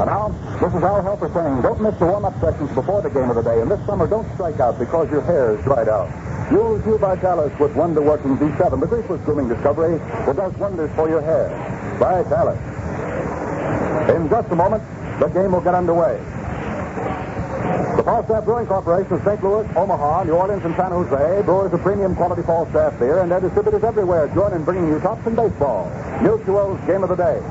And now, this is Al Helper saying, don't miss the warm-up sessions before the game of the day. And this summer, don't strike out because your hair is dried out. Use Vitalis with wonder-working V7, the greaseless grooming discovery that does wonders for your hair. Vitalis. In just a moment, the game will get underway. The Falstaff Brewing Corporation of St. Louis, Omaha, New Orleans, and San Jose, brewers of premium quality Falstaff beer, and their distributors everywhere join in bringing you tops in baseball. Mutual's Game of the Day.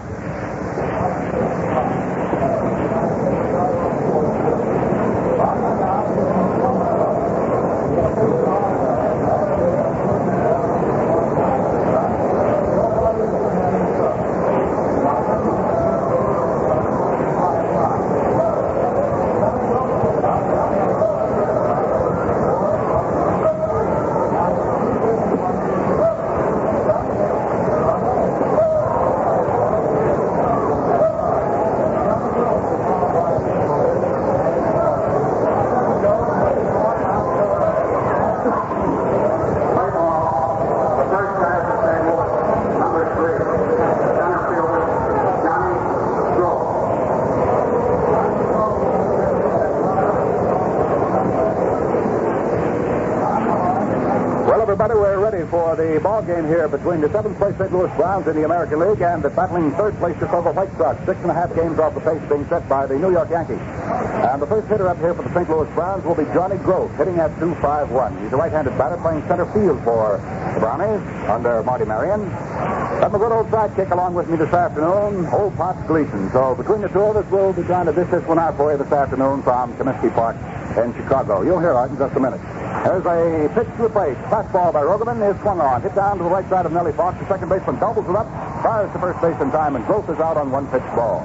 For the ball game here between the 7th place St. Louis Browns in the American League and the battling 3rd place Chicago White Sox. 6.5 games off the pace being set by the New York Yankees. And the first hitter up here for the St. Louis Browns will be Johnny Groth, hitting at 2.51. He's a right-handed batter playing center field for the Brownies under Marty Marion. And the good old sidekick along with me this afternoon, old Pops Gleason. So between the two of us, we'll be trying to dish this one out for you this afternoon from Comiskey Park in Chicago. You'll hear it in just a minute. There's a pitch to the plate. Fastball by Rogovan is swung on. Hit down to the right side of Nellie Fox. The second baseman doubles it up, fires to first base in time, and Groth is out on one pitch ball.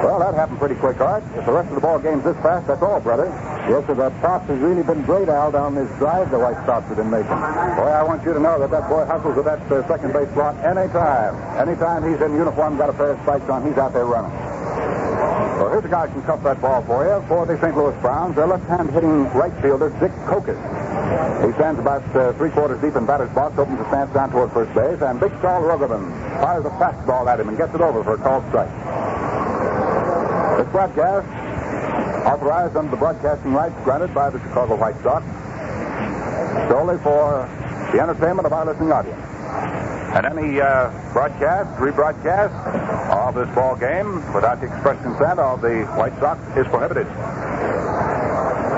Well, that happened pretty quick, Art. If the rest of the ball game's this fast, that's all, brother. Yes, sir, that Fox has really been great, Al, down this drive the White Sox have been making. Boy, I want you to know that boy hustles at that second base slot anytime. Anytime he's in uniform, got a pair of spikes on, he's out there running. Well, here's a guy who can cuff that ball for you. For the St. Louis Browns, their left-hand hitting right fielder, Dick Kokos. He stands about 3/4 deep in batter's box, opens the stance down toward first base, and Big Stall Rogovan fires a fastball at him and gets it over for a called strike. This broadcast, authorized under the broadcasting rights granted by the Chicago White Sox, solely for the entertainment of our listening audience. And any rebroadcast of this ball game without the express consent of the White Sox is prohibited.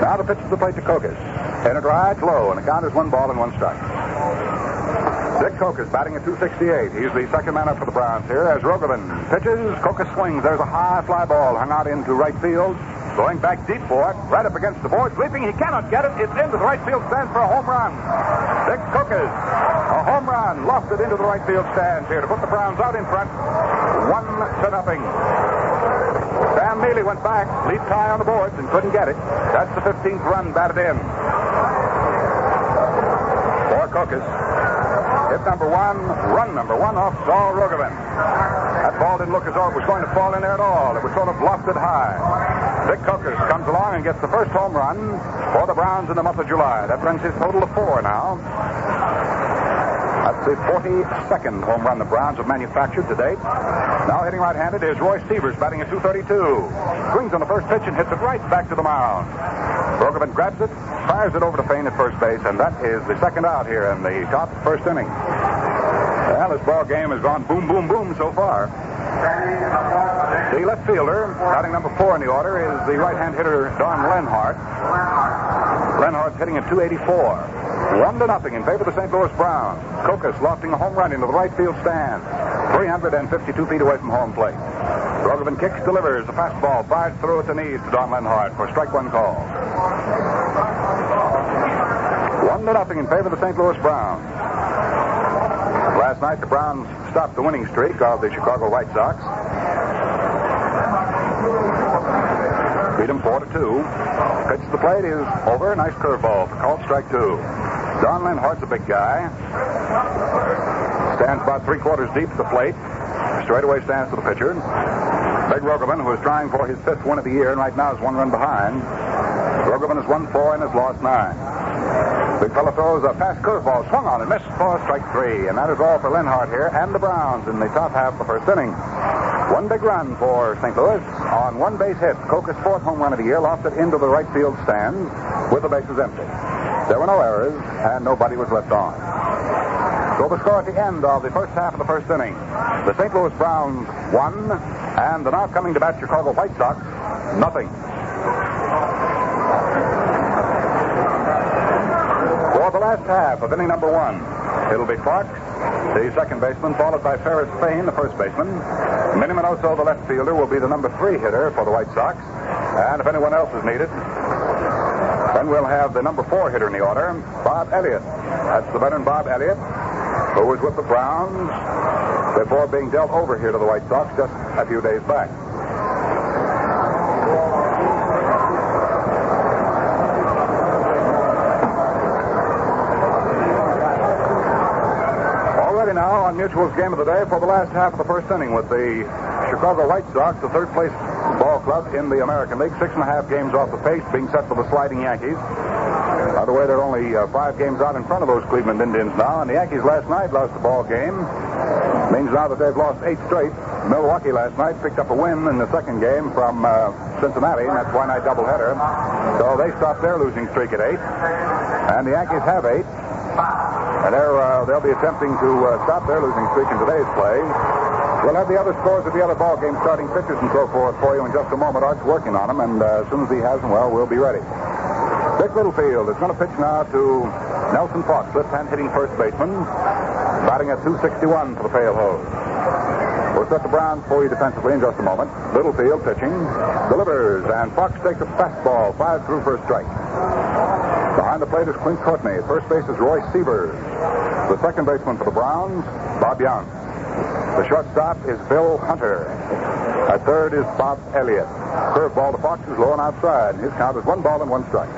Now the pitch to the plate to Kokos. In it right, low, and the count is 1 ball and 1 strike. Dick Kokos batting at 268. He's the second man up for the Browns here as Rogovan pitches. Kokos swings. There's a high fly ball hung out into right field. Going back deep for it, right up against the board. Leaping, he cannot get it. It's into the right field stand for a home run. Dick Kokos, a home run, lofted into the right field stands here to put the Browns out in front, 1-0. Sam Mealy went back, leaped high on the boards and couldn't get it. That's the 15th run batted in. For Kokos, hit number 1, run number 1 off Saul Rogovan. That ball didn't look as though it was going to fall in there at all. It was sort of lofted high. Dick Kokos comes along and gets the first home run for the Browns in the month of July. That brings his total to 4 now. That's the 42nd home run the Browns have manufactured to date. Now hitting right-handed is Roy Stevers batting at 232. Swings on the first pitch and hits it right back to the mound. Rogovan grabs it, fires it over to Fain at first base, and that is the second out here in the top first inning. Well, this ball game has gone boom, boom, boom so far. The left fielder, batting number 4 in the order, is the right-hand hitter, Don Lenhart. Lenhart's hitting at 284. 1-0 in favor of the St. Louis Browns. Kokos lofting a home run into the right field stand, 352 feet away from home plate. Rogovan kicks, delivers a fastball, fired through at the knees to Don Lenhart for strike 1 call. 1-0 in favor of the St. Louis Browns. Last night, the Browns stopped the winning streak of the Chicago White Sox. Beat them 4-2. Pitch to the plate is over. Nice curveball for called strike 2. Don Lenhart's a big guy. Stands about 3/4 deep at the plate. Straightaway stands to the pitcher. Big Rogovan, who is trying for his 5th win of the year and right now is 1 run behind. Rogovan has won 4 and has lost 9. Big fella throws a fast curveball, swung on and missed for strike 3. And that is all for Lenhart here and the Browns in the top half of the first inning. One big run for St. Louis on one base hit. Kokos' fourth home run of the year lofted into the right field stands with the bases empty. There were no errors, and nobody was left on. So the score at the end of the first half of the first inning. The St. Louis Browns won, and the now coming to bat Chicago White Sox, nothing. For the last half of inning number one, it'll be Fox, the second baseman, followed by Ferris Fain, the first baseman. Minnie Minoso, the left fielder, will be the number 3 hitter for the White Sox. And if anyone else is needed, then we'll have the number 4 hitter in the order, Bob Elliott. That's the veteran Bob Elliott, who was with the Browns before being dealt over here to the White Sox just a few days back. Already now on Mutual's game of the day for the last half of the first inning with the Chicago White Sox, the third place ball club in the American League, 6.5 games off the pace, being set for the sliding Yankees. By the way, they're only 5 games out in front of those Cleveland Indians now, and the Yankees last night lost the ball game. Means now that they've lost 8 straight. Milwaukee last night picked up a win in the second game from Cincinnati, and that's why night doubleheader. So they stopped their losing streak at 8, and the Yankees have 8. And they'll be attempting to stop their losing streak in today's play. We'll have the other scores of the other ball games, starting pitchers and so forth for you in just a moment. Art's working on them, and as soon as he has them, well, we'll be ready. Dick Littlefield is going to pitch now to Nelson Fox, left-hand hitting first baseman, batting at .261 for the Pale Hose. We'll set the Browns for you defensively in just a moment. Littlefield pitching, delivers, and Fox takes a fastball, 5 through for a strike. Behind the plate is Clint Courtney. First base is Roy Sievers. The second baseman for the Browns, Bob Young. The shortstop is Bill Hunter. At third is Bob Elliott. Curveball to Fox is low and outside. His count is 1 ball and 1 strike.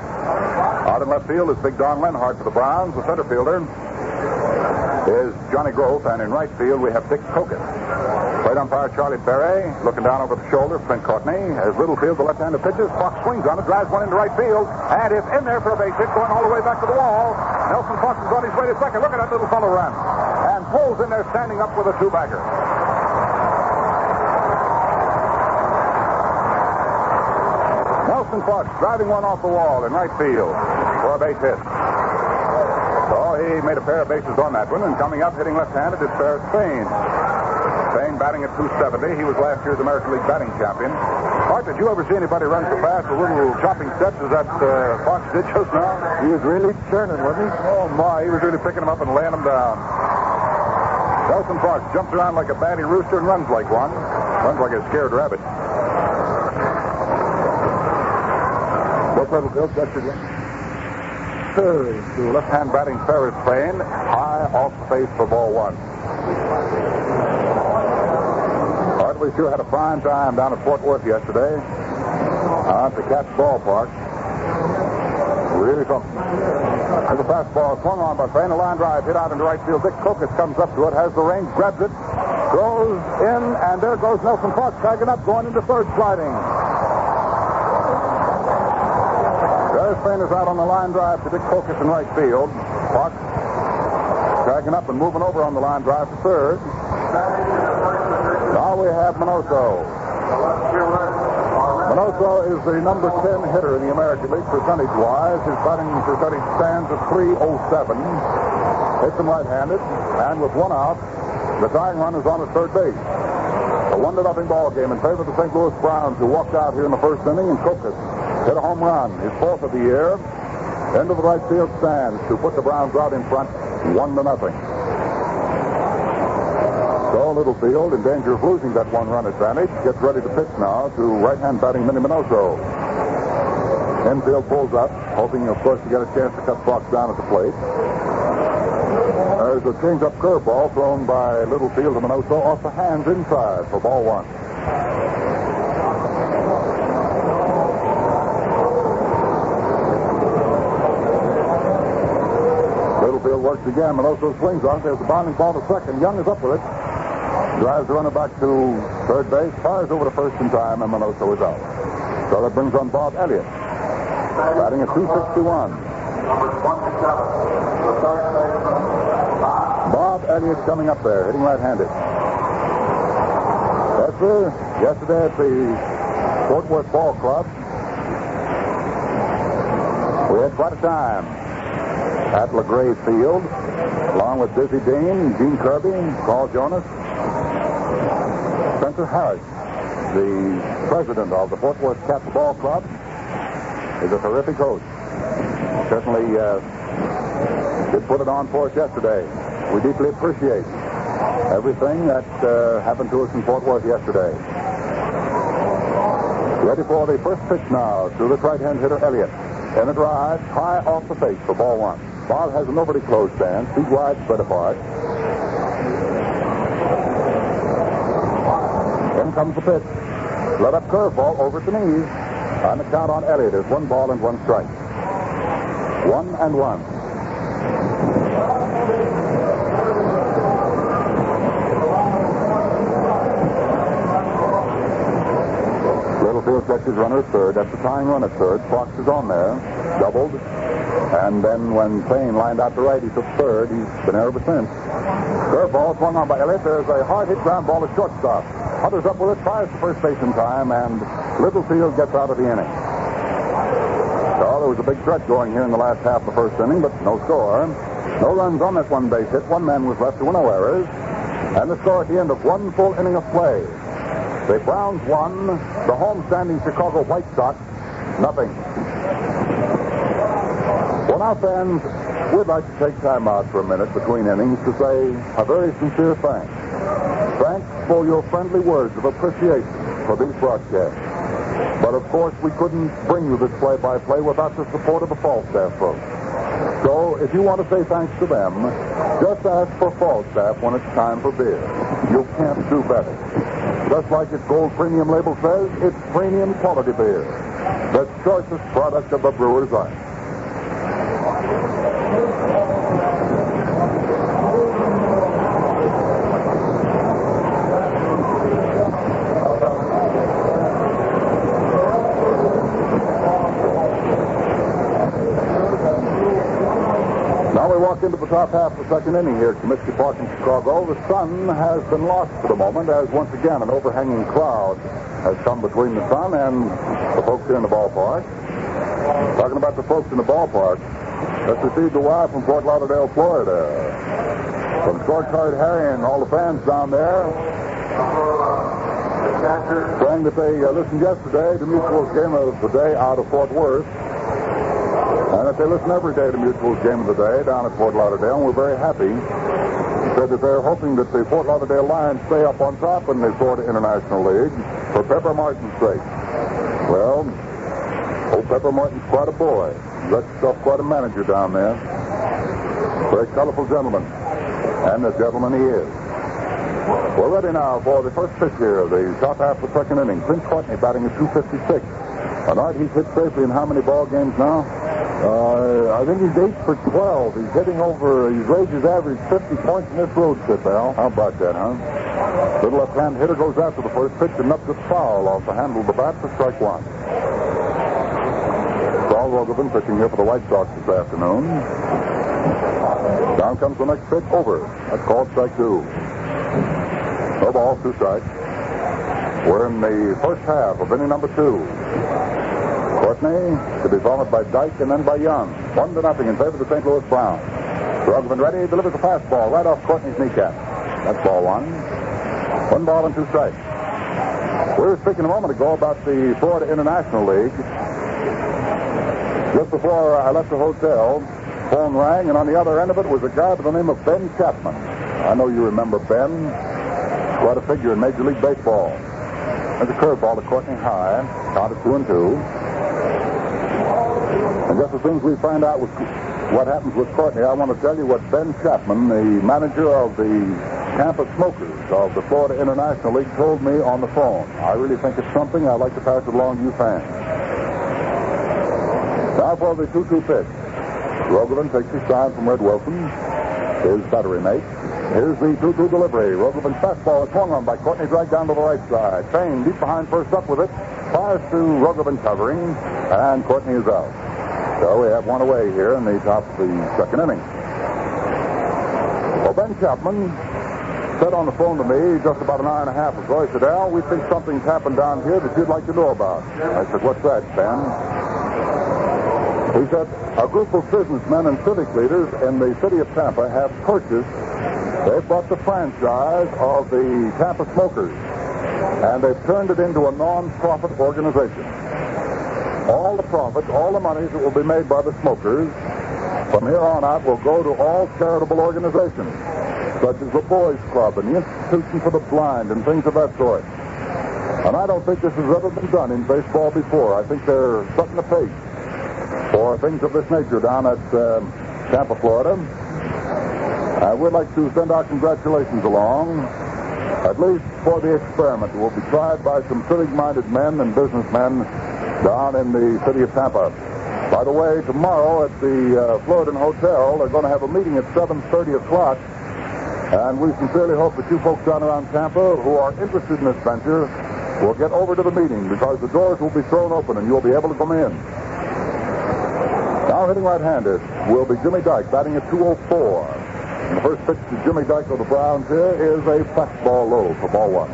Out in left field is Big Don Lenhart for the Browns. The center fielder is Johnny Grove, and in right field we have Dick Kokos. Plate umpire Charlie Berry looking down over the shoulder of Clint Courtney. As Littlefield, the left-handed pitches, Fox swings on it, drives one into right field, and it's in there for a base hit, going all the way back to the wall. Nelson Fox is on his way to second. Look at that little fellow run. And pulls in there standing up with a 2-bagger. Nelson Fox driving one off the wall in right field for a base hit. So he made a pair of bases on that one, and coming up, hitting left-handed, is Ferris Fain. Fain batting at .270. He was last year's American League batting champion. Art, did you ever see anybody run so fast with little chopping steps as that Fox did just now? He was really churning, wasn't he? Oh, my. He was really picking them up and laying them down. Nelson Fox jumps around like a batty rooster and runs like one. Runs like a scared rabbit. What's Littlefield? That's it. Third to left-hand batting Ferris Fain. High off the face for ball 1. We sure had a fine time down at Fort Worth yesterday at the Cats Ballpark. Really something. There's a fastball swung on by Fain. A line drive hit out into right field. Dick Kokos comes up to it, has the range, grabs it, throws in, and there goes Nelson Fox tagging up, going into third, sliding. There's Fain is out on the line drive to Dick Kokos in right field. Fox tagging up and moving over on the line drive to third. Now we have Minoso. Minoso is the number 10 hitter in the American League percentage-wise. His batting percentage stands at .307. Hits him right-handed, and with 1 out, the tying run is on at third base. A 1-0 ball game in favor of the St. Louis Browns, who walked out here in the first inning, and Kokos hit a home run, his 4th of the year, into the right field stands to put the Browns out in front 1-0. So Littlefield, in danger of losing that 1-run advantage, gets ready to pitch now to right-hand batting Minnie Minoso. Infield pulls up, hoping, of course, to get a chance to cut Fox down at the plate. There's a change-up curveball thrown by Littlefield to Minoso off the hands inside for ball 1. Littlefield works again. Minoso swings on it. There's the bounding ball to second. Young is up with it. Drives the runner back to third base, fires over to first in time, and Minoso is out. So that brings on Bob Elliott, batting at .261. Bob Elliott coming up there, hitting right-handed. That's Yes, sir. Yesterday at the Fort Worth Ball Club, we had quite a time at LaGrave Field, along with Dizzy Dean, Gene Kirby, Carl Jonas, Spencer Harris, the president of the Fort Worth Cats Ball Club, is a terrific host. Certainly did put it on for us yesterday. We deeply appreciate everything that happened to us in Fort Worth yesterday. Ready for the first pitch now to the right-hand hitter, Elliott. In a drive, high off the face for ball one. Ball has an overly closed stand, feet wide, spread apart. In comes the pitch. Let up curveball over at the knees. And the count on Elliott is 1 ball and 1 strike. 1-1. Littlefield gets his runner at third. That's the tying run at third. Fox is on there. Doubled. And then when Payne lined out to right, he took third. He's been there ever since. Curveball swung on by Elliott. There's a hard hit ground ball to shortstop. Hunter's up with it, fires to first base in time, and Littlefield gets out of the inning. So there was a big threat going here in the last half of the first inning, but no score. No runs on that one base hit. 1 man was left. There were no errors. And the score at the end of 1 full inning of play. The Browns won. The home-standing Chicago White Sox, nothing. Well, now, fans, we'd like to take time out for a minute between innings to say a very sincere thanks. Thanks for your friendly words of appreciation for these broadcasts. But, of course, we couldn't bring you this play-by-play without the support of the Falstaff folks. So, if you want to say thanks to them, just ask for Falstaff when it's time for beer. You can't do better. Just like its gold premium label says, it's premium quality beer. The choicest product of the brewer's art. Into the top half of the second inning here at Comiskey Park in Chicago. The sun has been lost for the moment as once again an overhanging cloud has come between the sun and the folks here in the ballpark. Talking about the folks in the ballpark, let's receive the wire from Fort Lauderdale, Florida. From Scorecard Harry and all the fans down there, saying that they listened yesterday to Mutual's game of the day out of Fort Worth. And that they listen every day to Mutual's game of the day down at Fort Lauderdale, and we're very happy. Said that they're hoping that the Fort Lauderdale Lions stay up on top in the Florida International League for Pepper Martin's sake. Well, old Pepper Martin's quite a boy. He's got himself quite a manager down there. Very colorful gentleman. And the gentleman he is. We're ready now for the first pitch here, the top half of the second inning. Clint Courtney batting at 256. Bernard, he's hit safely in how many ball games now? I think he's 8 for 12. He's he's raised his average 50 points in this road trip, Al. How about that, huh? The left-hand hitter goes after the first pitch and knocks it foul off the handle of the bat for strike one. Saul Rogovan pitching here for the White Sox this afternoon. Down comes the next pitch, over. That's called strike 2. No ball, 2 strikes. We're in the first half of inning number 2. Courtney to be followed by Dyke and then by Young. 1-0 in favor of the St. Louis Browns. Rogovan ready, delivers a fastball right off Courtney's kneecap. That's ball 1. 1 ball and 2 strikes. We were speaking a moment ago about the Florida International League. Just before I left the hotel, phone rang, and on the other end of it was a guy by the name of Ben Chapman. I know you remember Ben. Quite a figure in Major League Baseball. There's a curveball to Courtney high. Count at 2-2. And just as soon as we find out what happens with Courtney, I want to tell you what Ben Chapman, the manager of the Tampa Smokers of the Florida International League, told me on the phone. I really think it's something. I'd like to pass it along to you fans. Now for the 2-2 pitch. Rogovan takes his sign from Red Wilson, his battery mate. Here's the 2-2 delivery. Rogovan's fastball is swung on by Courtney, dragged down to the right side. Payne deep behind first up with it. Fires to Rogovan covering, and Courtney is out. So we have one away here in the top of the second inning. Well, Ben Chapman said on the phone to me just about an hour and a half ago, he said, Al, we think something's happened down here that you'd like to know about. I said, what's that, Ben? He said, a group of businessmen and civic leaders in the city of Tampa have purchased, they've bought the franchise of the Tampa Smokers, and they've turned it into a non-profit organization. All the profits, all the monies that will be made by the smokers from here on out will go to all charitable organizations, such as the Boys Club and the Institution for the Blind and things of that sort. And I don't think this has ever been done in baseball before. I think they're setting the pace for things of this nature down at Tampa, Florida. I would like to send our congratulations along, at least for the experiment that will be tried by some civic-minded men and businessmen down in the city of Tampa. By the way, tomorrow at the Floridan Hotel, they're going to have a meeting at 7:30 o'clock, and we sincerely hope that you folks down around Tampa who are interested in this venture will get over to the meeting, because the doors will be thrown open and you'll be able to come in. Now hitting right-handed will be Jimmy Dyke, batting at 204. And the first pitch to Jimmy Dyke of the Browns here is a fastball low for ball one.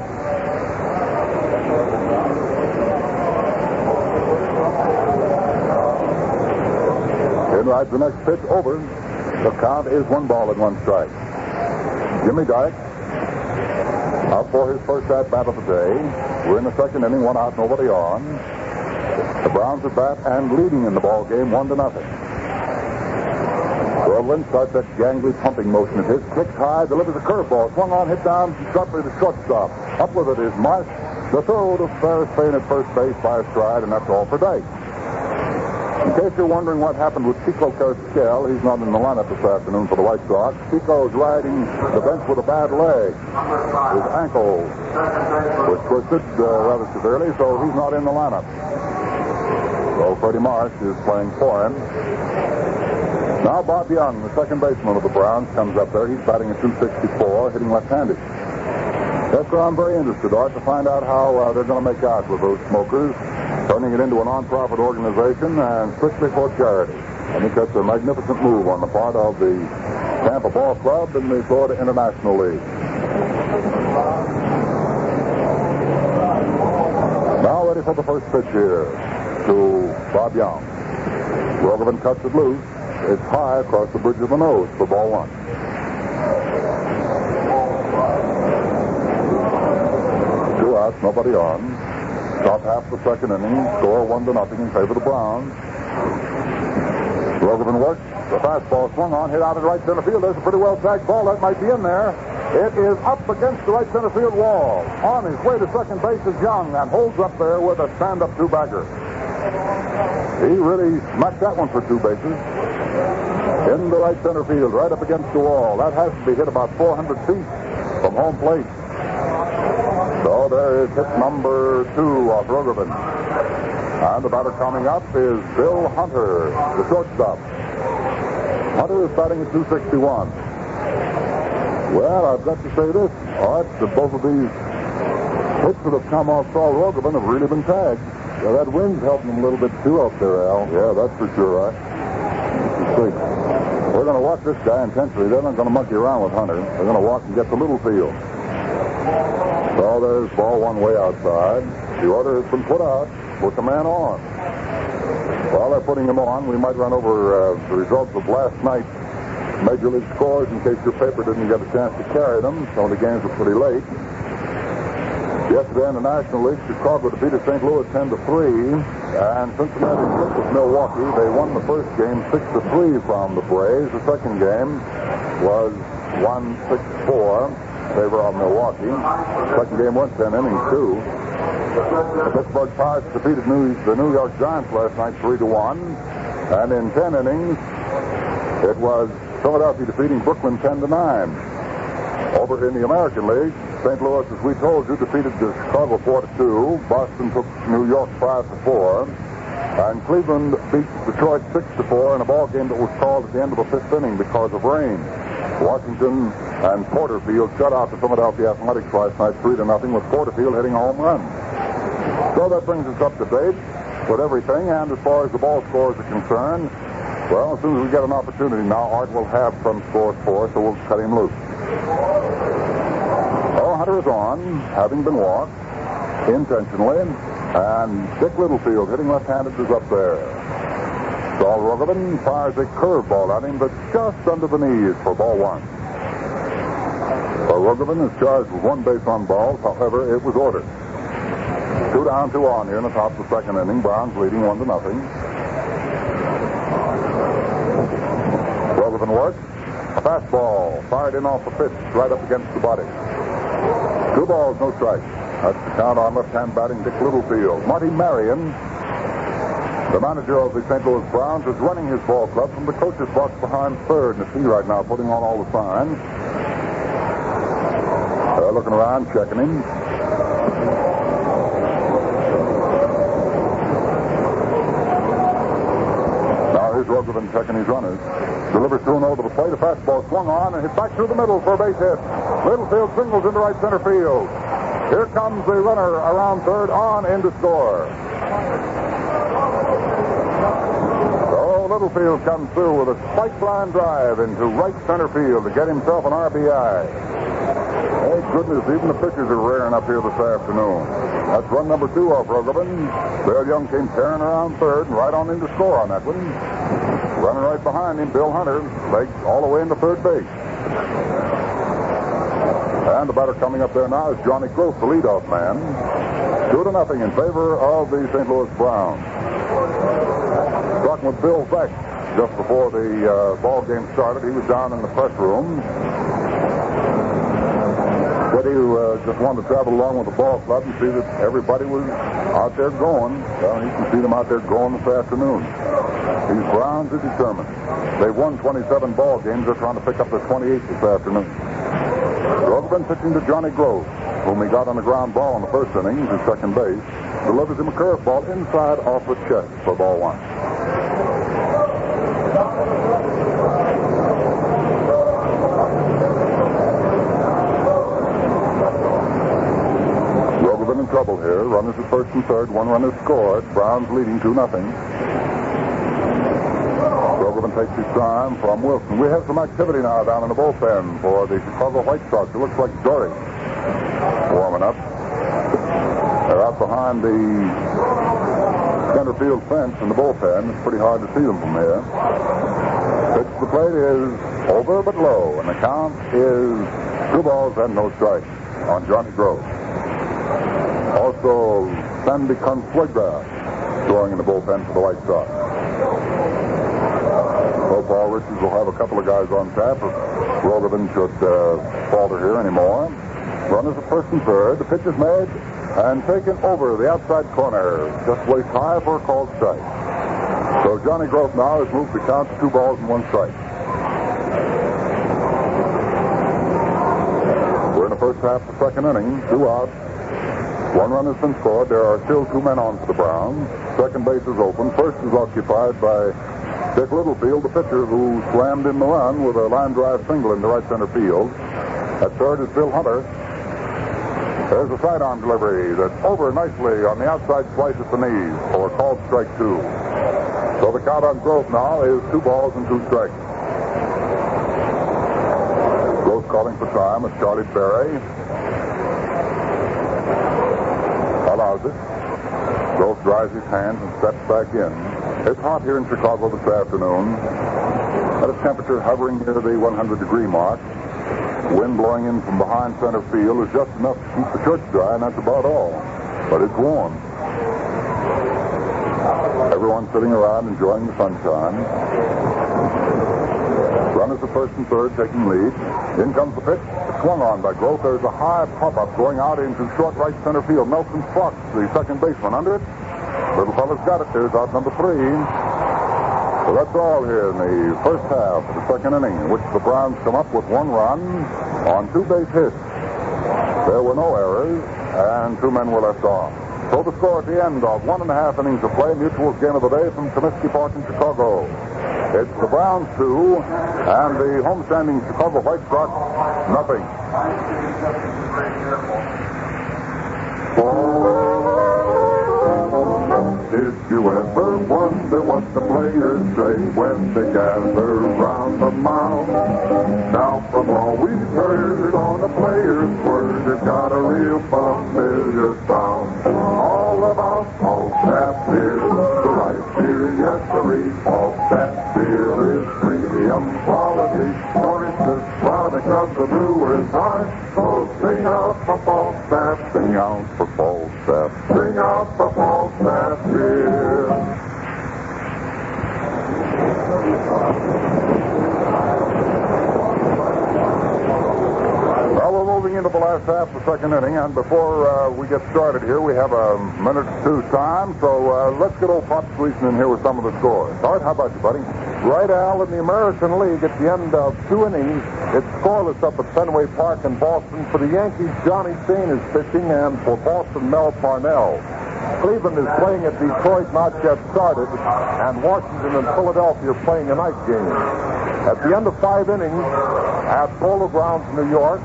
In rides the next pitch over. The count is 1 ball and 1 strike. Jimmy Dyke out for his first at-bat of the day. We're in the second inning, 1 out, nobody on. The Browns at bat and leading in the ball game 1-0. Groveland starts that gangly pumping motion of his. Kicks high, delivers a curveball. Swung on, hit down, sharply to shortstop. Up with it is Marsh. The throw to Ferris Payne at first base by a stride, and that's all for Dyke. In case you're wondering what happened with Chico Carrasquel, he's not in the lineup this afternoon for the White Sox. Chico's riding the bench with a bad leg. His ankle was twisted rather severely, so he's not in the lineup. So Freddie Marsh is playing for him. Now Bob Young, the second baseman of the Browns, comes up there. He's batting at 264, hitting left-handed. That's where I'm very interested, Art, to find out how they're going to make out with those smokers, turning it into a non-profit organization and strictly for charity. I think that's a magnificent move on the part of the Tampa Ball Club and the Florida International League. Now ready for the first pitch here to Bob Young. Rogovan cuts it loose. It's high across the bridge of the nose for ball one. Two outs, nobody on. Top half of the second inning, score 1-0 in favor of the Browns. Rogovan works. The fastball swung on, hit out in right center field. There's a pretty well tagged ball that might be in there. It is up against the right center field wall. On his way to second base is Young and holds up there with a stand-up two-bagger. He really smacked that one for 2 bases. In the right center field, right up against the wall. That has to be hit about 400 feet from home plate. So there is hit number 2 off Rogovan. And the batter coming up is Bill Hunter, the shortstop. Hunter is batting at 261. Well, I've got to say this, Art, that both of these hits that have come off Saul Rogovan have really been tagged. Yeah, that wind's helping him a little bit too up there, Al. Yeah, that's for sure, Art. Let's see. We're going to watch this guy intensely. They're not going to monkey around with Hunter. They're going to walk and get the little field. So there's ball one way outside. The order has been put out. Put the man on. While they're putting him on, we might run over the results of last night's Major League scores in case your paper didn't get a chance to carry them. Some of the games were pretty late. Yesterday in the National League, Chicago defeated St. Louis 10-3, and Cincinnati split with Milwaukee. They won the first game 6-3 from the Braves. The second game was 1-6-4 in favor of Milwaukee. The second game went 10 innings too. The Pittsburgh Pirates defeated the New York Giants last night 3-1, and in 10 innings, it was Philadelphia defeating Brooklyn 10-9. Over in the American League, St. Louis, as we told you, defeated Chicago 4-2. Boston took New York 5-4. And Cleveland beat Detroit 6-4 in a ball game that was called at the end of the 5th inning because of rain. Washington and Porterfield shut out the Philadelphia Athletics last night 3-0 with Porterfield hitting a home run. So that brings us up to date with everything. And as far as the ball scores are concerned, well, as soon as we get an opportunity now, Art will have some scores for us, so we'll cut him loose. batter is on, having been walked intentionally, and Dick Littlefield, hitting left-handed, is up there. Saul Rogovan fires a curveball at him, but just under the knees for ball one. Rogovan is charged with one base on balls. However, it was ordered. 2 down, 2 on here in the top of the second inning. Browns leading 1-0. Rogovan works. A fastball fired in off the pitch, right up against the body. 2 balls, no strikes. That's the count on left-hand batting Dick Littlefield. Marty Marion, the manager of the St. Louis Browns, is running his ball club from the coach's box behind third. And you see right now, putting on all the signs. Looking around, checking him. Now here's Rogovan checking his runners. Delivers 2-0 to the plate. A fastball swung on and hit back through the middle for a base hit. Littlefield singles into right center field. Here comes the runner around third on in to score. So Littlefield comes through with a spike line drive into right center field to get himself an RBI. Thank goodness, even the pitchers are rearing up here this afternoon. That's run number 2 off Rogovan. Bill Young came tearing around third and right on in to score on that one. Running right behind him, Bill Hunter, legs all the way into third base. And the batter coming up there now is Johnny Gross, the leadoff man. 2-0 in favor of the St. Louis Browns. Talking with Bill Beck just before the ball game started. He was down in the press room. Said he just wanted to travel along with the ball club and see that everybody was out there going. Well, you can see them out there going this afternoon. These Browns are determined. They've won 27 ball games. They're trying to pick up their 28th this afternoon. Rogovan pitching to Johnny Grove, whom he got on the ground ball in the first inning to second base. Delivers him a curveball inside off the chest for ball one. Rogovan in trouble here. Runners at first and third. 1 run is scored. Browns leading 2-0. Rogovan takes his time from Wilson. We have some activity now down in the bullpen for the Chicago White Sox. It looks like Dory warming up. They're out behind the center field fence in the bullpen. It's pretty hard to see them from here. Pitch to the plate is over but low, and the count is 2 balls and no strikes on Johnny Grove. Also, Sandy Consuegra throwing in the bullpen for the White Sox. Paul Richards will have a couple of guys on tap if Rogovan should falter here anymore. Runners at first and third. The pitch is made and taken over the outside corner. Just waist high for a called strike. So Johnny Grove now has moved the count to 2 balls and 1 strike. We're in the first half of the second inning. 2 out. 1 run has been scored. There are still 2 men on for the Browns. Second base is open. First is occupied by Dick Littlefield, the pitcher who slammed in the run with a line drive single into right center field. At third is Bill Hunter. There's a sidearm delivery that's over nicely on the outside slice at the knees for a called strike 2. So the count on Grove now is 2 balls and 2 strikes. Grove calling for time is Charlie Berry. Allows it. Grove dries his hands and steps back in. It's hot here in Chicago this afternoon. At a temperature hovering near the 100-degree mark. Wind blowing in from behind center field is just enough to keep the shirts dry, and that's about all. But it's warm. Everyone's sitting around enjoying the sunshine. Runners at first and third taking lead. In comes the pitch. It's swung on by Grove. There's a high pop-up going out into short right center field. Nelson Fox, the second baseman, under it. Little fella's got it. There's out number 3. So that's all here in the first half of the second inning, in which the Browns come up with 1 run on 2 base hits. There were no errors, and 2 men were left on. So the score at the end of 1.5 innings of play, Mutual's game of the day from Comiskey Park in Chicago. It's the Browns 2, and the homestanding Chicago White Sox nothing. Did you ever wonder what the players say when they gather round the mound? Now from all we've heard on the players' word, it's got a real familiar sound. All about Falstaff beer, the right beer, yes, sirree. Falstaff beer is premium quality, choicest product of the brewer's heart. So sing out for Falstaff, sing out for Falstaff, sing out for Falstaff beer. Well, we're moving into the last half of the second inning, and before we get started here, we have a minute or two's time, so let's get old Pop Gleason in here with some of the scores. Art, how about you, buddy? Right, Al, in the American League, at the end of 2 innings, it's scoreless up at Fenway Park in Boston. For the Yankees, Johnny Shane is pitching, and for Boston, Mel Parnell. Cleveland is playing at Detroit, not yet started, and Washington and Philadelphia playing a night game. At the end of 5 innings, at Polo Grounds, New York,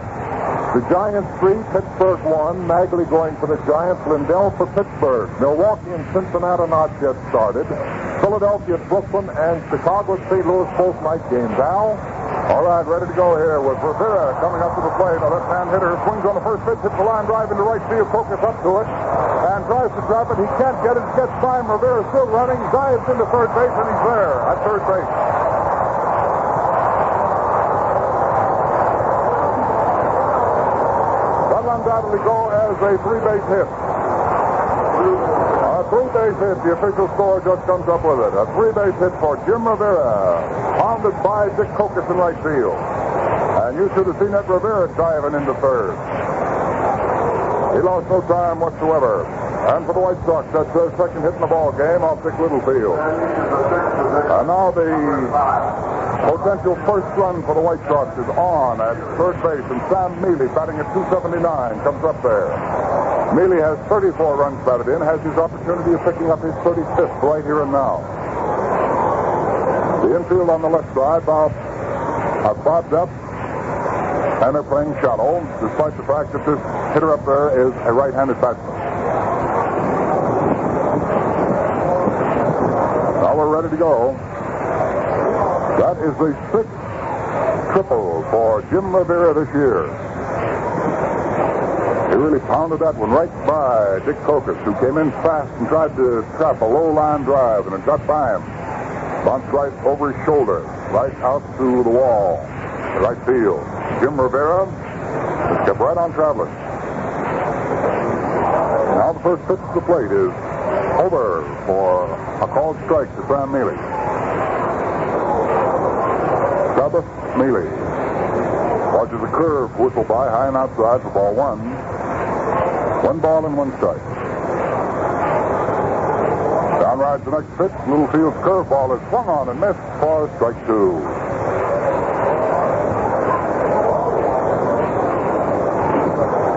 the Giants 3, Pittsburgh 1, Magley going for the Giants, Lindell for Pittsburgh. Milwaukee and Cincinnati not yet started. Philadelphia, Brooklyn, and Chicago, St. Louis, both night games. Al? All right, ready to go here with Rivera coming up to the plate. A left-hand hitter swings on the first pitch, hits the line drive into right field. Kokos up to it and tries to drop it. He can't get it. Gets by him. Rivera still running. Dives into third base, and he's there at third base. That'll undoubtedly go as a 3-base hit. A 3-base hit. The official score just comes up with it. A 3-base hit for Jim Rivera. Pounded by Dick Kokos in right field. And you should have seen that Rivera diving into third. He lost no time whatsoever. And for the White Sox, that's their second hit in the ball game off Dick Littlefield. And now the potential first run for the White Sox is on at third base, and Sam Mealy, batting at 279, comes up there. Mealy has 34 runs batted in, has his opportunity of picking up his 35th right here and now. The infield on the left side, bobs up, and they're playing shallow, despite the fact that this hitter up there is a right-handed batsman. Now we're ready to go. That is the 6th triple for Jim Rivera this year. He really pounded that one right by Dick Kokos, who came in fast and tried to trap a low-line drive, and it got by him. Bounced right over his shoulder, right out to the wall, the right field. Jim Rivera just kept right on traveling. Now the first pitch to the plate is over for a called strike to Sam Mealy. Sabbath Mealy watches a curve whistle by high and outside for ball 1. 1 ball and 1 strike. Down rides the next pitch. Littlefield's curveball is swung on and missed for strike 2.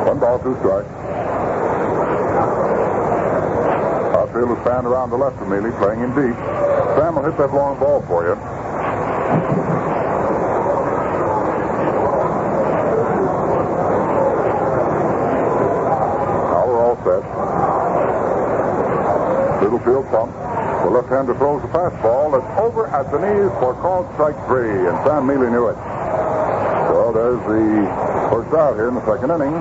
One ball, 2 strikes. Outfield is fanned around the left of Mealy, playing in deep. Sam will hit that long ball for you. Set. Littlefield pumps. The left-hander throws the fastball. It's over at the knees for called strike 3, and Sam Mealy knew it. So there's the first out here in the second inning.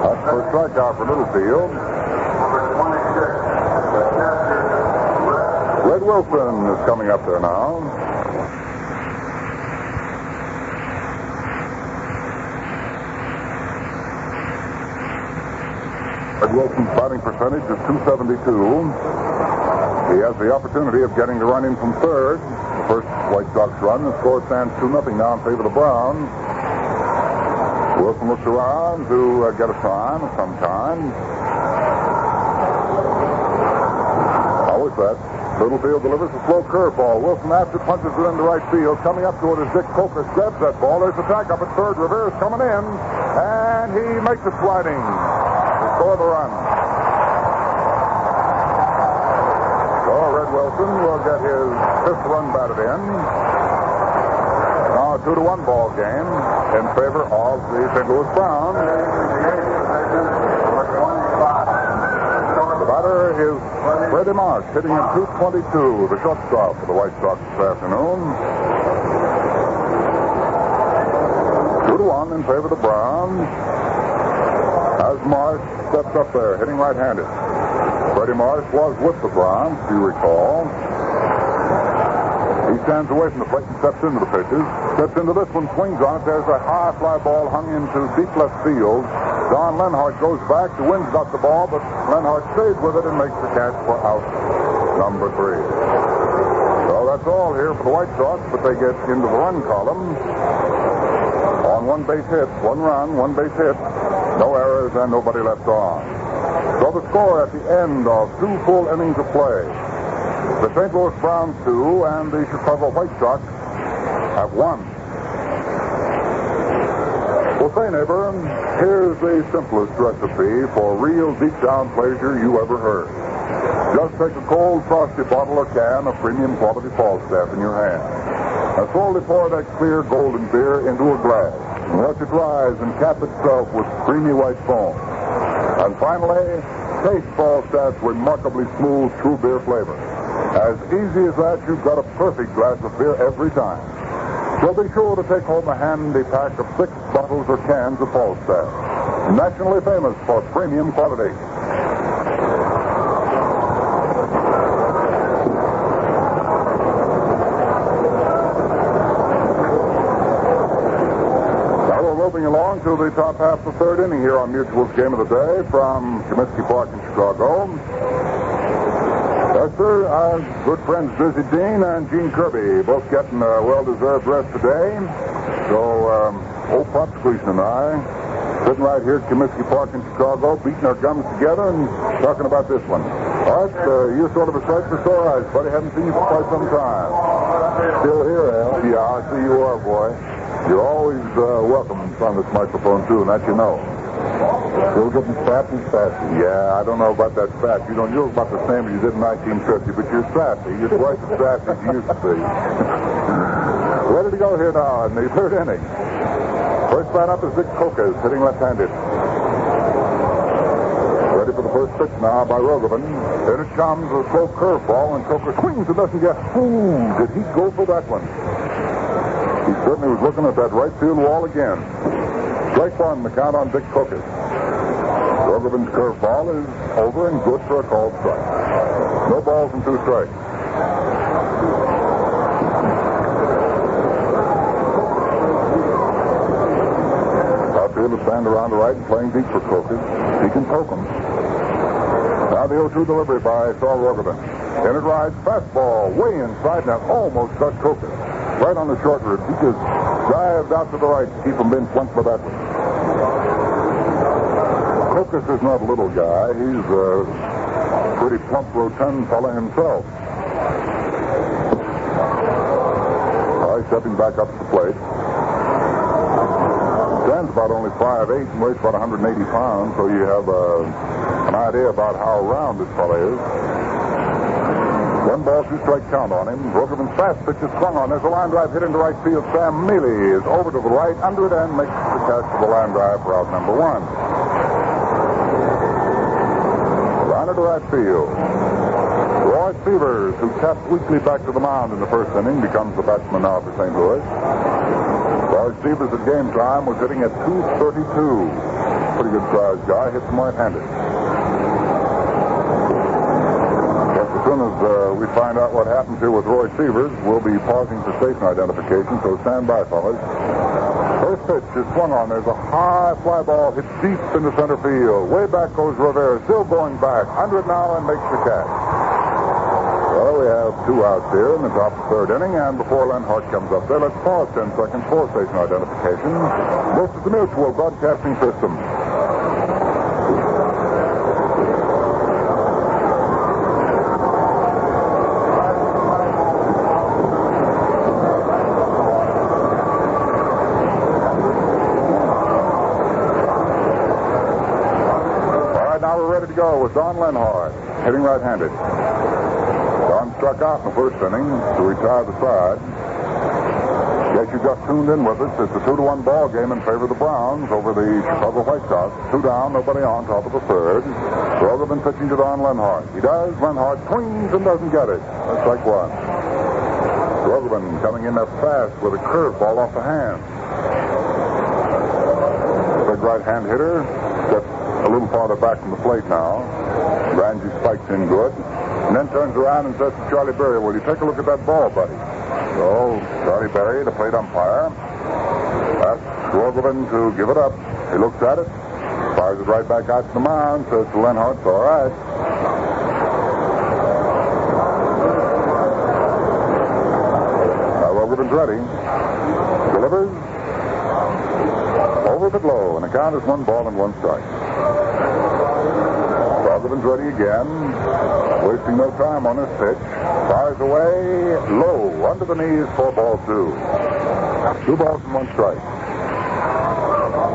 That's the first strikeout for Littlefield. Red Wilson is coming up there now. Wilson's batting percentage is .272. He has the opportunity of getting the run in from third. The first White Sox run. The score stands 2-0 now in favor of the Browns. Wilson looks around to get a sign of some kind. Always that. Littlefield delivers a slow curveball. Wilson after punches it into right field. Coming up to it is Dick Kokos. Grabs that ball. There's a tag up at third. Rivera's coming in. And he makes a sliding. Score the run. So Red Wilson will get his 5th run batted in. Now a 2-1 ball game in favor of the St. Louis Browns. The batter is Freddie Marsh, hitting at .222, the shortstop for the White Sox this afternoon. 2-1 in favor of the Browns. As Marsh steps up there, hitting right-handed. Freddie Marsh was with the Browns, if you recall. He stands away from the plate and steps into the pitches. Steps into this one, swings on it. There's a high fly ball hung into deep left field. Don Lenhart goes back. The wind's got the ball, but Lenhart stays with it and makes the catch for out number 3. So that's all here for the White Sox, but they get into the run column on 1 base hit. 1 run, 1 base hit. No errors and nobody left on. So the score at the end of 2 full innings of play. The St. Louis Browns 2 and the Chicago White Sox have 1. Well, say, neighbor, here's the simplest recipe for real deep-down pleasure you ever heard. Just take a cold, frosty bottle or can of premium quality Falstaff in your hand. Now, slowly pour that clear golden beer into a glass and let it rise and cap itself with creamy white foam. And finally, taste Falstaff's remarkably smooth, true beer flavor. As easy as that, you've got a perfect glass of beer every time. So be sure to take home a handy pack of 6 bottles or cans of Falstaff, nationally famous for premium quality. Now we're moving along to the top half of the 3rd inning here on Mutual's Game of the Day from Comiskey Park in Chicago. Yes, sir. Our good friends Dizzy Dean and Gene Kirby both getting a well-deserved rest today. So, old Pop Gleason and I sitting right here at Comiskey Park in Chicago, beating our gums together and talking about this one. All right, you're sort of a sight for sore eyes, buddy. Haven't seen you for quite some time. Still here, Al? Yeah, I see you are, boy. You're always welcome on this microphone, too, and that you know. Still getting fat and sassy. Yeah, I don't know about that fat. You look about the same as you did in 1950, but you're sassy. You're twice as sassy as you used to be. Ready to go here now in the 3rd inning. First man up is Dick Kokos, hitting left-handed. Ready for the first pitch now by Rogovan. Then it comes a slow curveball, and Kokos swings and doesn't get. Ooh, did he go for that one? He certainly was looking at that right field wall again. Strike 1, the count on Dick Kokos. Rogovan's curveball is over and good for a called strike. No balls and 2 strikes. Outfield is stand around the right and playing deep for Kokos. He can poke him. Now the 0-2 delivery by Saul Rogovan. In it rides fastball way inside, and that almost got Kokos. Right on the short rib. He just dived out to the right to keep him being flunked by that one. Kokos is not a little guy. He's a pretty plump, rotund fella himself. All right, stepping back up to the plate. Stands about only 5'8" and weighs about 180 pounds, so you have an idea about how round this fella is. 1 ball, 2 strike count on him. Rogovan's fast pitch is swung on. There's a line drive hit into right field. Sam Mealy is over to the right, under it, and makes the catch for the line drive for out number 1. Liner to right field. Roy Severs, who tapped weakly back to the mound in the 1st inning, becomes the batsman now for St. Louis. Roy Severs at game time was hitting at .232. Pretty good sized guy. Hits him right-handed. As soon as we find out what happens here with Roy Severs, we'll be pausing for station identification, so stand by, fellas. First pitch is swung on. There's a high fly ball hit deep into center field. Way back goes Rivera, still going back. Under it now and makes the catch. Well, we have 2 outs here in the top of the 3rd inning, and before Lenhart comes up there, let's pause 10 seconds for station identification. This is the Mutual Broadcasting System. Go with Don Lenhart, hitting right-handed. Don struck out in the 1st inning to retire the side. Yes, you just tuned in with us. It's a 2-1 ball game in favor of the Browns over the Chicago White Sox. 2 down, nobody on, top of the 3rd. Rogovan pitching to Don Lenhart. He does. Lenhart swings and doesn't get it. That's strike 1. Rogovan coming in there fast with a curveball off the hand. right-hand hitter gets a little farther back from the plate now. Ramsey spikes in good. And then turns around and says to Charlie Berry, "Will you take a look at that ball, buddy?" So Charlie Berry, the plate umpire, asks Rogovan to give it up. He looks at it, fires it right back out to the mound, says to Lenhart, "It's all right." Now Rogovan's ready. Delivers. Over but low, and the count is 1 ball and 1 strike. Rogovan's ready again, wasting no time on his pitch. Fires away, low, under the knees for ball 2. 2 balls and 1 strike.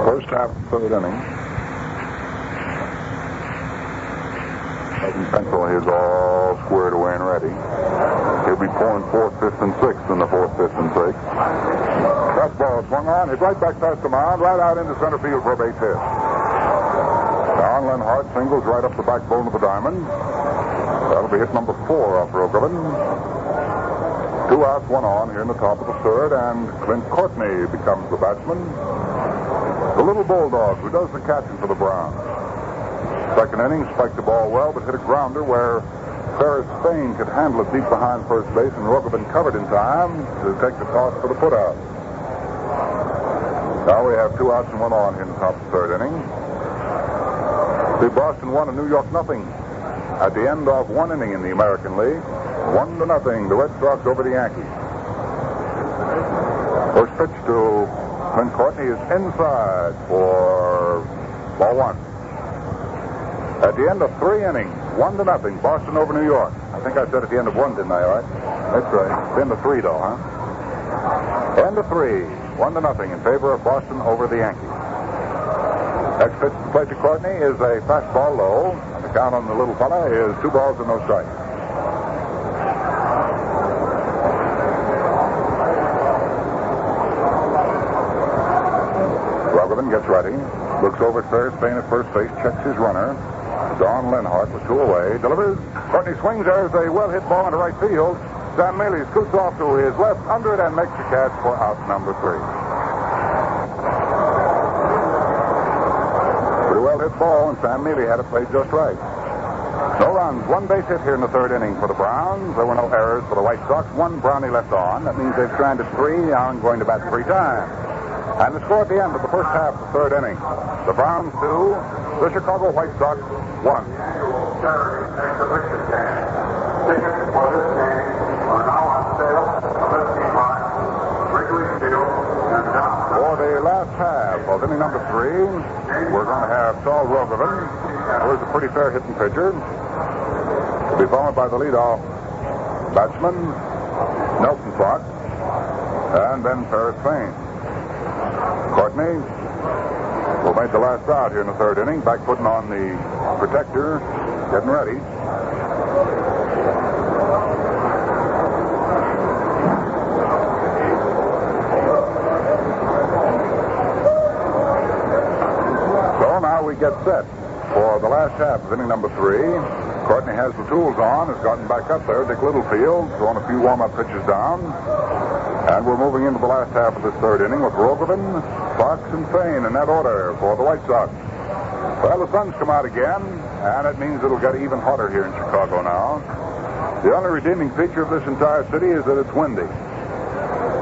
First half of the 3rd inning. Pencil is all squared away and ready. He'll be pouring 4th, 5th, and 6th in the 4th, 5th, and 6th. Fastball swung on, hit right back past the mound, right out into center field for a base hit. Don Lenhart singles right up the backbone of the diamond. That'll be hit number 4 off Rogovan. 2 outs, 1 on here in the top of the 3rd, and Clint Courtney becomes the batsman. The little bulldog who does the catching for the Browns. 2nd inning, spiked the ball well, but hit a grounder where Ferris Spain could handle it deep behind first base, and Rogovan covered in time to take the toss for the putout. Now we have 2 outs and 1 on here in the top of the 3rd inning. The Boston won and New York nothing at the end of 1 inning in the American League. 1-0, the Red Sox over the Yankees. First pitch to Clint Courtney is inside for ball 1. At the end of 3 innings, 1-0, Boston over New York. I think I said at the end of 1, didn't I, all right? That's right. At the end of 3, though, huh? End of 3, 1-0 in favor of Boston over the Yankees. Next pitch to play to Courtney is a fastball low. And the count on the little fella is 2 balls and no strikes. Rogovan gets ready. Looks over at Ferris Spain at first base. Checks his runner. Don Lenhart with 2 away. Delivers. Courtney swings. There's a well-hit ball into right field. Sam Mealy scoots off to his left under it and makes the catch for out number 3. Pretty well-hit ball, and Sam Mealy had it played just right. No runs. 1 base hit here in the 3rd inning for the Browns. There were no errors for the White Sox. 1 Brownie left on. That means they've stranded 3. Now I'm going to bat 3 times. And the score at the end of the first half of the 3rd inning. The Browns 2, the Chicago White Sox 1. Tickets for this game are now on sale at Listening Park, Wrigley Field, and down. For the last half of inning number 3, we're going to have Saul Rogovan, who is a pretty fair hitting pitcher, to be followed by the leadoff batsman, Nelson Fox, and then Ferris Spain. Courtney will make the last out here in the 3rd inning, back putting on the protector, getting ready. So now we get set for the last half of inning number 3. Courtney has the tools on, has gotten back up there. Dick Littlefield throwing a few warm-up pitches down. And we're moving into the last half of this 3rd inning with Rogovan, Fox, and Fain in that order for the White Sox. Well, the sun's come out again, and it means it'll get even hotter here in Chicago now. The only redeeming feature of this entire city is that it's windy.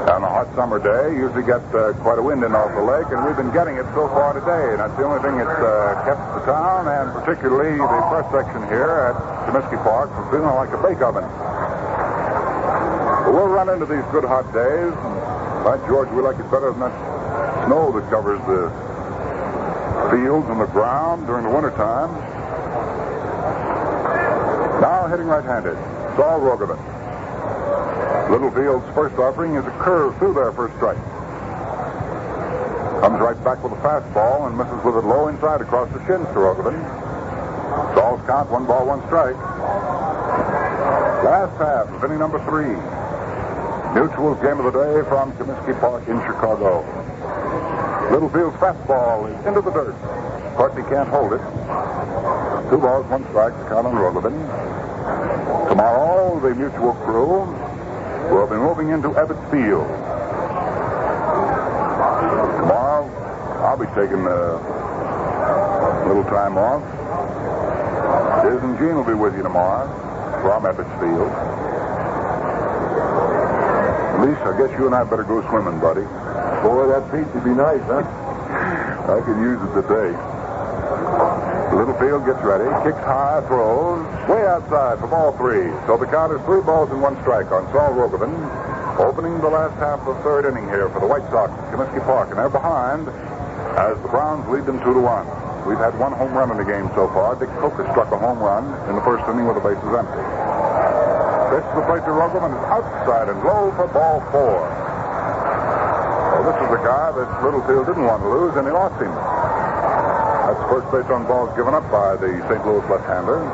On a hot summer day, you usually get quite a wind in off the lake, and we've been getting it so far today. And that's the only thing that's kept the town, and particularly the press section here at Comiskey Park, from feeling like a bake oven. But we'll run into these good hot days, and by George, we like it better than that snow that covers the fields and the ground during the wintertime. Now hitting right-handed, Saul Rogovan. Littlefield's first offering is a curve through there for a strike. Comes right back with a fastball and misses with it low inside across the shins to Rogovan. Saul's count, 1 ball, 1 strike. Last half of inning number 3. Mutual's game of the day from Comiskey Park in Chicago. Littlefield's fastball is into the dirt. Courtney can't hold it. 2 balls, 1 strike to count on Rogovan. Tomorrow, the Mutual crew will be moving into Ebbets Field. Tomorrow, I'll be taking a little time off. Diz and Gene will be with you tomorrow from Ebbets Field. At least I guess you and I better go swimming, buddy. Boy, that beach would be nice, huh? I could use it today. Littlefield gets ready, kicks high, throws, way outside for ball 3. So the count is 3 balls and 1 strike on Saul Rogovan, opening the last half of third inning here for the White Sox at Comiskey Park. And they're behind as the Browns lead them 2-1. We've had 1 home run in the game so far. Dick Kokos struck a home run in the first inning with the bases empty. Pitch to the plate to Rogovan is outside and low for ball 4. Well, this is the guy that Littlefield didn't want to lose, and he lost him. That's the first base on balls given up by the St. Louis left-hander.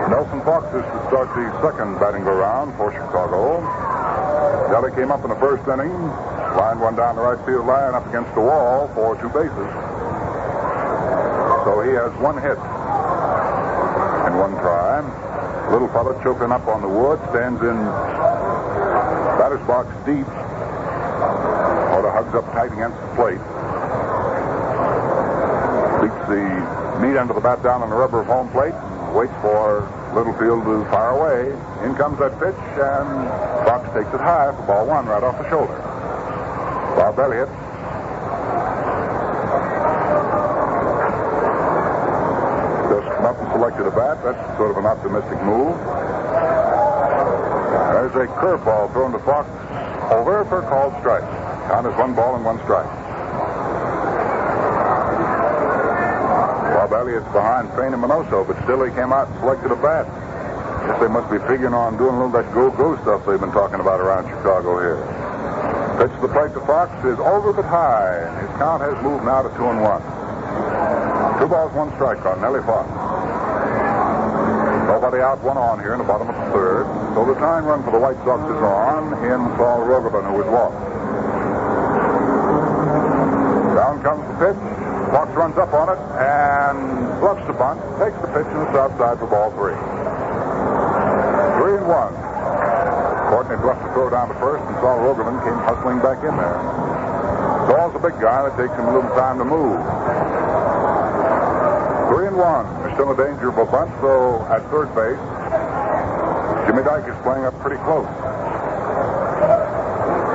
Nelson Fox is to start the second batting go-round for Chicago. Nellie came up in the first inning, lined one down the right field line up against the wall for 2 bases. So he has 1 hit and 1 try. Little fella choking up on the wood, stands in batter's box deep, or hugs up tight against the plate. Beats the meat under the bat down on the rubber of home plate, waits for Littlefield to fire away. In comes that pitch, and Fox takes it high for ball 1 right off the shoulder. Bob Elliott just come up and selected a bat. That's sort of an optimistic move. There's a curveball thrown to Fox over for a called strike. Count is 1 ball and 1 strike. Bob Elliott's behind Minnie Minoso, but still he came out and selected a bat. Guess they must be figuring on doing a little of that go-go stuff they've been talking about around Chicago here. Pitch to the plate to Fox is over but high, and his count has moved now to 2-1. 2 balls, 1 strike on Nellie Fox. Nobody out, 1 on here in the bottom of the third. So the tying run for the White Sox is on in Saul Rogovan, who was walked. Down comes the pitch. Fox runs up on it and bluffs the bunt, takes the pitch, and it's outside for ball 3. 3-1. Courtney bluffed the throw down to first, and Saul Rogovan came hustling back in there. Saul's a big guy that takes him a little time to move. 3-1. There's still a danger of a bunt, so at third base, Jimmy Dyke is playing up pretty close.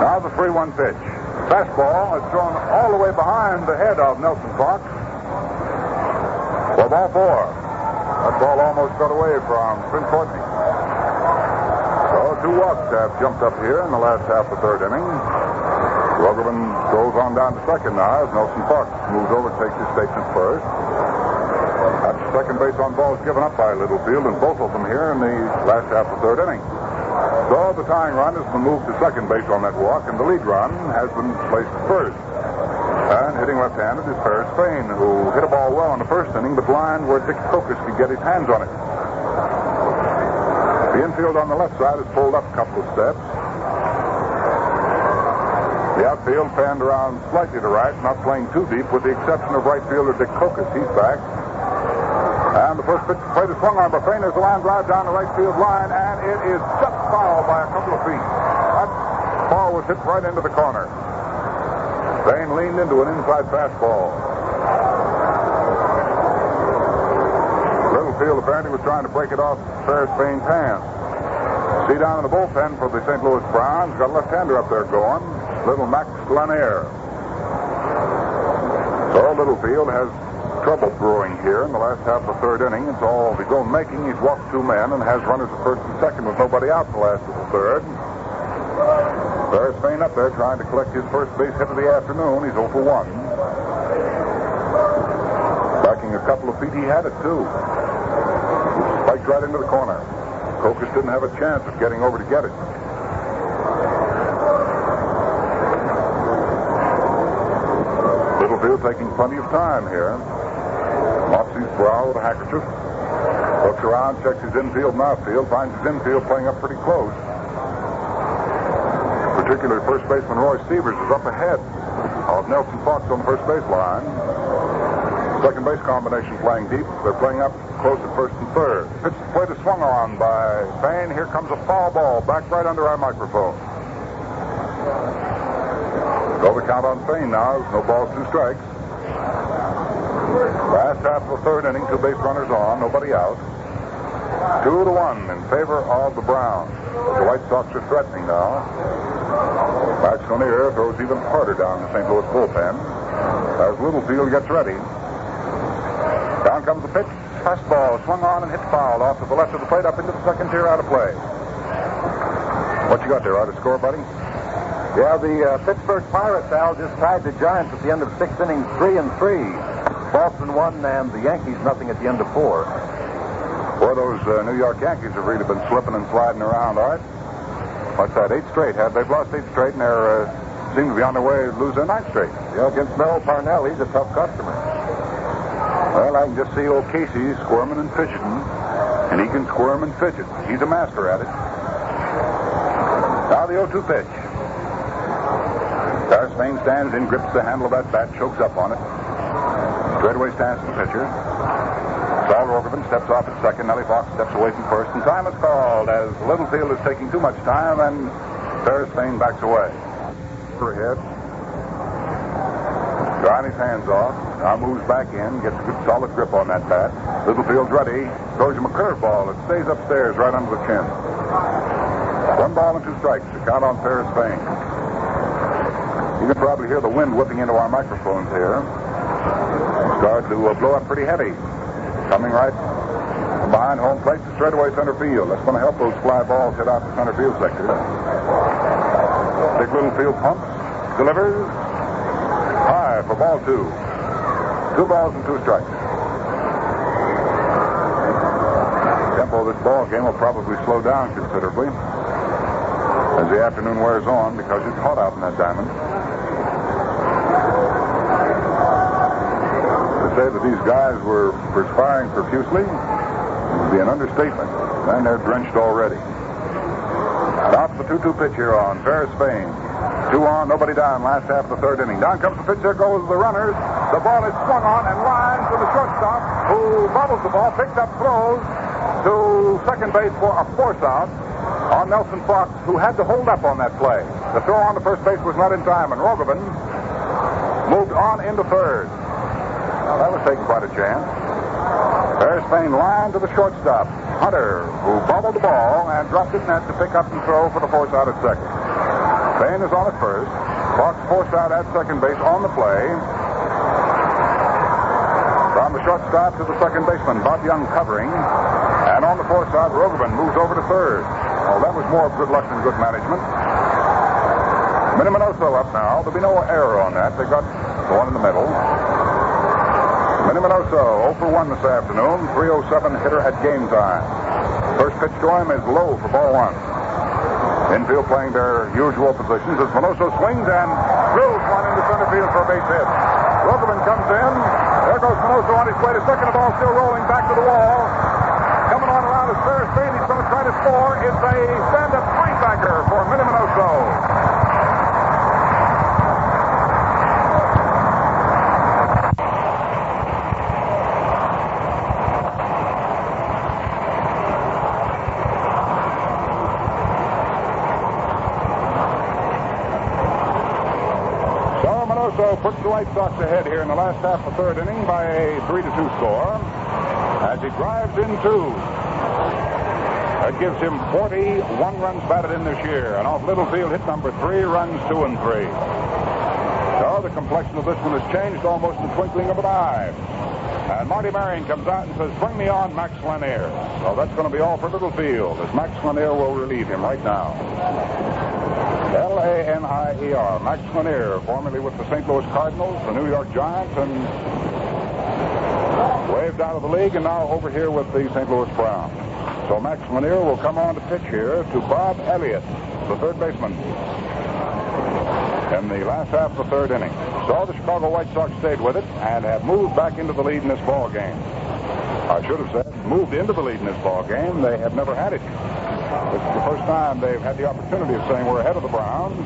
Now the 3-1 pitch. Fastball is thrown all the way behind the head of Nelson Fox for ball 4. That ball almost got away from Clint Courtney. So 2 walks have jumped up here in the last half of the third inning. Rogovan goes on down to second now as Nelson Fox moves over and takes his station at first. That's second base on balls given up by Littlefield, and both of them here in the last half of the third inning. So the tying run has been moved to second base on that walk, and the lead run has been placed at first. And hitting left-handed is Ferris Fain, who hit a ball well in the first inning, but lined where Dick Kokos could get his hands on it. The infield on the left side is pulled up a couple of steps. The outfield panned around slightly to right, not playing too deep, with the exception of right fielder Dick Kokos. He's back. And the first pitch to plate is swung on by Fain. There's a line drive down the right field line, and it is just foul by a couple of feet. That ball was hit right into the corner. Fain leaned into an inside fastball. Littlefield apparently was trying to break it off Ferris Fain's hands. See down in the bullpen for the St. Louis Browns. Got a left-hander up there going. Little Max Lanier. So Littlefield has trouble brewing here in the last half of the third inning. It's all of his own making. He's walked 2 men and has runners at first and second with nobody out in the last of the third. Ferris Fain up there trying to collect his first base hit of the afternoon. He's 0 for 1. Backing a couple of feet, he had it too. Spiked right into the corner. Kokos didn't have a chance of getting over to get it. Littlefield taking plenty of time here. Mops his brow with a handkerchief. Looks around, checks his infield and outfield, finds his infield playing up pretty close. Particularly first baseman Roy Sievers is up ahead of Nelson Fox on the first base line. Second base combination playing deep. They're playing up close at first and third. Pitch to plate is swung on by Fain. Here comes a foul ball back right under our microphone. So the count on Spain now. No balls, 2 strikes. Last half of the third inning, 2 base runners on, nobody out. 2-1 in favor of the Browns. The White Sox are threatening now. Max Lanier throws even harder down the St. Louis bullpen as Littlefield gets ready. Down comes the pitch. Fastball swung on and hit foul off to the left of the plate up into the second tier, out of play. What you got there? Out of score, buddy? Yeah, the Pittsburgh Pirates, Al, just tied the Giants at the end of 6 innings, 3-3. Boston won, and the Yankees nothing at the end of 4. Boy, those New York Yankees have really been slipping and sliding around, all right? What's that, 8 straight? They've lost 8 straight, and they seem to be on their way to lose their 9th straight. Yeah, against Merrill Parnell, he's a tough customer. Well, I can just see old Casey squirming and fidgeting, and he can squirm and fidget. He's a master at it. Now the 0-2 pitch. Paris Spain stands in, grips the handle of that bat, chokes up on it. Straightaway stands the pitcher. Sal Rogerman steps off at second. Nellie Fox steps away from first, and time is called as Littlefield is taking too much time, and Paris Spain backs away. Ahead. Drying his hands off. Now moves back in, gets a good solid grip on that bat. Littlefield's ready. Throws him a curveball. It stays upstairs right under the chin. 1 ball and 2 strikes. The count on Paris Spain. You can probably hear the wind whipping into our microphones here. It's starting to blow up pretty heavy. Coming right from behind home plate to straightaway center field. That's going to help those fly balls hit out the center field sector. Dick Littlefield pumps, delivers, high for ball 2. 2 balls and 2 strikes. Tempo of this ball game will probably slow down considerably as the afternoon wears on because it's hot out in that diamond. To say that these guys were perspiring profusely would be an understatement, and they're drenched already. Now for the 2-2 pitch here on Paris Spain. 2 on, nobody down, last half of the third inning. Down comes the pitch, there goes the runners. The ball is swung on and lined to the shortstop, who bobbles the ball, picks up, throws to second base for a force out on Nelson Fox, who had to hold up on that play. The throw on to first base was not in time, and Rogerman moved on into third. Well, that was taking quite a chance. Paris Spain lined to the shortstop, Hunter, who bobbled the ball and dropped it net to pick up and throw for the force out at second. Spain is on at first. Fox forced out at second base on the play. From the shortstop to the second baseman, Bob Young covering. And on the force out, Rogerman moves over to third. Oh, that was more good luck than good management. Minnie Minoso up now. There'll be no error on that. They got the one in the middle. Minnie Minoso, 0 for 1 this afternoon. 307 hitter at game time. First pitch to him is low for ball 1. Infield playing their usual positions as Minoso swings and drills one into center field for a base hit. Rogerman comes in. There goes Minoso on his way to second. The ball still rolling back to the wall. Coming on around is Paris Spain. He's going to try to score. It's a stand-up linebacker for Minnie Minoso. So puts the White Sox ahead here in the last half of the third inning by a 3-2 score as he drives in 2. That gives him 41 runs batted in this year. And off Littlefield, hit number 3, runs 2 and 3. So the complexion of this one has changed almost in the twinkling of an eye. And Marty Marion comes out and says, "Bring me on Max Lanier." So that's going to be all for Littlefield as Max Lanier will relieve him right now. Lanier, Max Lanier, formerly with the St. Louis Cardinals, the New York Giants, and waved out of the league, and now over here with the St. Louis Browns. So Max Lanier will come on to pitch here to Bob Elliott, the third baseman, in the last half of the third inning. So the Chicago White Sox stayed with it and have moved back into the lead in this ball game. I should have said moved into the lead in this ball game. They have never had it. This is the first time they've had the opportunity of saying we're ahead of the Browns.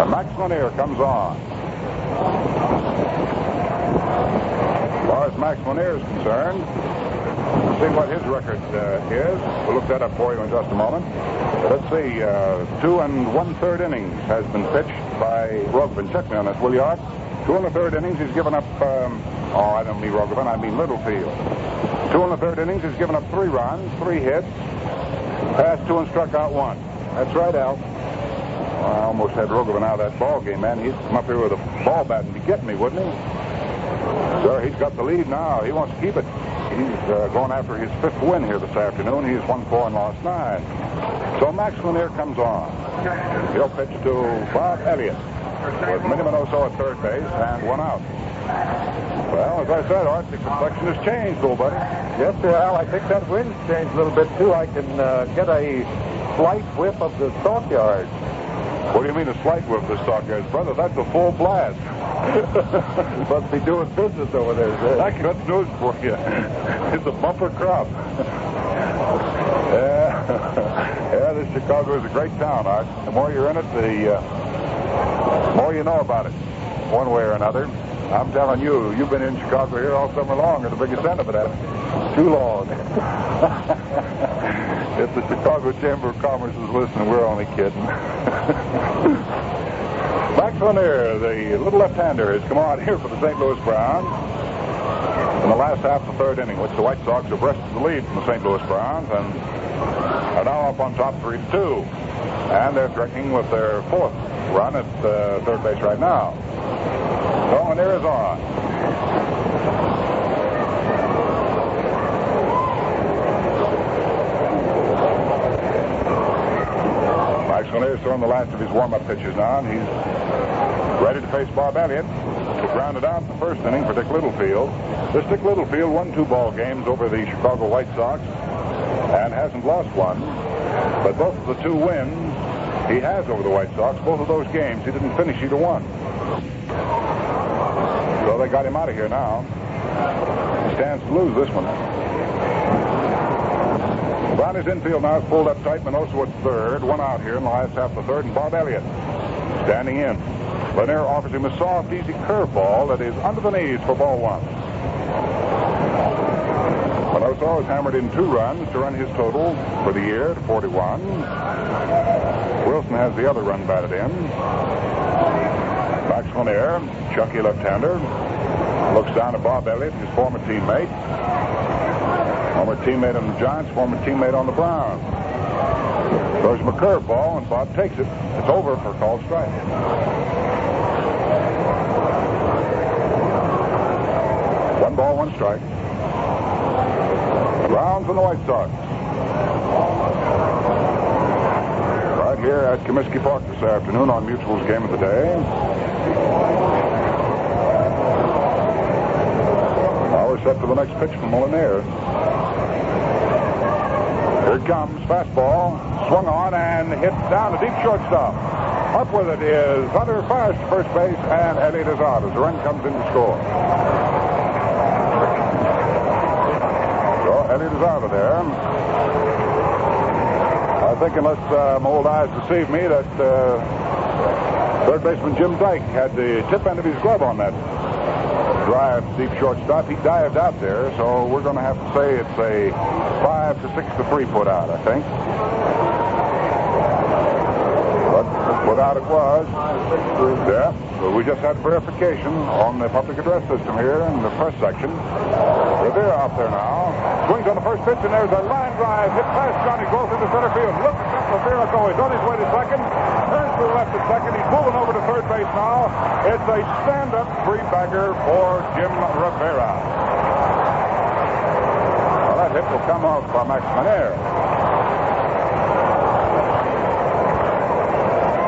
And Max Lanier comes on. As far as Max Lanier is concerned, See what his record is. We'll look that up for you in just a moment. Let's see. 2 1/3 innings has been pitched by Rogovan. Check me on this, will you, Art? 2 1/3 innings. He's given up. I don't mean Rogovan. I mean Littlefield. 2 1/3 innings. He's given up 3 runs, 3 hits, passed 2 and struck out 1. That's right, Al. I almost had Rogovan out of that ball game, man. He'd come up here with a ball bat and be getting me, wouldn't he? Sir, he's got the lead now. He wants to keep it. He's going after his 5th win here this afternoon. He's won 4 and lost 9. So Max Lanier comes on. He'll pitch to Bob Elliott with Minnie Minoso at third base and 1 out. Well, as I said, Art, the complexion has changed, old buddy. Yes, sir, Al. I think that wind's changed a little bit, too. I can get a slight whiff of the stockyards. What do you mean a slight whiff of the stockyards, brother? That's a full blast. Must be doing business over there, sir. I got news for you. It's a bumper crop. Yeah, this Chicago is a great town, Art. The more you're in it, the more you know about it, one way or another. I'm telling you, you've been in Chicago here all summer long, and the biggest end of it, haven't you? Too long. If the Chicago Chamber of Commerce is listening, we're only kidding. Max Lanier, the little left-hander, has come on here for the St. Louis Browns in the last half of the 3rd inning, which the White Sox have wrested the lead from the St. Louis Browns and are now up on top 3-2. And they're striking with their 4th run at third base right now. So Lanier is on. Max Lanier's throwing the last of his warm-up pitches now, and he's ready to face Bob Elliott, who grounded out in the 1st inning for Dick Littlefield. This Dick Littlefield won 2 ball games over the Chicago White Sox and hasn't lost one. But both of the 2 wins he has over the White Sox, both of those games, he didn't finish either one. So they got him out of here now. He stands to lose this one. Brownie's infield now is pulled up tight. Minoso at third. 1 out here in the last half of the 3rd, and Bob Elliott standing in. Lanier offers him a soft, easy curveball that is under the knees for ball 1. Minoso has hammered in 2 runs to run his total for the year to 41. Wilson has the other run batted in. Max Lanier, chunky left-hander, looks down at Bob Elliott, his former teammate. Former teammate on the Giants, former teammate on the Browns. Throws him a curveball, and Bob takes it. It's over for a called strike. 1 ball, 1 strike. The Browns and the White Sox. Right here at Comiskey Park this afternoon on Mutual's Game of the Day. Now we're set for the next pitch from Lanier. Here it comes. Fastball. Swung on and hit down to deep shortstop. Up with it is Hunter. Fires to first base, and Elliott is out as the run comes in to score. So Elliott is out of there. I think, unless my old eyes deceive me, that third baseman Jim Dyke had the tip end of his glove on that drive deep shortstop. He dived out there, so we're going to have to say it's a 5 to 6 to 3 put out, I think. But put out it was. Yeah, but we just had verification on the public address system here in the press section. Rivera out there now. Swings on the first pitch, and there's a line drive hit past Johnny Growth into center field. Look at that Rivera go. He's on his way to second. Turns to the left at second. He's moving over to third base now. It's a stand-up three-bagger for Jim Rivera. Well, that hit will come off by Max Lanier.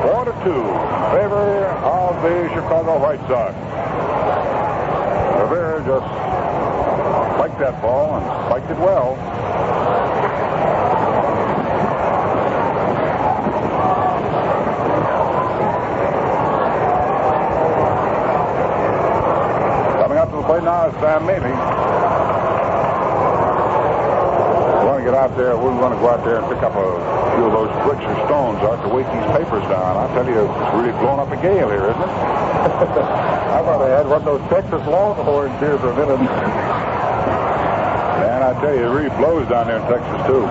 4-2 in favor of the Chicago White Sox. Rivera just spiked that ball and spiked it well. Coming up to the plate now is Sam Mealy. We want to get out there. We want to go out there and pick up a few of those bricks or stones out to weight these papers down. I tell you, it's really blowing up a gale here, isn't it? I thought I had one of those Texas Longhorns here for a minute. Man, I tell you, it really blows down there in Texas, too.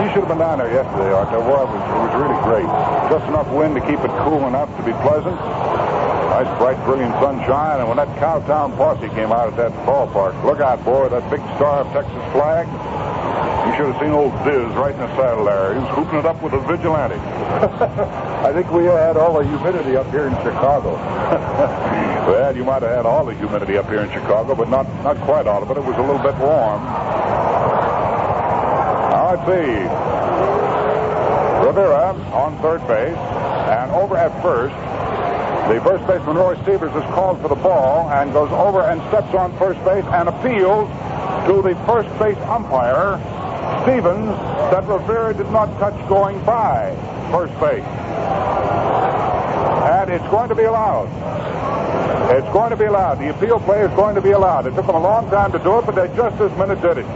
You should have been down there yesterday, Art. It was really great. Just enough wind to keep it cool enough to be pleasant. Nice, bright, brilliant sunshine. And when that Cowtown posse came out at that ballpark, look out, boy, that big Star of Texas flag. You should have seen old Diz right in the saddle there. He was hooping it up with a vigilante. I think we had all the humidity up here in Chicago. Well, you might have had all the humidity up here in Chicago, but not quite all of it. It was a little bit warm. Now, let's see. Rivera on third base, and over at first, the first baseman, Roy Stevers, is called for the ball and goes over and steps on first base and appeals to the first base umpire, Stevens, that Rivera did not touch going by first base. And it's going to be allowed. It's going to be allowed. The appeal play is going to be allowed. It took them a long time to do it, but they just this minute did it.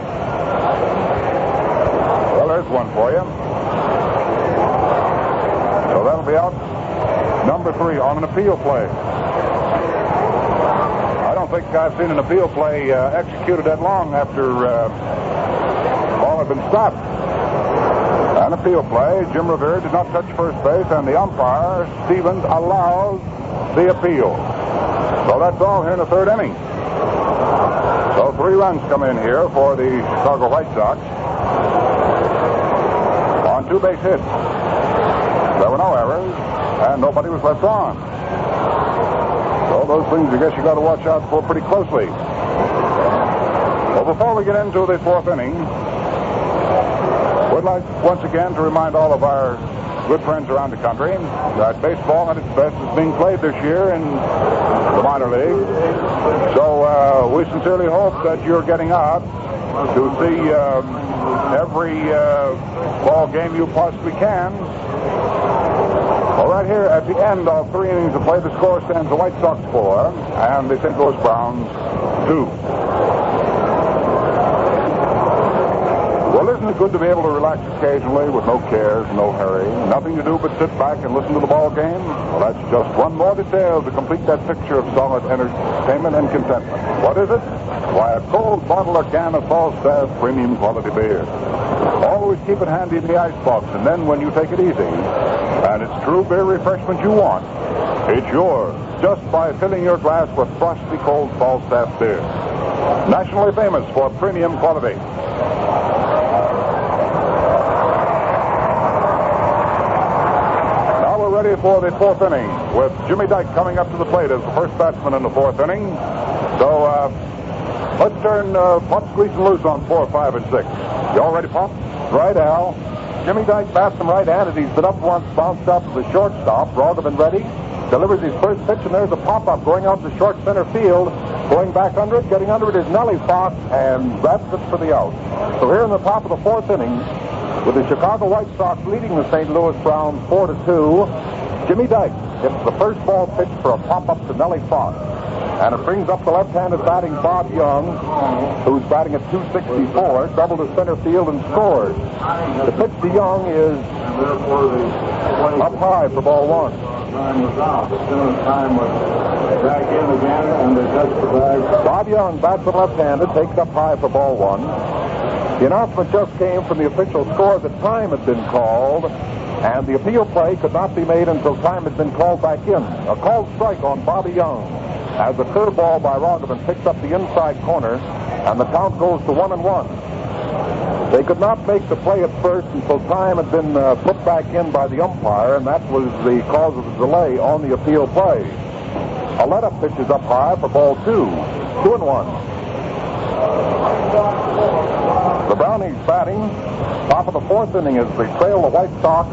Well, there's one for you. So that'll be out. Number 3 on an appeal play. I don't think I've seen an appeal play executed that long after ball had been stopped. An appeal play. Jim Rivera did not touch first base, and the umpire, Stevens, allows the appeal. So that's all here in the third inning. So 3 runs come in here for the Chicago White Sox on 2 base hits. There were no errors, and nobody was left on. So those things I guess you got to watch out for pretty closely. Well, before we get into the 4th inning, we'd like once again to remind all of our good friends around the country that baseball at its best is being played this year in the minor league. So we sincerely hope that you're getting out to see every ball game you possibly can. Well, right here at the end of 3 innings of play, the score stands the White Sox 4 and the St. Louis Browns 2. Well, isn't it good to be able to relax occasionally with no cares, no hurry, nothing to do but sit back and listen to the ball game? Well, that's just one more detail to complete that picture of solid entertainment and contentment. What is it? Why, a cold bottle or can of Falstaff premium quality beer. Always keep it handy in the icebox, and then when you take it easy, and it's true beer refreshment you want, it's yours, just by filling your glass with frosty cold Falstaff beer. Nationally famous for premium quality. Now we're ready for the 4th inning, with Jimmy Dike coming up to the plate as the first batsman in the 4th inning. So let's turn Pop Squeezing loose on 4, 5, and 6. You all ready, Pop? Right, Al. Jimmy Dike bats him right-handed. He's been up once, bounced out to the shortstop. Roggeman ready. Delivers his first pitch, and there's a pop-up going out to short center field. Going back under it, getting under it is Nellie Fox, and that's it for the out. So here in the top of the 4th inning, with the Chicago White Sox leading the St. Louis Browns 4-2, Jimmy Dike hits the first ball pitch for a pop-up to Nellie Fox. And it brings up the left-handed batting Bob Young, who's batting at .264, doubled to center field and scores. The pitch to Young is up high for ball 1. Bob Young bats it left-handed, takes up high for ball 1. The announcement just came from the official score that time had been called, and the appeal play could not be made until time had been called back in. A called strike on Bobby Young, as the curveball by Roggeman picks up the inside corner, and the count goes to 1-1. They could not make the play at first until time had been put back in by the umpire, and that was the cause of the delay on the appeal play. A let-up pitch is up high for ball 2, 2-1. The Brownies batting, top of the 4th inning as they trail the White Sox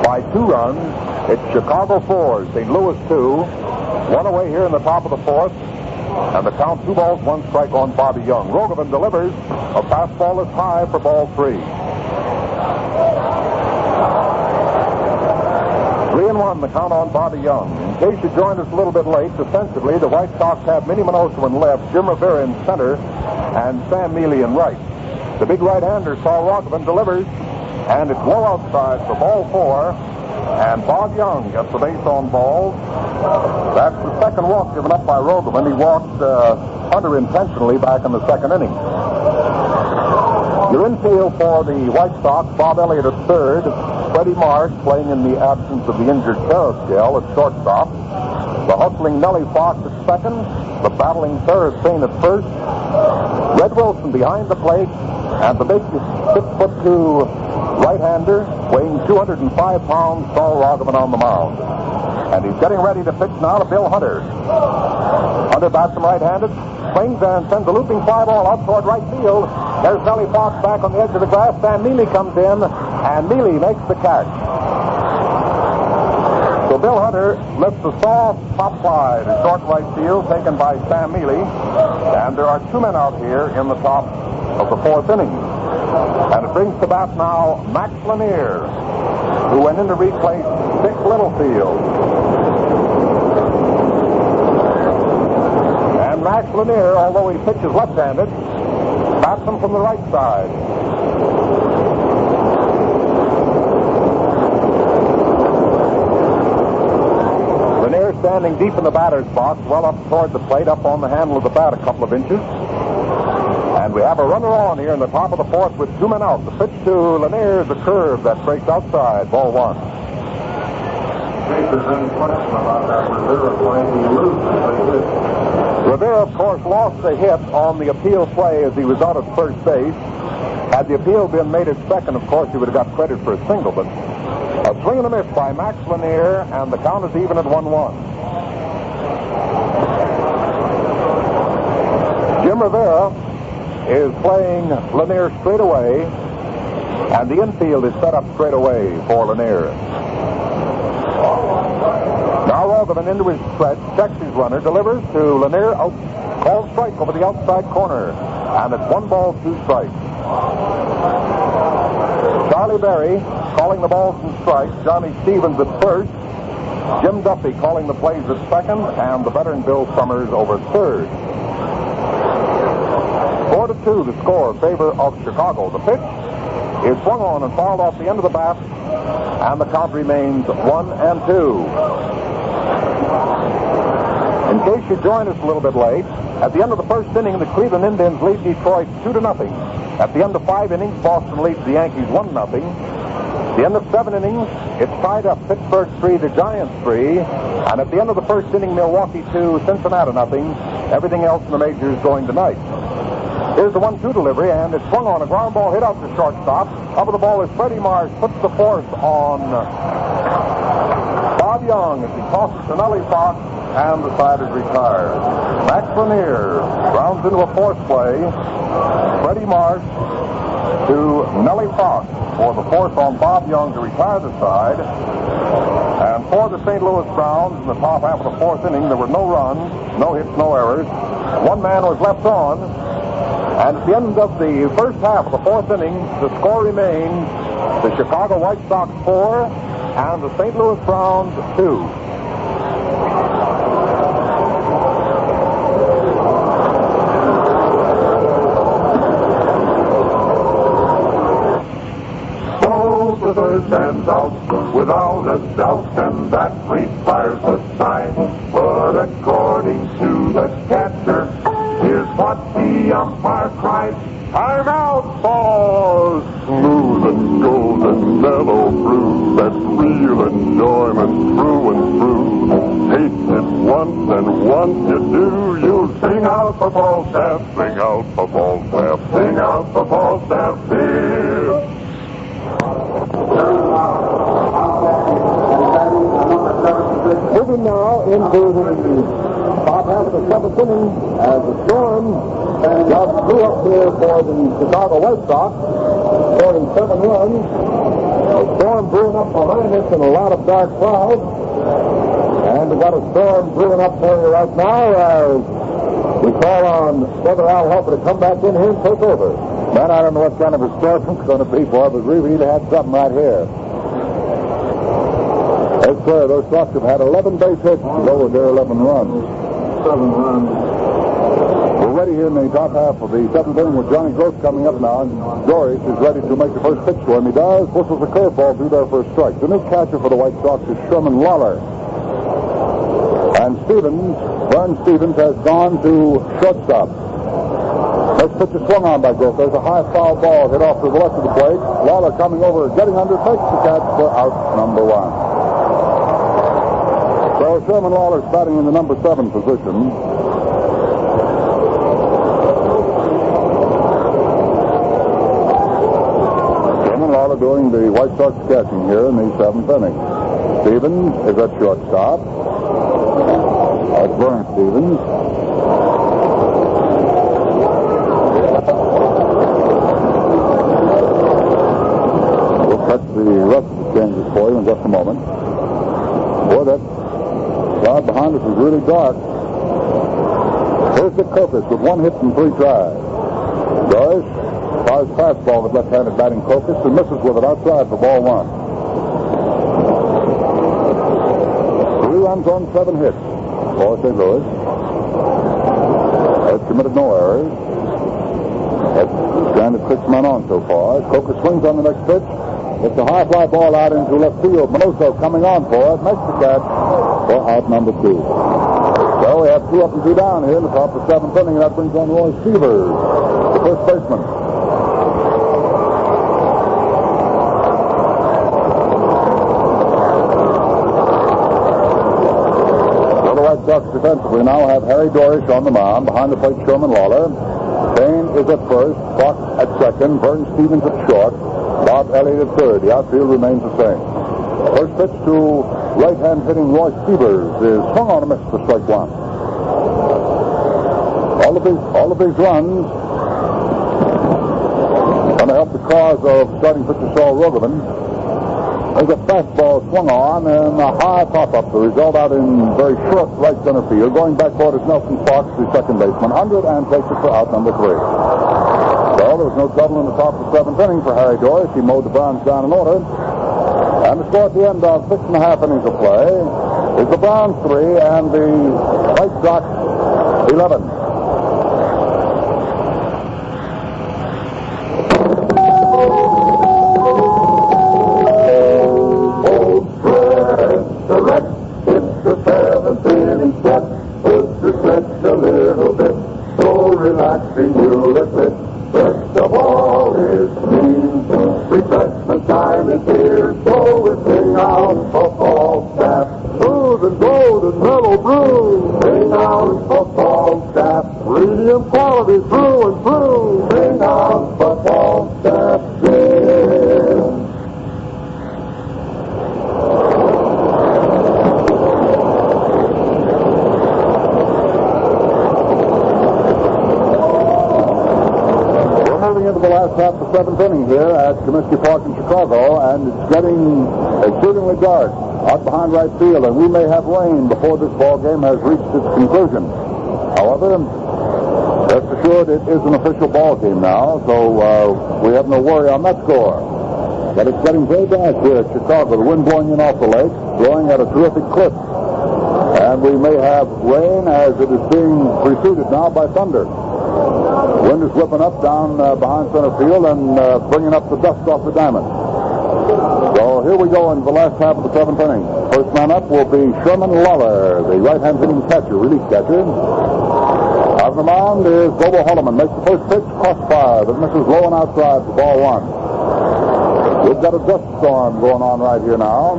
by 2 runs. It's Chicago 4, St. Louis 2. 1 away here in the top of the 4th, and the count 2 balls, 1 strike on Bobby Young. Roggeman delivers a fastball that's high for ball 3. 3-1 the count on Bobby Young. In case you joined us a little bit late, defensively, the White Sox have Minnie Minoso in left, Jim Rivera in center, and Sam Mealy in right. The big right-hander, Saul Roggeman, delivers, and it's low outside for ball 4, and Bob Young gets the base on ball. That's the second walk given up by Roggeman. He walked Hunter intentionally back in the 2nd inning. Your infield for the White Sox, Bob Elliott at third, Freddie Marsh playing in the absence of the injured Carrasquel at shortstop, the hustling Nellie Fox at second, the battling Saracen at first, Red Wilson behind the plate, and the big 6'2" right-hander weighing 205 pounds, Saul Roggeman on the mound. And he's getting ready to pitch now to Bill Hunter. Hunter bats him right-handed, swings and sends a looping fly ball out toward right field. There's Nellie Fox back on the edge of the grass. Sam Mealy comes in, and Mealy makes the catch. So Bill Hunter lifts a soft pop fly to short right field, taken by Sam Mealy. And there are two men out here in the top of the fourth inning. And it brings to bat now Max Lanier, who went in to replace Dick Littlefield. And Max Lanier, although he pitches left-handed, bats him from the right side. Lanier standing deep in the batter's box, well up toward the plate, up on the handle of the bat a couple of inches. And we have a runner on here in the top of the fourth with two men out. The pitch to Lanier is a curve that breaks outside, ball one. If there's any question about that, Rivera playing, he loses. Rivera, of course, lost a hit on the appeal play as he was out at first base. Had the appeal been made at second, of course, he would have got credit for a single. But a swing and a miss by Max Lanier, and the count is even at 1-1. Jim Rivera is playing Lanier straight away, and the infield is set up straight away for Lanier. Now Roggeman into his stretch, checks his runner, delivers to Lanier, out, called strike over the outside corner, and it's 1-2 strikes. Charlie Berry calling the balls and strikes, Johnny Stevens at first, Jim Duffy calling the plays at second, and the veteran Bill Summers over third. 4-2 the score in favor of Chicago. The pitch is swung on and fouled off the end of the bat, and the count remains 1-2. In case you join us a little bit late, at the end of the first inning, the Cleveland Indians lead Detroit 2-0. At the end of 5 innings, Boston leads the Yankees 1-0. At the end of 7 innings, it's tied up Pittsburgh 3, the Giants 3. And at the end of the first inning, Milwaukee 2, Cincinnati 0. Everything else in the majors going tonight. Here's the 1-2 delivery, and it's swung on. A ground ball hit out to shortstop. Up of the ball is Freddie Marsh, puts the force on Bob Young as he tosses to Nellie Fox, and the side is retired. Max Lanier rounds into a fourth play. Freddie Marsh to Nellie Fox for the force on Bob Young to retire the side. And for the St. Louis Browns in the top half of the fourth inning, there were no runs, no hits, no errors. One man was left on. And at the end of the first half of the fourth inning, the score remains the Chicago White Sox 4 and the St. Louis Browns 2. Stands out without a doubt, and that requires a sign. But according to the catcher, here's what the umpire cried: "Time out, balls!" Smooth and golden mellow brew, that's real enjoyment through and through. Taste it once, and once you do, you'll sing out for Falstaff, sing out for Falstaff, sing out for Falstaff beer. Moving now into the top half of the seventh inning as the storm just blew up here for the Chicago White Sox, scoring 7 runs. The storm brewing up behind us in a lot of dark clouds. And we've got a storm brewing up for you right now as we call on Brother Al Helper to come back in here and take over. Man, I don't know what kind of a storm it's going to be, boy, but we really had something right here. Yes, sir, those Sox have had 11 base hits over their 11 runs. 7 runs. We're ready here in the top half of the seventh inning with Johnny Gross coming up now, and Joris is ready to make the first pitch to him. He does. Whistles a curveball through there for a strike. The new catcher for the White Sox is Sherman Lawler. And Vern Stevens has gone to shortstop. Next pitch is swung on by Goff. There's a high foul ball hit off to the left of the plate. Lawler coming over, getting under, takes the catch for out number 1. So Sherman Lawler's batting in the number 7 position. Sherman Lawler doing the White Sox catching here in the 7th inning. Stevens is at shortstop. That's Vern Stevens. We'll catch the rest of the changes for you in just a moment. Boy, that crowd behind us is really dark. Here's Dick Kokos with 1 hit and 3 tries. Joyce fires fastball with left-handed batting Kokos and misses with it outside for ball 1. 3 runs on 7 hits for St. Louis. Has committed no errors. Has stranded 6 men on so far. Kokos swings on the next pitch. It's a high fly ball out into left field. Minoso coming on for it. Makes the catch for out number 2. So we have 2 up and 2 down here in the top of the 7th inning. That brings on Roy Sievers, the first baseman. So the White Sox defensively now have Harry Dorish on the mound. Behind the plate, Sherman Lawler. Kane is at first. Fox at second. Vern Stevens at short. Bob Elliott at third. The outfield remains the same. First pitch to right-hand hitting Roy Sievers is swung on a miss for strike 1. All of these runs going to help the cause of starting pitcher Saul Rogovan. There's a fastball swung on and a high pop-up. The result out in very short right center field. Going backward is Nelson Fox, the second baseman, under and takes it for out number 3. So there was no trouble in the top of the 7th inning for Harry Dorish. He mowed the Browns down in order. And the score at the end of 6.5 innings of play is the Browns 3 and the White Sox 11. Old Fred, direct, it's the 7th inning step. Puts the stretch a little bit, so relaxing you'll admit. First of all is clean. Refreshment time is here, so we sing out a fall staff. Smooth and golden mellow brew. Sing out a fall staff. Premium quality through and through. Sing out a fall staff. Yeah. Into the last half of the 7th inning here at Comiskey Park in Chicago, and it's getting exceedingly dark out behind right field, and we may have rain before this ball game has reached its conclusion. However, rest assured it is an official ball game now, so we have no worry on that score. But it's getting very dark here at Chicago. The wind blowing in off the lake, blowing at a terrific clip, and we may have rain as it is being preceded now by thunder. Wind is whipping up down behind center field and bringing up the dust off the diamond. So here we go in the last half of the 7th inning. First man up will be Sherman Lawler, the right-hand hitting catcher, relief catcher. Out of the mound is Bobo Holloman. Makes the first pitch, crossfire, but misses low and outside for ball 1. We've got a dust storm going on right here now.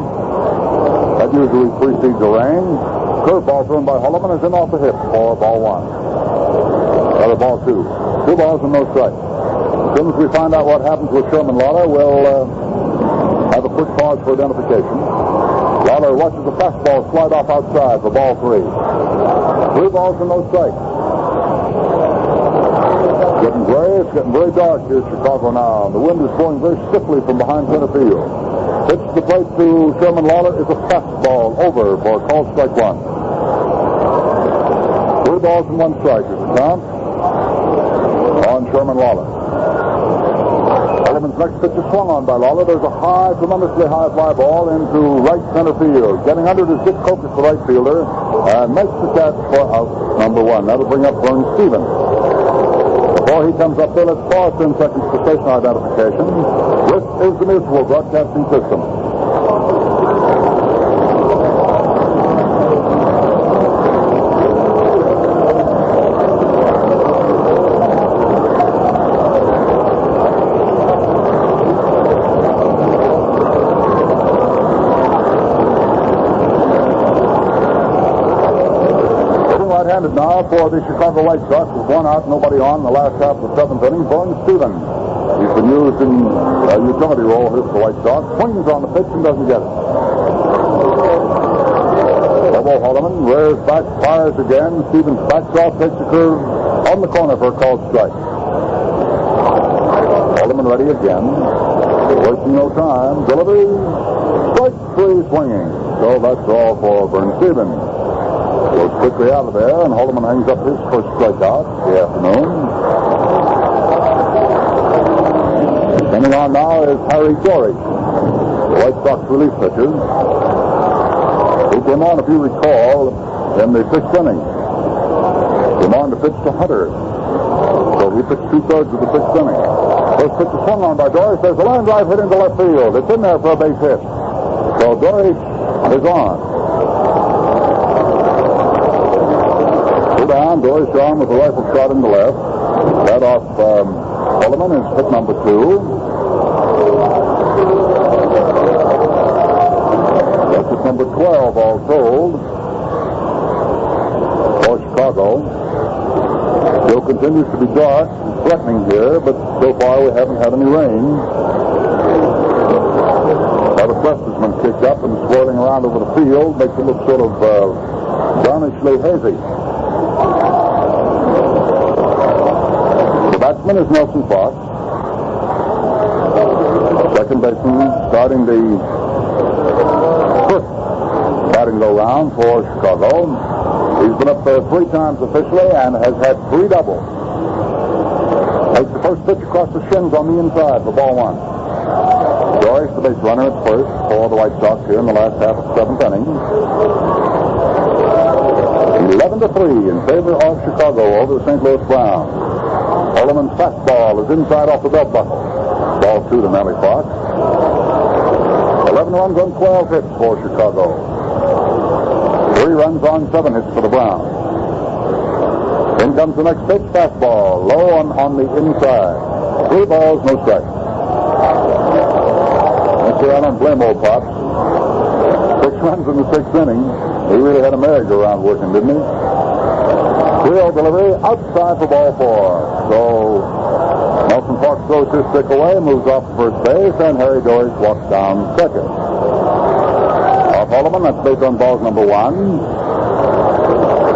That usually precedes the rain. Curveball thrown by Holloman is in off the hip for ball 1. Other ball 2. 2 balls and no strikes. As soon as we find out what happens with Sherman Lawler, we'll have a quick pause for identification. Lawler watches the fastball slide off outside for ball 3. 3 balls and no strikes. Getting gray. It's getting very dark here in Chicago now. The wind is blowing very stiffly from behind center field. Pitch to the plate to Sherman Lawler is a fastball over for called strike 1. 3 balls and 1 strike is the count on Sherman Lawler. Holloman's next pitch is swung on by Lawler. There's a high, tremendously high fly ball into right center field. Getting under it is Dick Kokos, the right fielder, and makes the catch for out number 1. That'll bring up Vern Stevens. Before he comes up there, let's pause 10 seconds for station identification. This is the Mutual Broadcasting System. Left-handed now for the Chicago White Sox with one out, nobody on in the last half of the seventh inning. Vaughn Stevens. He's been used in a utility role here for the White Sox. Swings on the pitch and doesn't get it. Double Holloman rears back, fires again. Stevens backs off, takes the curve on the corner for a called strike. Holloman ready again. Wasting no time. Delivery. Strike three swinging. So that's all for Vern Stevens. Goes quickly out of there, and Holloman hangs up his first strikeout the afternoon. Coming on now is Harry Dory, the White Sox relief pitcher. He came on, if you recall, in the sixth inning. Came on to pitch to Hunter. So he pitched two-thirds of the sixth inning. First pitch is swung on by Dory. There's a line drive hit into left field. It's in there for a base hit. So Dory is on. Down, Dory shot with a rifle shot in the left. That off Holloman is hit number 2. That's hit number 12 all told for Chicago. Still continues to be dark and threatening here, but so far we haven't had any rain. Now the freshman kicked up and swirling around over the field makes it look sort of brownishly hazy. Batsman is Nelson Fox. Second baseman starting the first batting go round for Chicago. He's been up there 3 times officially and has had 3 doubles. Takes the first pitch across the shins on the inside for ball 1. Dory's the base runner at first for the White Sox here in the last half of the 7th inning. 11-3 in favor of Chicago over the St. Louis Browns. Holloman's fastball is inside off the belt buckle. Ball 2 to Nellie Fox. 11 runs on 12 hits for Chicago. 3 runs on 7 hits for the Browns. In comes the next pitch, fastball, low on the inside. 3 balls, no strikes. Mr. I don't blame old Pops. 6 runs in the 6th inning. He really had a merry-go-round working, didn't he? 3-0 delivery outside for ball 4. So Nelson Fox throws his stick away, moves off to first base, and Harry Doris walks down second. Off Holloman, that's base on balls number 1.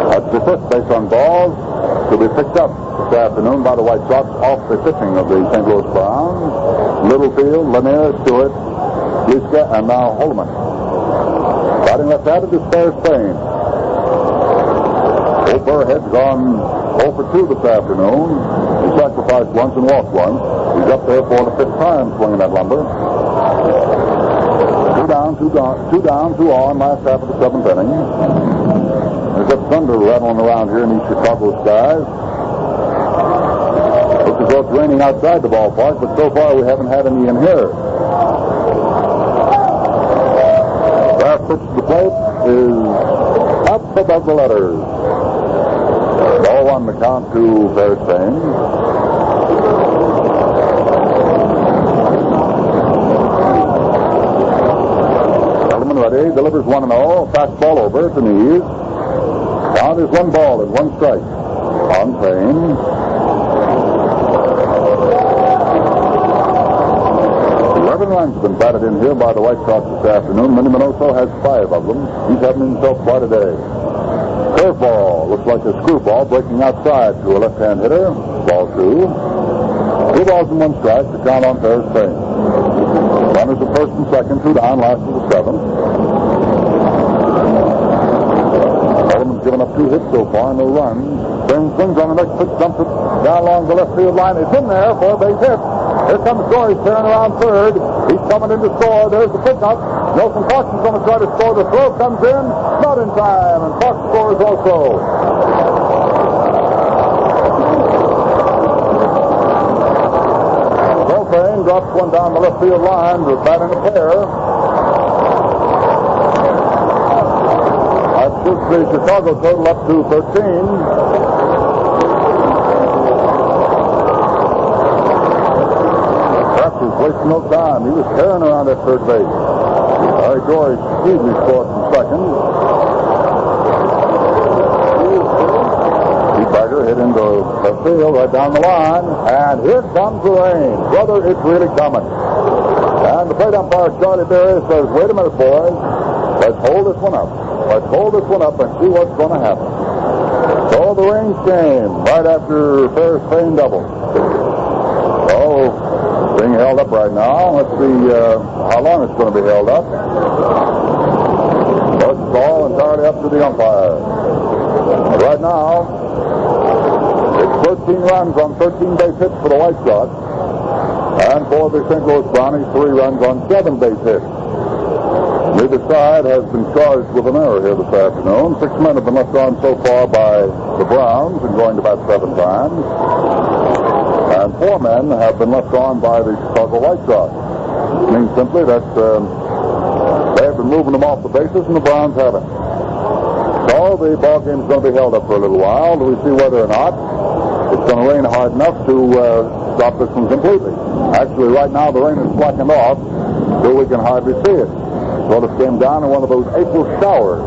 That's the first base on balls to be picked up this afternoon by the White Sox off the pitching of the St. Louis Browns. Littlefield, Lanier, Stewart, Bliska, and now Holloman. Batting left-handed is Bear Spain. Burhead's gone 0 for 2 this afternoon. He sacrificed once and walked once. He's up there for the 5th time swinging that lumber. 2 down, 2 on, last half of the 7th inning. There's that thunder rattling around here in these Chicago skies. Looks as though it's raining outside the ballpark, but so far we haven't had any in here. That pitch to the plate is up above the letters. Ball 1 the count to Bear Spain. Holloman ready, delivers 1-0, fastball over at the knees. Count is 1 ball and 1 strike on Spain. 11 runs have been batted in here by the White Sox this afternoon. Minnie Minoso has 5 of them. He's having himself quite a day. Curveball, looks like a screwball breaking outside to a left-hand hitter. Ball 2. 2 balls and 1 strike to count on Bear Spain. Runners at first and second, 2 down, last of the 7th. Holloman's given up 2 hits so far, no runs. Spain swings on the next pitch, dumps it down along the left field line. It's in there for a base hit. Here comes Dory tearing around third. He's coming in to score. There's the pickup. Nelson Fox is going to try to score. The throw comes in. Not in time. And Fox scores also. Dolphine drops one down the left field line. We're batting a pair. That shoots the Chicago total up to 13. Was wasting no time. He was tearing around at third base. Harry Dory easily scored from second. Bagger hit into left field right down the line. And here comes the rain. Brother, it's really coming. And the plate umpire, Charlie Berry, says, wait a minute, boys. Let's hold this one up. Let's hold this one up and see what's going to happen. So the rain came right after Ferris Payne double. So, being held up right now. Let's see how long it's going to be held up. So it's all entirely up to the umpire. Right now, it's 13 runs on 13 base hits for the White Sox. And for the St. Louis Brownies, 3 runs on 7 base hits. Neither side has been charged with an error here this afternoon. 6 men have been left on so far by the Browns and going to bat 7 times. And 4 men have been left on by the Chicago White Sox. It means simply that they have been moving them off the bases and the Browns haven't. So the ball game is going to be held up for a little while. Do we see whether or not it's going to rain hard enough to stop this one completely? Actually, right now the rain is slackened off, so we can hardly see it. Sort of came down in one of those April showers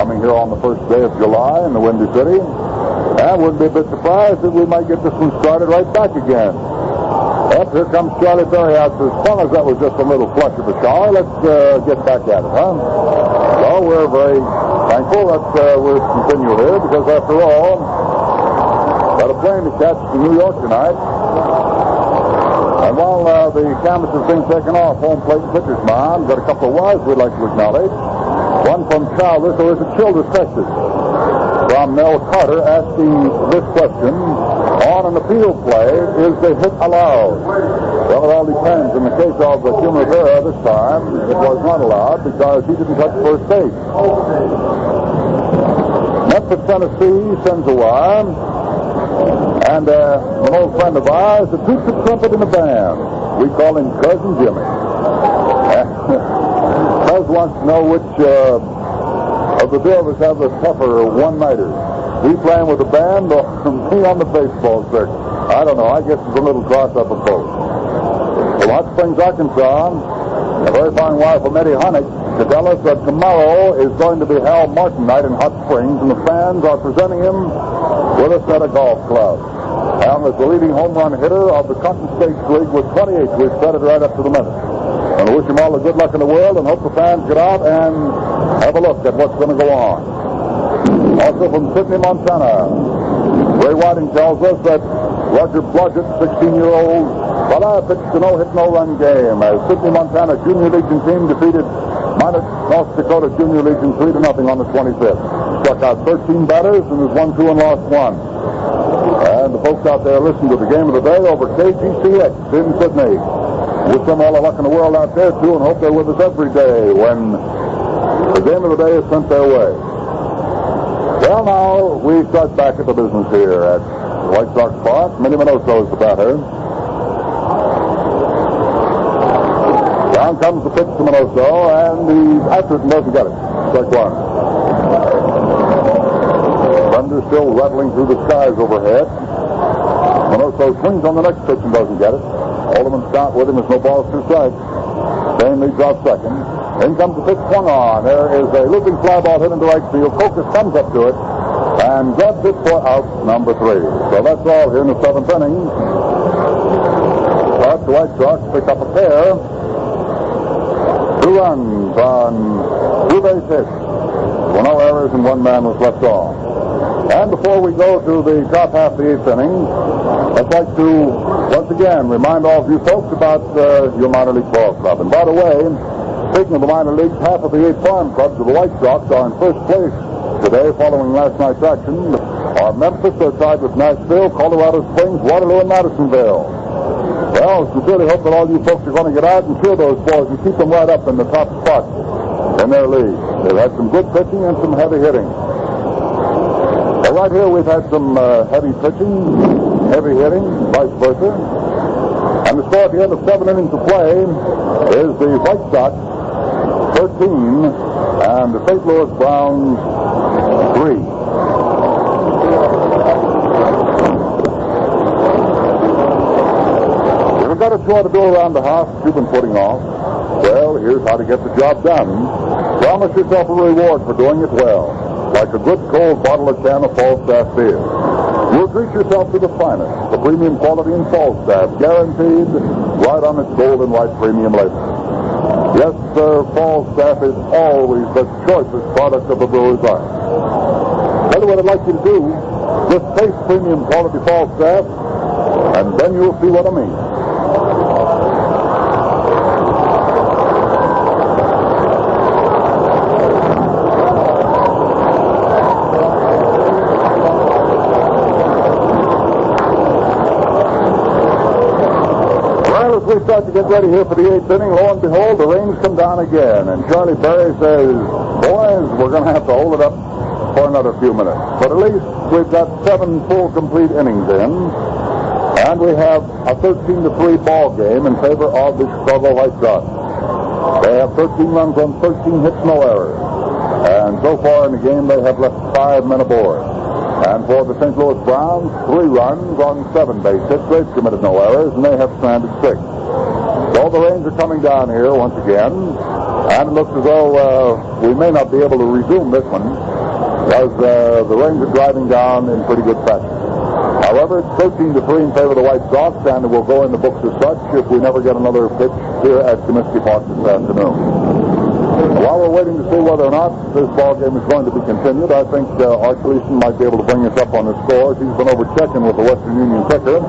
coming here on the first day of July in the Windy City. I wouldn't be a bit surprised if we might get this one started right back again. Up here comes Charlie Berry out. As long as that was just a little flush of a shower, let's get back at it, huh? So we're very thankful that we're continue here because, after all, got a plane to catch to New York tonight. And while the canvas is being taken off home plate and pitcher's mound, got a couple of wives we'd like to acknowledge. One from Childress, or is it Childress, Texas? From Nell Carter, asking this question: on an appeal play, is the hit allowed? Well, it all depends. In the case of Jim Rivera this time, it was not allowed because he didn't touch first base. Memphis, Tennessee sends a wire. And an old friend of ours, the toots of trumpet in the band. We call him Cousin Jimmy. Cuz wants to know which of the two of us have the tougher one-nighters. We playing with the band or me on the baseball circuit? I don't know. I guess it's a little cross-up of both. From Hot Springs, Arkansas, a very fine wife from Eddie Honeck to tell us that tomorrow is going to be Hal Martin night in Hot Springs, and the fans are presenting him with a set of golf clubs. Hal is the leading home run hitter of the Cotton States League with 28. We've said it right up to the minute. And I wish him all the good luck in the world and hope the fans get out and have a look at what's going to go on. Also from Sydney, Montana, Ray Whiting tells us that Roger Blodgett, 16-year-old fella, pitched a no-hit, no-run game as Sydney, Montana Junior Legion team defeated minus North Dakota Junior Legion 3-0 on the 25th. Struck out 13 batters and has won 2 and lost 1. And the folks out there listen to the game of the day over KGCX in Sydney. Wish them all the luck in the world out there, too, and hope they're with us every day when the game of the day is sent their way. Well, now, we start back at the business here at White Sox Park. Minnie Minoso is the batter. Down comes the pitch to Minoso, and the Atherton doesn't get it. Strike 1. Thunder still rattling through the skies overhead. Minoso swings on the next pitch and doesn't get it. Alderman's count with him is no balls, 2 strikes. Payne leads off second. In comes the pitch, swung on. There is a looping fly ball hit into right field. Kokos comes up to it and grabs it for out number 3. So that's all here in the 7th inning. But the White Sox pick up a pair. 2 runs on 2 base hits. There were no errors and 1 man was left on. And before we go to the top half of the 8th inning, I'd like to once again remind all of you folks about your minor league ball club. And by the way, speaking of the minor leagues, half of the 8 farm clubs of the White Sox are in first place today following last night's action. Are Memphis, they're tied with Nashville, Colorado Springs, Waterloo, and Madisonville. Well, I sincerely hope that all you folks are going to get out and cheer those boys and keep them right up in the top spots in their league. They've had some good pitching and some heavy hitting. Right here we've had some heavy pitching, heavy hitting, vice versa. And the score at the end of 7 innings of play is the White Sox 13 and the St. Louis Browns 3. We've got a chore to do around the house that you've been putting off. Well, here's how to get the job done. Promise yourself a reward for doing it well. like a good cold bottle or can of Falstaff beer. You'll treat yourself to the finest, the premium quality in Falstaff, guaranteed right on its gold and white premium label. Yes, sir, Falstaff is always the choicest product of a brewer's art. Tell you what I'd like you to do. Just taste premium quality Falstaff, and then you'll see what I mean. Well, as we start to get ready here for the 8th inning, lo and behold, the rains come down again, and Charlie Berry says, boys, we're going to have to hold it up for another few minutes. But at least we've got 7 full complete innings in, and we have a 13-3 ball game in favor of the Chicago White Sox. They have 13 runs on 13 hits, no errors. And so far in the game, they have left 5 men aboard. And for the St. Louis Browns, 3 runs on 7 base hits. They've committed no errors, and they have stranded 6. So the rains are coming down here once again, and it looks as though we may not be able to resume this one, because the rains are driving down in pretty good fashion. However, it's 13-3 in favor of the White Sox, and it will go in the books as such if we never get another pitch here at Comiskey Park this afternoon. While we're waiting to see whether or not this ball game is going to be continued, I think Art Gleason might be able to bring us up on the scores. He's been over checking with the Western Union ticker.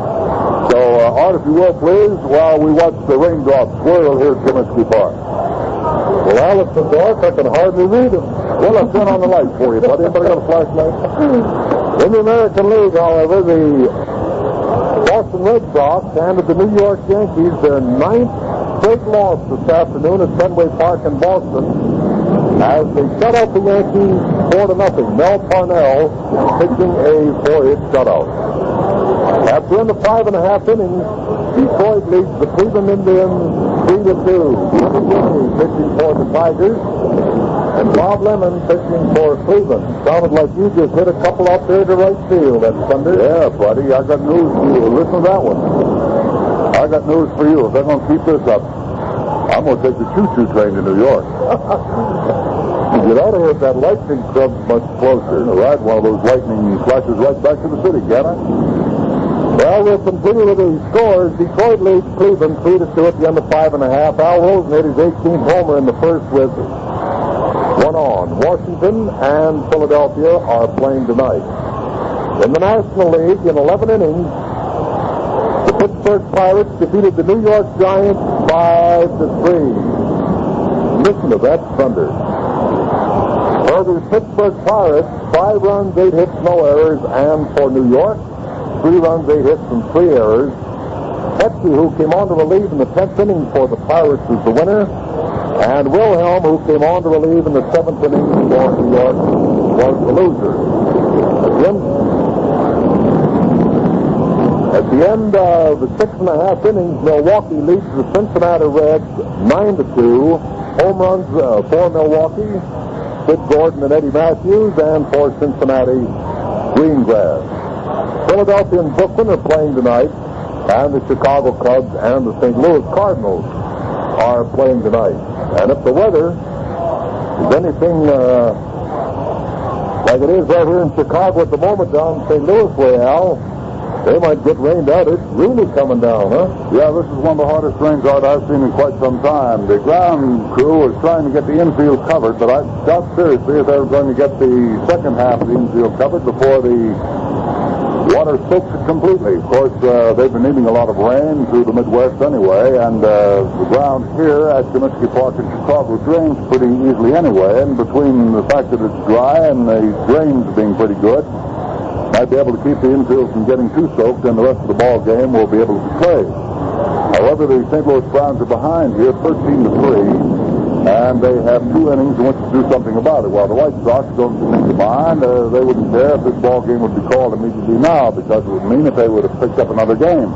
So, Art, if you will, please, while we watch the raindrops swirl here at Comiskey Park. Well, Alice, the dark, I can hardly read them. Well, I'll turn on the light for you, buddy. Anybody got a flashlight? In the American League, however, the Boston Red Sox handed the New York Yankees their 9th straight loss this afternoon at Fenway Park in Boston as they shut out the Yankees 4-0. Mel Parnell pitching a 4-hit shutout. After in the 5.5 innings, Detroit leads the Cleveland Indians 3-2. Jimmy Guinea pitching for the Tigers, and Bob Lemon pitching for Cleveland. Sounded like you just hit a couple out there to right field, that Thunder. Yeah, buddy, I got news for you. Listen to that one. I got news for you. If they're going to keep this up, I'm going to take the choo-choo train to New York. You ought to hit that lightning club much closer. To ride one of those lightning flashes right back to the city, can I? Well, we'll continue with the scores. Detroit leads Cleveland 3-2 at the end of 5.5. Al Rosen hit his 18th homer in the first with 1 on. Washington and Philadelphia are playing tonight. In the National League, in 11 innings, the Pittsburgh Pirates defeated the New York Giants 5-3. Listen to that thunder. For the Pittsburgh Pirates, 5 runs, 8 hits, no errors, and for New York, 3 runs, 8 hits, and 3 errors. Petke, who came on to relieve in the 10th inning for the Pirates, is the winner. And Wilhelm, who came on to relieve in the 7th inning for New York, was the loser. At the end of the 6.5 innings, Milwaukee leads the Cincinnati Reds 9-2. Home runs for Milwaukee, Sid Gordon and Eddie Matthews, and for Cincinnati, Greengrass. Philadelphia and Brooklyn are playing tonight, and the Chicago Cubs and the St. Louis Cardinals are playing tonight. And if the weather is anything like it is right here in Chicago at the moment down St. Louis way, Al, they might get rained out. It's really coming down, huh? Yeah, this is one of the hardest rains out I've seen in quite some time. The ground crew is trying to get the infield covered, but I doubt seriously if they're going to get the second half of the infield covered before the water soaks it completely. Of course, they've been needing a lot of rain through the Midwest anyway, and the ground here at Comiskey Park in Chicago drains pretty easily anyway, and between the fact that it's dry and the drains being pretty good, might be able to keep the infield from getting too soaked, and the rest of the ball game will be able to be played. However, the St. Louis Browns are behind here 13-3, and they have 2 innings in which to do something about it. While the White Sox don't seem to mind, they wouldn't care if this ball game would be called immediately now, because it would mean that they would have picked up another game.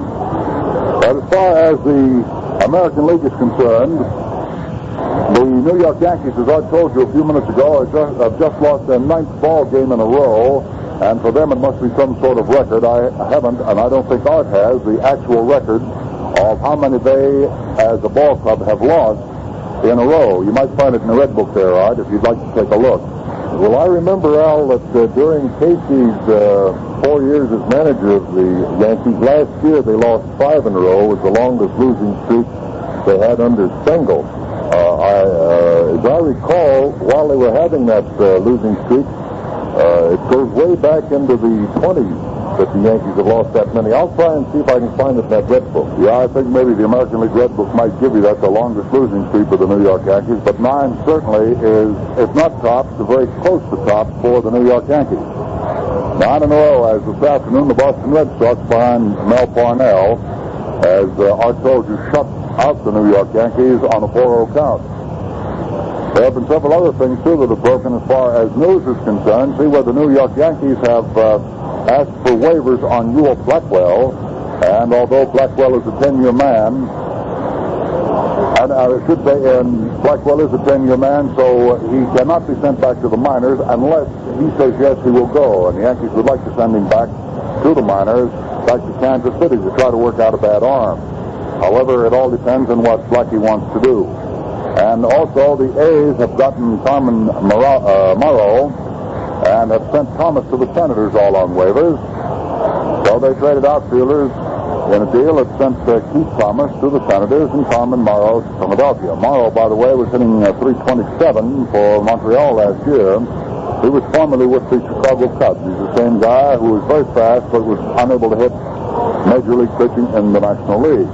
But as far as the American League is concerned, the New York Yankees, as I told you a few minutes ago, have just lost their 9th ball game in a row, and for them it must be some sort of record. I haven't, and I don't think Art has, the actual record of how many they, as a ball club, have lost in a row. You might find it in the Red Book there, Art, if you'd like to take a look. Well, I remember, Al, that during Casey's 4 years as manager of the Yankees, last year they lost 5 in a row. It was the longest losing streak they had under Stengel. As I recall, while they were having that losing streak, it goes way back into the 20s that the Yankees have lost that many. I'll try and see if I can find it in that Red Book. Yeah, I think maybe the American League Red Book might give you that, the longest losing streak for the New York Yankees, but 9 certainly is, if not tops, very close to tops for the New York Yankees. 9 in a row, as this afternoon the Boston Red Sox behind Mel Parnell, as Art told you, shut out the New York Yankees on a 4-0 count. There have been several other things, too, that have broken as far as news is concerned. See where the New York Yankees have asked for waivers on Ewell Blackwell, and although Blackwell is a 10-year man, and I should say, Blackwell is a 10-year man, so he cannot be sent back to the minors unless he says yes, he will go. And the Yankees would like to send him back to the minors, back to Kansas City, to try to work out a bad arm. However, it all depends on what Blackie wants to do. And also, the A's have gotten Carmen Morrow and have sent Thomas to the Senators all on waivers. So they traded outfielders in a deal that sent Keith Thomas to the Senators and Carmen Morrow to Philadelphia. Morrow, by the way, was hitting .327 for Montreal last year. He was formerly with the Chicago Cubs. He's the same guy who was very fast but was unable to hit Major League pitching in the National League.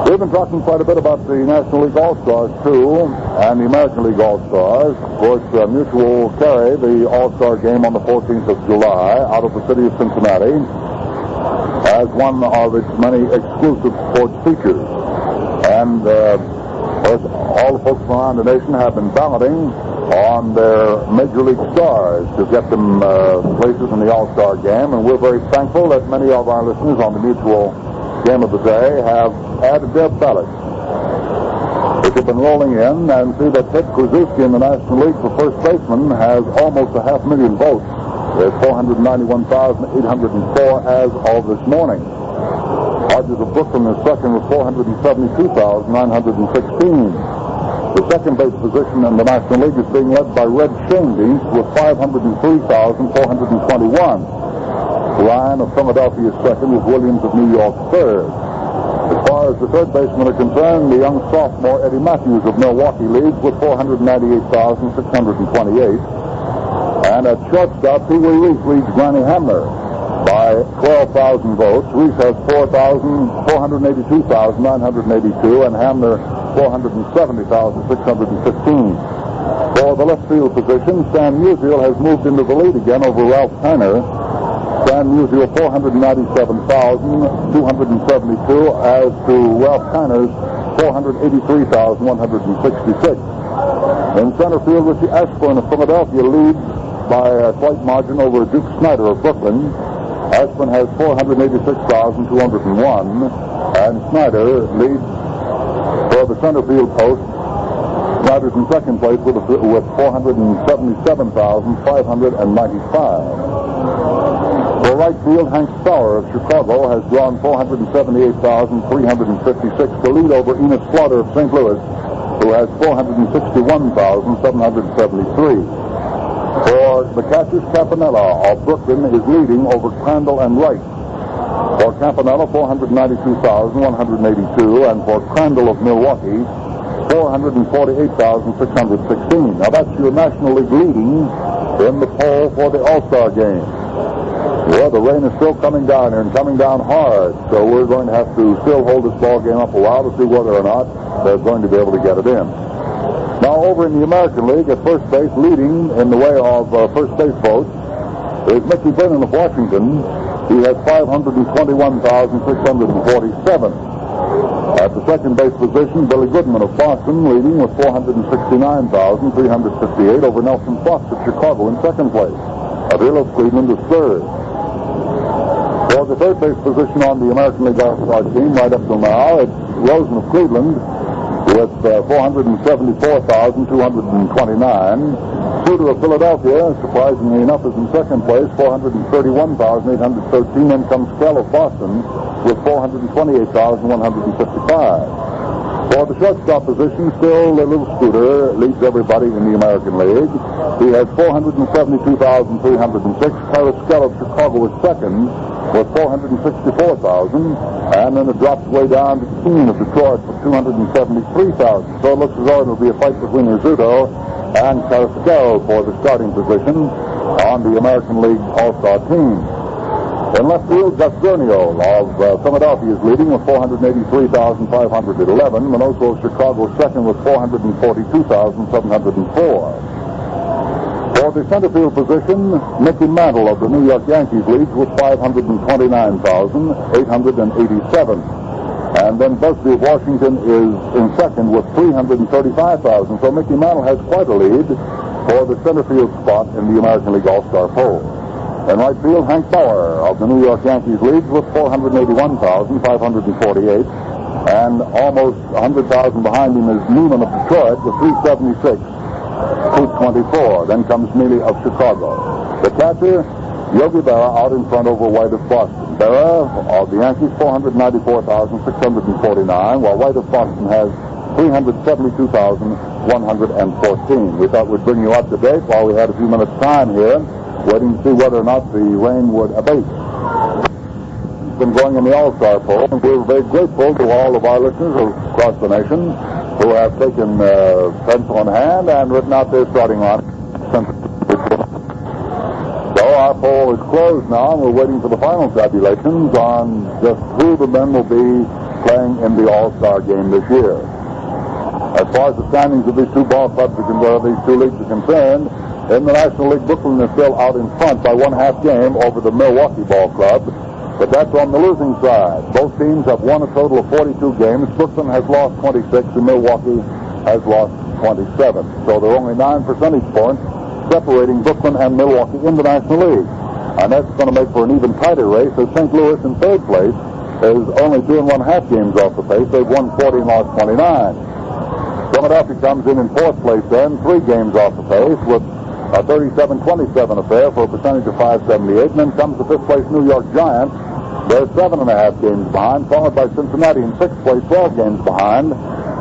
We've been talking quite a bit about the National League All-Stars, too, and the American League All-Stars. Of course, Mutual carry the All-Star game on the 14th of July out of the city of Cincinnati as one of its many exclusive sports features. And, of course, all the folks around the nation have been balloting on their Major League stars to get them places in the All-Star game, and we're very thankful that many of our listeners on the Mutual game of the day have added their ballots, which have been rolling in, and see that Ted Krasuski in the National League for first baseman has almost 500,000 votes. There's 491,804 as of this morning. Rogers of Brooklyn is second with 472,916. The second base position in the National League is being led by Red Schoendienst with 503,421. Ryan of Philadelphia is second, with Williams of New York third. As far as the third basemen are concerned, the young sophomore Eddie Matthews of Milwaukee leads with 498,628. And at shortstop, Pee Wee Reese leads Granny Hamner by 12,000 votes. Reese has 482,982, and Hamner 470,615. For the left field position, Stan Musial has moved into the lead again over Ralph Kiner. Stan Musial 497,272 as to Ralph Kiner's 483,166. In center field, Richie Ashburn of Philadelphia leads by a slight margin over Duke Snyder of Brooklyn. Ashburn has 486,201, and Snyder leads for the center field post. Snyder's in second place with 477,595. For right field, Hank Sauer of Chicago has drawn 478,356 to lead over Enos Slaughter of St. Louis, who has 461,773. For the catchers, Campanella of Brooklyn is leading over Crandall and Wright. For Campanella, 492,182, and for Crandall of Milwaukee, 448,616. Now that's your National League leading in the poll for the All-Star game. Well, the rain is still coming down here and coming down hard, so we're going to have to still hold this ball game up a while to see whether or not they're going to be able to get it in. Now, over in the American League, at first base, leading in the way of first base votes, is Mickey Brennan of Washington. He has 521,647. At the second base position, Billy Goodman of Boston leading with 469,358 over Nelson Fox of Chicago in second place. Avila of Cleveland is third. For the third base position on the American League All-Star team right up till now, it's Rosen of Cleveland with 474,229. Suter of Philadelphia, surprisingly enough, is in second place, 431,813. Then comes Kell of Boston with 428,155. For the shortstop position, still Little Scooter leads everybody in the American League. He has 472,306. Carrasquillo of Chicago is second with 464,000. And then it drops way down to Keene of Detroit with 273,000. So it looks as though it'll be a fight between Rizzuto and Carrasquillo for the starting position on the American League All-Star team. In left field, Gus Gurnio of Philadelphia is leading with 483,511. Minoso of Chicago second with 442,704. For the center field position, Mickey Mantle of the New York Yankees leads with 529,887. And then Busby of Washington is in second with 335,000. So Mickey Mantle has quite a lead for the center field spot in the American League All-Star poll. In right field, Hank Bauer of the New York Yankees leads with 481,548. And almost 100,000 behind him is Neiman of Detroit with 376, 224. Then comes Neely of Chicago. The catcher, Yogi Berra, out in front over White of Boston. Berra of the Yankees, 494,649, while White of Boston has 372,114. We thought we'd bring you up to date while we had a few minutes' time here, waiting to see whether or not the rain would abate. It's been going in the All-Star poll, and we're very grateful to all of our listeners across the nation who have taken pencil in hand and written out their starting line. So our poll is closed now, and we're waiting for the final tabulations on just who the men will be playing in the All-Star game this year. As far as the standings of these two ball clubs are concerned, these two leagues are concerned, in the National League, Brooklyn is still out in front by 1/2 game over the Milwaukee Ball Club, but that's on the losing side. Both teams have won a total of 42 games. Brooklyn has lost 26, and Milwaukee has lost 27. So there are only 9 percentage points separating Brooklyn and Milwaukee in the National League. And that's going to make for an even tighter race, as St. Louis in third place is only 2 1/2 games off the pace. They've won 40 and lost 29. Philadelphia comes in fourth place then, 3 games off the pace with a 37-27 affair for a percentage of 578. And then comes the 5th place New York Giants. They're 7 1/2 games behind, followed by Cincinnati in 6th place, 12 games behind.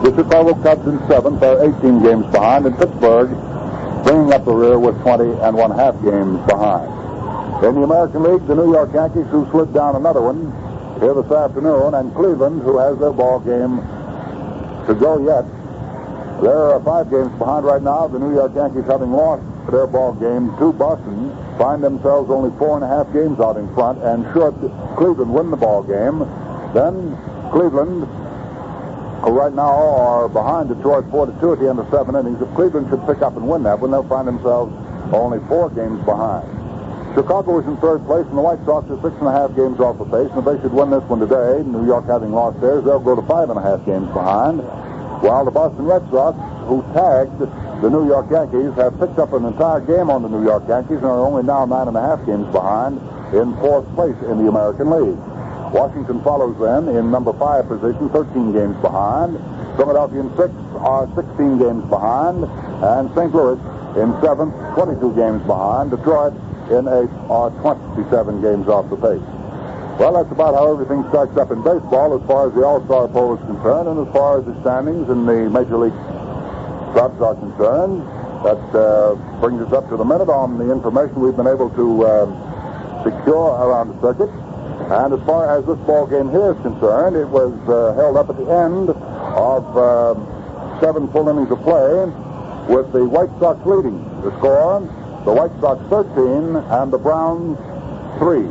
The Chicago Cubs in 7th are 18 games behind, and Pittsburgh bringing up the rear with 20 1/2 games behind. In the American League, the New York Yankees, who slid down another one here this afternoon, and Cleveland, who has their ball game to go yet. They're 5 games behind right now. The New York Yankees, having lost their ball game to Boston, find themselves only 4 1/2 games out in front, and should Cleveland win the ball game, then Cleveland, who right now are behind Detroit 4-2 at the end of 7 innings, if Cleveland should pick up and win that one, they'll find themselves only 4 games behind. Chicago is in 3rd place, and the White Sox are 6 1/2 games off the pace, and if they should win this one today, New York having lost theirs, they'll go to 5 1/2 games behind, while the Boston Red Sox, who tagged the New York Yankees, have picked up an entire game on the New York Yankees and are only now 9 1/2 games behind in 4th place in the American League. Washington follows then in number 5 position, 13 games behind. Philadelphia in 6th are 16 games behind, and St. Louis in 7th, 22 games behind. Detroit in 8th are 27 games off the pace. Well, that's about how everything stacks up in baseball as far as the All-Star poll is concerned, and as far as the standings in the Major League clubs are concerned. That brings us up to the minute on the information we've been able to secure around the circuit. And as far as this ball game here is concerned, it was held up at the end of 7 full innings of play, with the White Sox leading the score. The White Sox 13 and the Browns 3.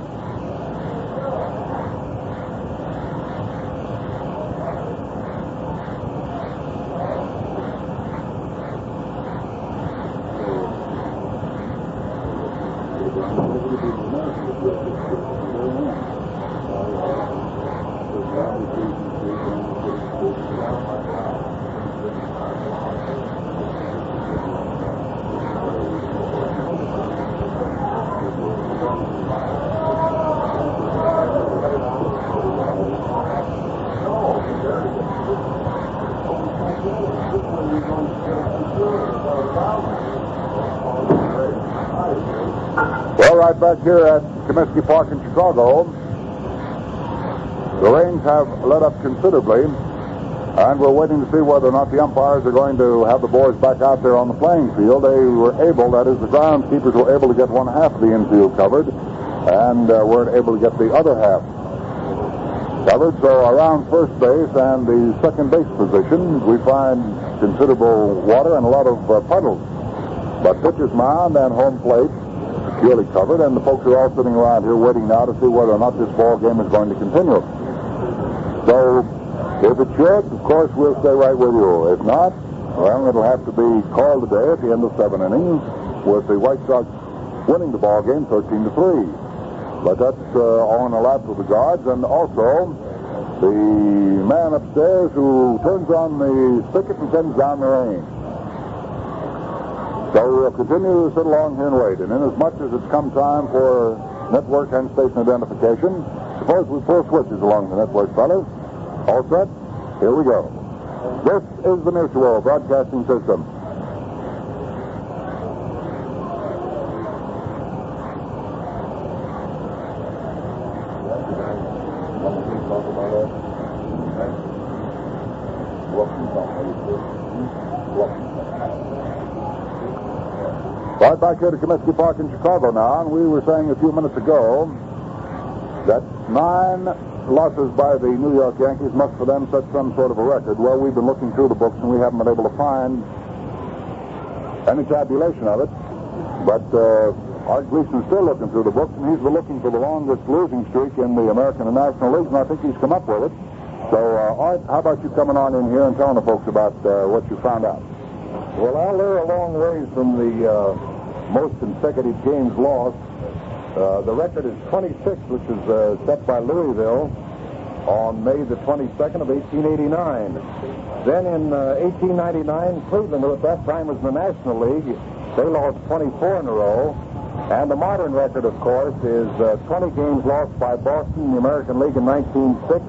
Well, right back here at Comiskey Park in Chicago, the rains have let up considerably, And we're waiting to see whether or not the umpires are going to have the boys back out there on the playing field. They were able, that is, the groundskeepers were able to get one half of the infield covered, and weren't able to get the other half covered. So around first base and the second base position, we find considerable water and a lot of puddles. But pitcher's mound and home plate securely covered, and the folks are all sitting around here waiting now to see whether or not this ball game is going to continue. So if it should, of course, we'll stay right with you. If not, well, it'll have to be called today at the end of 7 innings, with the White Sox winning the ball game 13-3. But that's on a lap of the guards, and also the man upstairs who turns on the spigot and sends down the rain. So we'll continue to sit along here and wait. And inasmuch as it's come time for network and station identification, suppose we pull switches along the network, fellas. All set? Here we go. This is the Mutual Broadcasting System. Right back here to Comiskey Park in Chicago now, and we were saying a few minutes ago that 9 losses by the New York Yankees must for them set some sort of a record. Well, we've been looking through the books, and we haven't been able to find any tabulation of it. But Art Gleason's still looking through the books, and he's been looking for the longest losing streak in the American and National Leagues, and I think he's come up with it. So, Art, how about you coming on in here and telling the folks about what you found out? Well, Al, they're a long ways from the most consecutive games lost. The record is 26, which is set by Louisville on May the 22nd of 1889. Then in 1899, Cleveland, who at that time was in the National League, they lost 24 in a row. And the modern record, of course, is 20 games lost by Boston in the American League in 1906.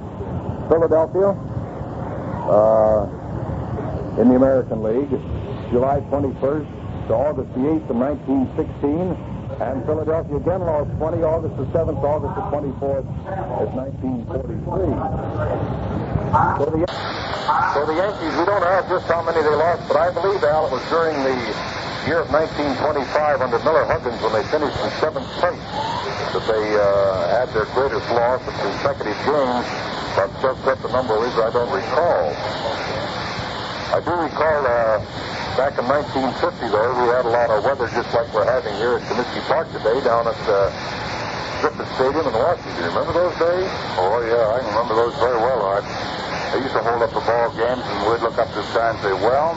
Philadelphia in the American League, July 21st to August the 8th of 1916. And Philadelphia again lost 20, August the 7th, August the 24th of 1943. So the Yankees, we don't have just how many they lost, but I believe, Al, it was during the year of 1925 under Miller Huggins when they finished in 7th place that they had their greatest loss of consecutive games. But just what the number is, I don't recall. I do recall back in 1950, though, we had a lot of weather just like we're having here at Comiskey Park today down at Griffith Stadium in Washington. Remember those days? Oh, yeah, I can remember those very well, Art. They used to hold up the ball games, and we'd look up to the sky and say, well,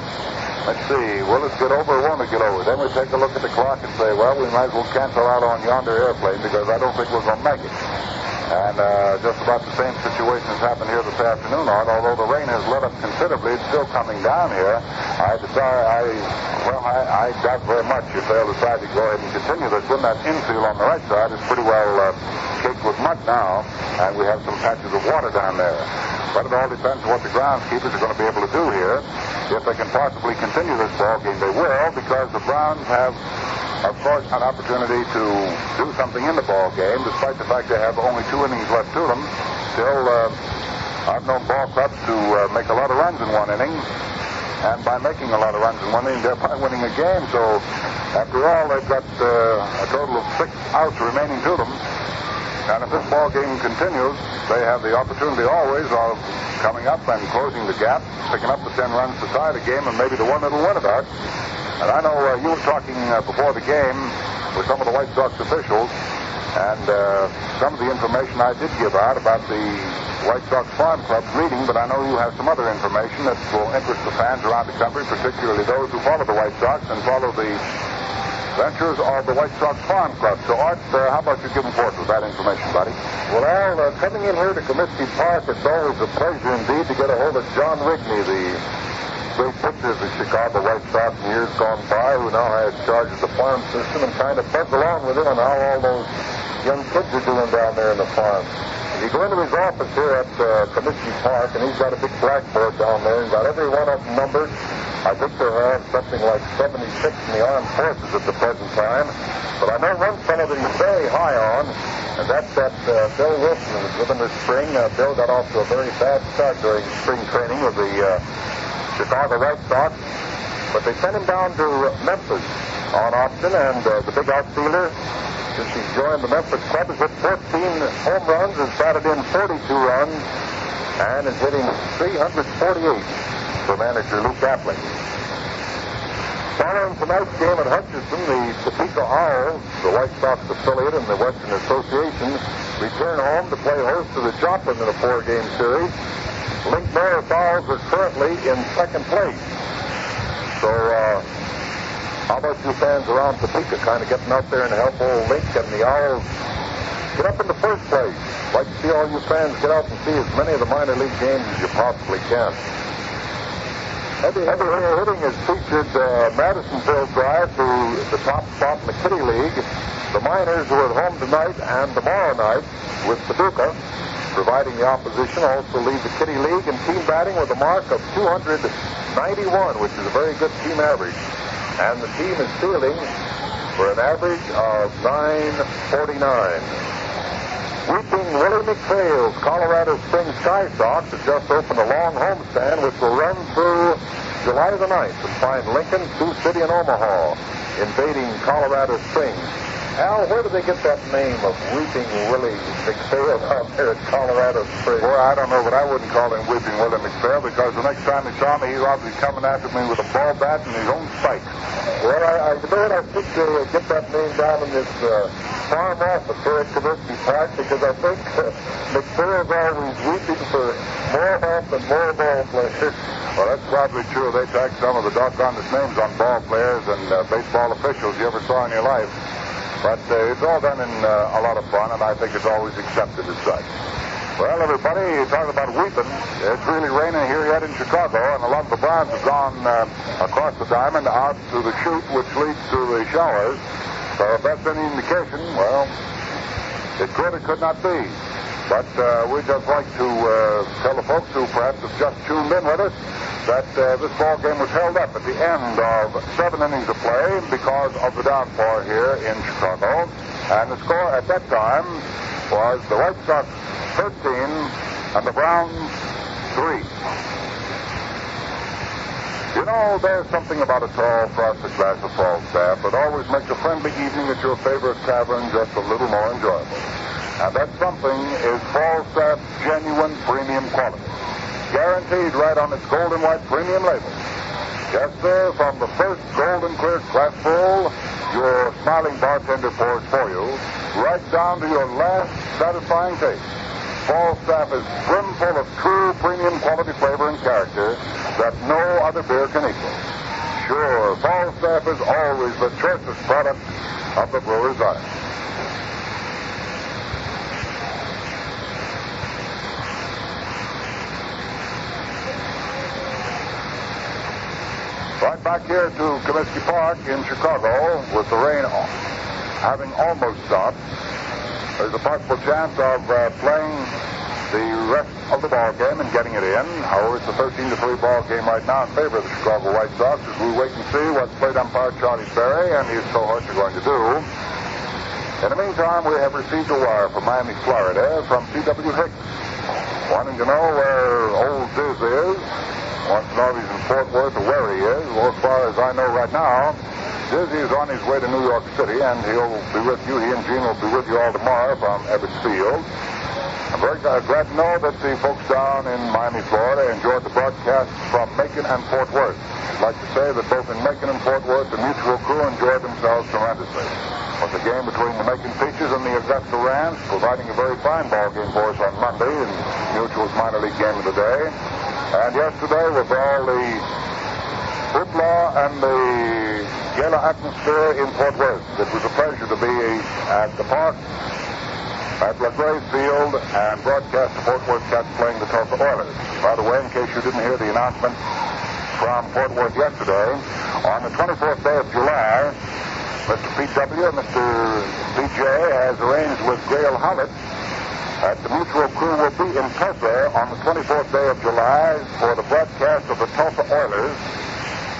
let's see, will it get over or won't it get over? Then we'd take a look at the clock and say, well, we might as well cancel out on yonder airplane because I don't think we're going to make it. And just about the same situation has happened here this afternoon, Art. Although the rain has let up considerably, it's still coming down here. I doubt very much if they'll decide to go ahead and continue this one. That infield on the right side is pretty well caked with mud now, and we have some patches of water down there. But it all depends on what the groundskeepers are going to be able to do here. If they can possibly continue this ball game, they will, because the Browns have, of course, an opportunity to do something in the ball game, despite the fact they have only 2 innings left to them. Still, I've known ball clubs to make a lot of runs in 1 inning, and by making a lot of runs in 1 inning, they're by winning a game. So, after all, they've got a total of 6 outs remaining to them. And if this ball game continues, they have the opportunity always of coming up and closing the gap, picking up the 10 runs to tie the game, and maybe the one that'll win it out. And I know you were talking before the game with some of the White Sox officials, and some of the information I did give out about the White Sox Farm Club bleeding, but I know you have some other information that will interest the fans around the country, particularly those who follow the White Sox and follow the ventures of the White Sox Farm Club. So, Art, how about you give them forth with that information, buddy? Well, Al, coming in here to Comiskey Park, it's always a pleasure indeed to get a hold of John Rigney, the great pitcher of the Chicago White Sox in years gone by, who now has charge of the farm system, and kind of buzz along with him on how all those young kids are doing down there in the farm. You go into his office here at Comiskey Park, and he's got a big blackboard down there. He's got every one of them numbered. I think they have something like 76 in the armed forces at the present time. But I know one fellow that he's very high on, and that's that Bill Wilson who was with him this spring. Bill got off to a very bad start during spring training with the Chicago White Sox. But they sent him down to Memphis on option, and the big outfielder, since he's joined the Memphis club, has hit 14 home runs, has batted in 42 runs, and is hitting 348 for manager Lou Kapling. Following tonight's game at Hutchinson, the Topeka Owls, the White Sox affiliate in the Western Association, return home to play host to the Joplin in a 4-game series. Link Norris Owls are currently in second place. So, how about you fans around Topeka kind of getting out there and help old Link and the Owls get up in the first place? I'd like to see all you fans get out and see as many of the minor league games as you possibly can. Heavy hitting has featured Madisonville drive to the top spot in the Kitty League. The Miners who are at home tonight and tomorrow night with Paducah, providing the opposition, also lead the Kitty League in team batting with a mark of 291, which is a very good team average. And the team is fielding for an average of 949. Weeping Willie McPhail's Colorado Springs Sky Sox has just opened a long homestand which will run through July the 9th and find Lincoln, Sioux City, and Omaha invading Colorado Springs. Al, where do they get that name of Weeping Willie McPhail out there at Colorado Springs? Well, I don't know, but I wouldn't call him Weeping Willie McPhail because the next time he saw me, he's obviously coming after me with a ball bat and his own spikes. Well, I think to get that name down in this farm office here at Comiskey Park because I think McPhail's always weeping for more help and more ball players. Well, that's probably true. They tag some of the doggonest names on ball players and baseball officials you ever saw in your life. But it's all done in a lot of fun, and I think it's always accepted as such. Well, everybody, talking about weeping, it's really raining here yet in Chicago, and a lot of the Browns have gone across the diamond out to the chute, which leads to the showers. So if that's any indication, well, it could or could not be. But we'd just like to tell the folks who perhaps have just tuned in with us that this ball game was held up at the end of 7 innings of play because of the downpour here in Chicago. And the score at that time was the White Sox 13 and the Browns 3. You know, there's something about a tall, frosted glass of Falstaff that always makes a friendly evening at your favorite tavern just a little more enjoyable. And that something is Falstaff's genuine premium quality. Guaranteed right on its golden white premium label. Yes, sir, from the first golden clear glassful your smiling bartender pours for you, right down to your last satisfying taste. Falstaff is brimful of true premium quality flavor and character that no other beer can equal. Sure, Falstaff is always the choicest product of the brewer's art. Right back here to Comiskey Park in Chicago with the rain having almost stopped. There's a possible chance of playing the rest of the ball game and getting it in. However, it's a 13-3 ball game right now in favor of the Chicago White Sox as we wait and see what plate umpire Charlie Sperry and his cohorts are going to do. In the meantime, we have received a wire from Miami, Florida from C.W. Hicks, wanting to know where old Diz is. Wants to know if he's in Fort Worth or where he is. Well, as far as I know right now, Dizzy is on his way to New York City, and he'll be with you. He and Gene will be with you all tomorrow from Ebbets Field. I'm very glad to know that the folks down in Miami, Florida, enjoyed the broadcast from Macon and Fort Worth. I'd like to say that both in Macon and Fort Worth, the Mutual crew enjoyed themselves tremendously. It was a game between the Macon Peaches and the Augusta Rams, providing a very fine ball game for us on Monday in Mutual's minor league game of the day. And yesterday, with all the hoopla and the gala atmosphere in Fort Worth, it was a pleasure to be at the park at LaGrave Field and broadcast the Fort Worth Cats playing the Tulsa Oilers. By the way, in case you didn't hear the announcement from Fort Worth yesterday, on the 24th day of July, Mr. P.W. and Mr. P.J. has arranged with Gail Howlett that the Mutual crew will be in Tulsa on the 24th day of July for the broadcast of the Tulsa Oilers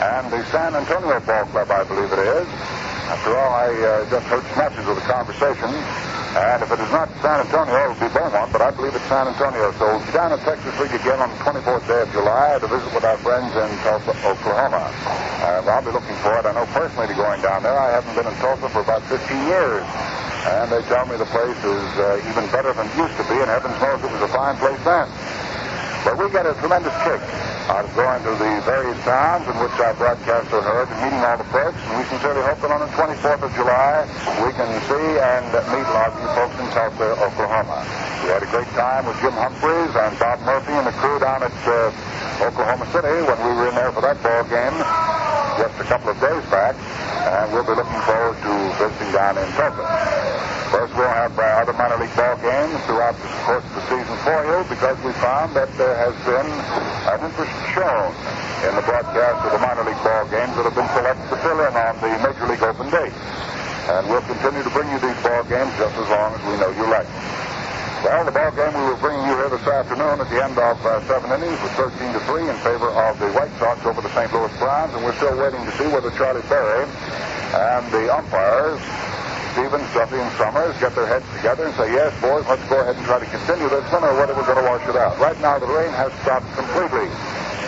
and the San Antonio Ball Club, I believe it is. After all, I just heard snatches of the conversation. And if it is not San Antonio, it will be Beaumont, but I believe it's San Antonio. So we'll be down at Texas League again on the 24th day of July to visit with our friends in Tulsa, Oklahoma. I'll be looking forward, I know personally, to going down there. I haven't been in Tulsa for about 15 years. And they tell me the place is even better than it used to be, and heavens knows it was a fine place then. But we get a tremendous kick out of going to the various towns in which our broadcasts are heard and meeting all the folks. And we sincerely hope that on the 24th of July, we can see and meet a lot of you folks in Tulsa, Oklahoma. We had a great time with Jim Humphreys and Bob Murphy and the crew down at Oklahoma City when we were in there for that ball game just a couple of days back. And we'll be looking forward to visiting down in Tulsa. First, we'll have other minor league ball games throughout the course of the season for you because we found that there has been an interest shown in the broadcast of the minor league ball games that have been selected to fill in on the Major League Open date. And we'll continue to bring you these ball games just as long as we know you like them. Well, the ball game we were bringing you here this afternoon at the end of 7 innings was 13-3 in favor of the White Sox over the St. Louis Browns, and we're still waiting to see whether Charlie Berry and the umpires, Stevens, Duffy, and Summers, get their heads together and say, yes, boys, let's go ahead and try to continue this one, or whether we're going to wash it out. Right now, the rain has stopped completely.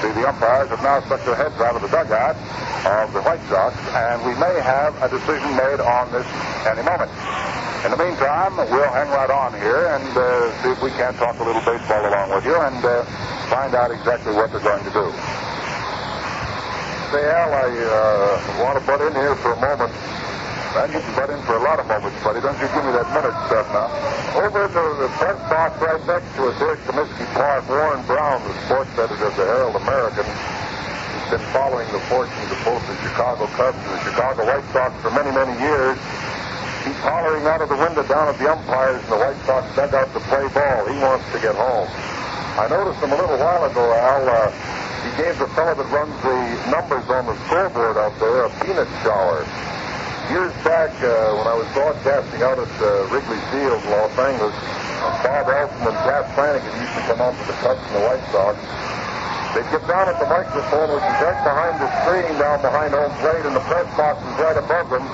See, the umpires have now stuck their heads out of the dugout of the White Sox, and we may have a decision made on this any moment. In the meantime, we'll hang right on here and see if we can't talk a little baseball along with you and find out exactly what they're going to do. Say, Al, I want to butt in here for a moment. Man, you can butt in for a lot of moments, buddy. Don't you give me that minute stuff now. Over in the press box right next to us here at Comiskey Park, Warren Brown, the sports editor of the Herald American, has been following the fortunes of both the Chicago Cubs and the Chicago White Sox for many, many years. He's hollering out of the window down at the umpires in the White Sox dugout to play ball. He wants to get home. I noticed him a little while ago, Al. He gave the fellow that runs the numbers on the scoreboard out there a peanut shower. Years back, when I was broadcasting out at Wrigley Field, Los Angeles, Bob Elson and Pat Flanagan used to come out to the Cubs and the White Sox. They'd get down at the microphone, which is right behind the screen down behind home plate, and the press box is right above them.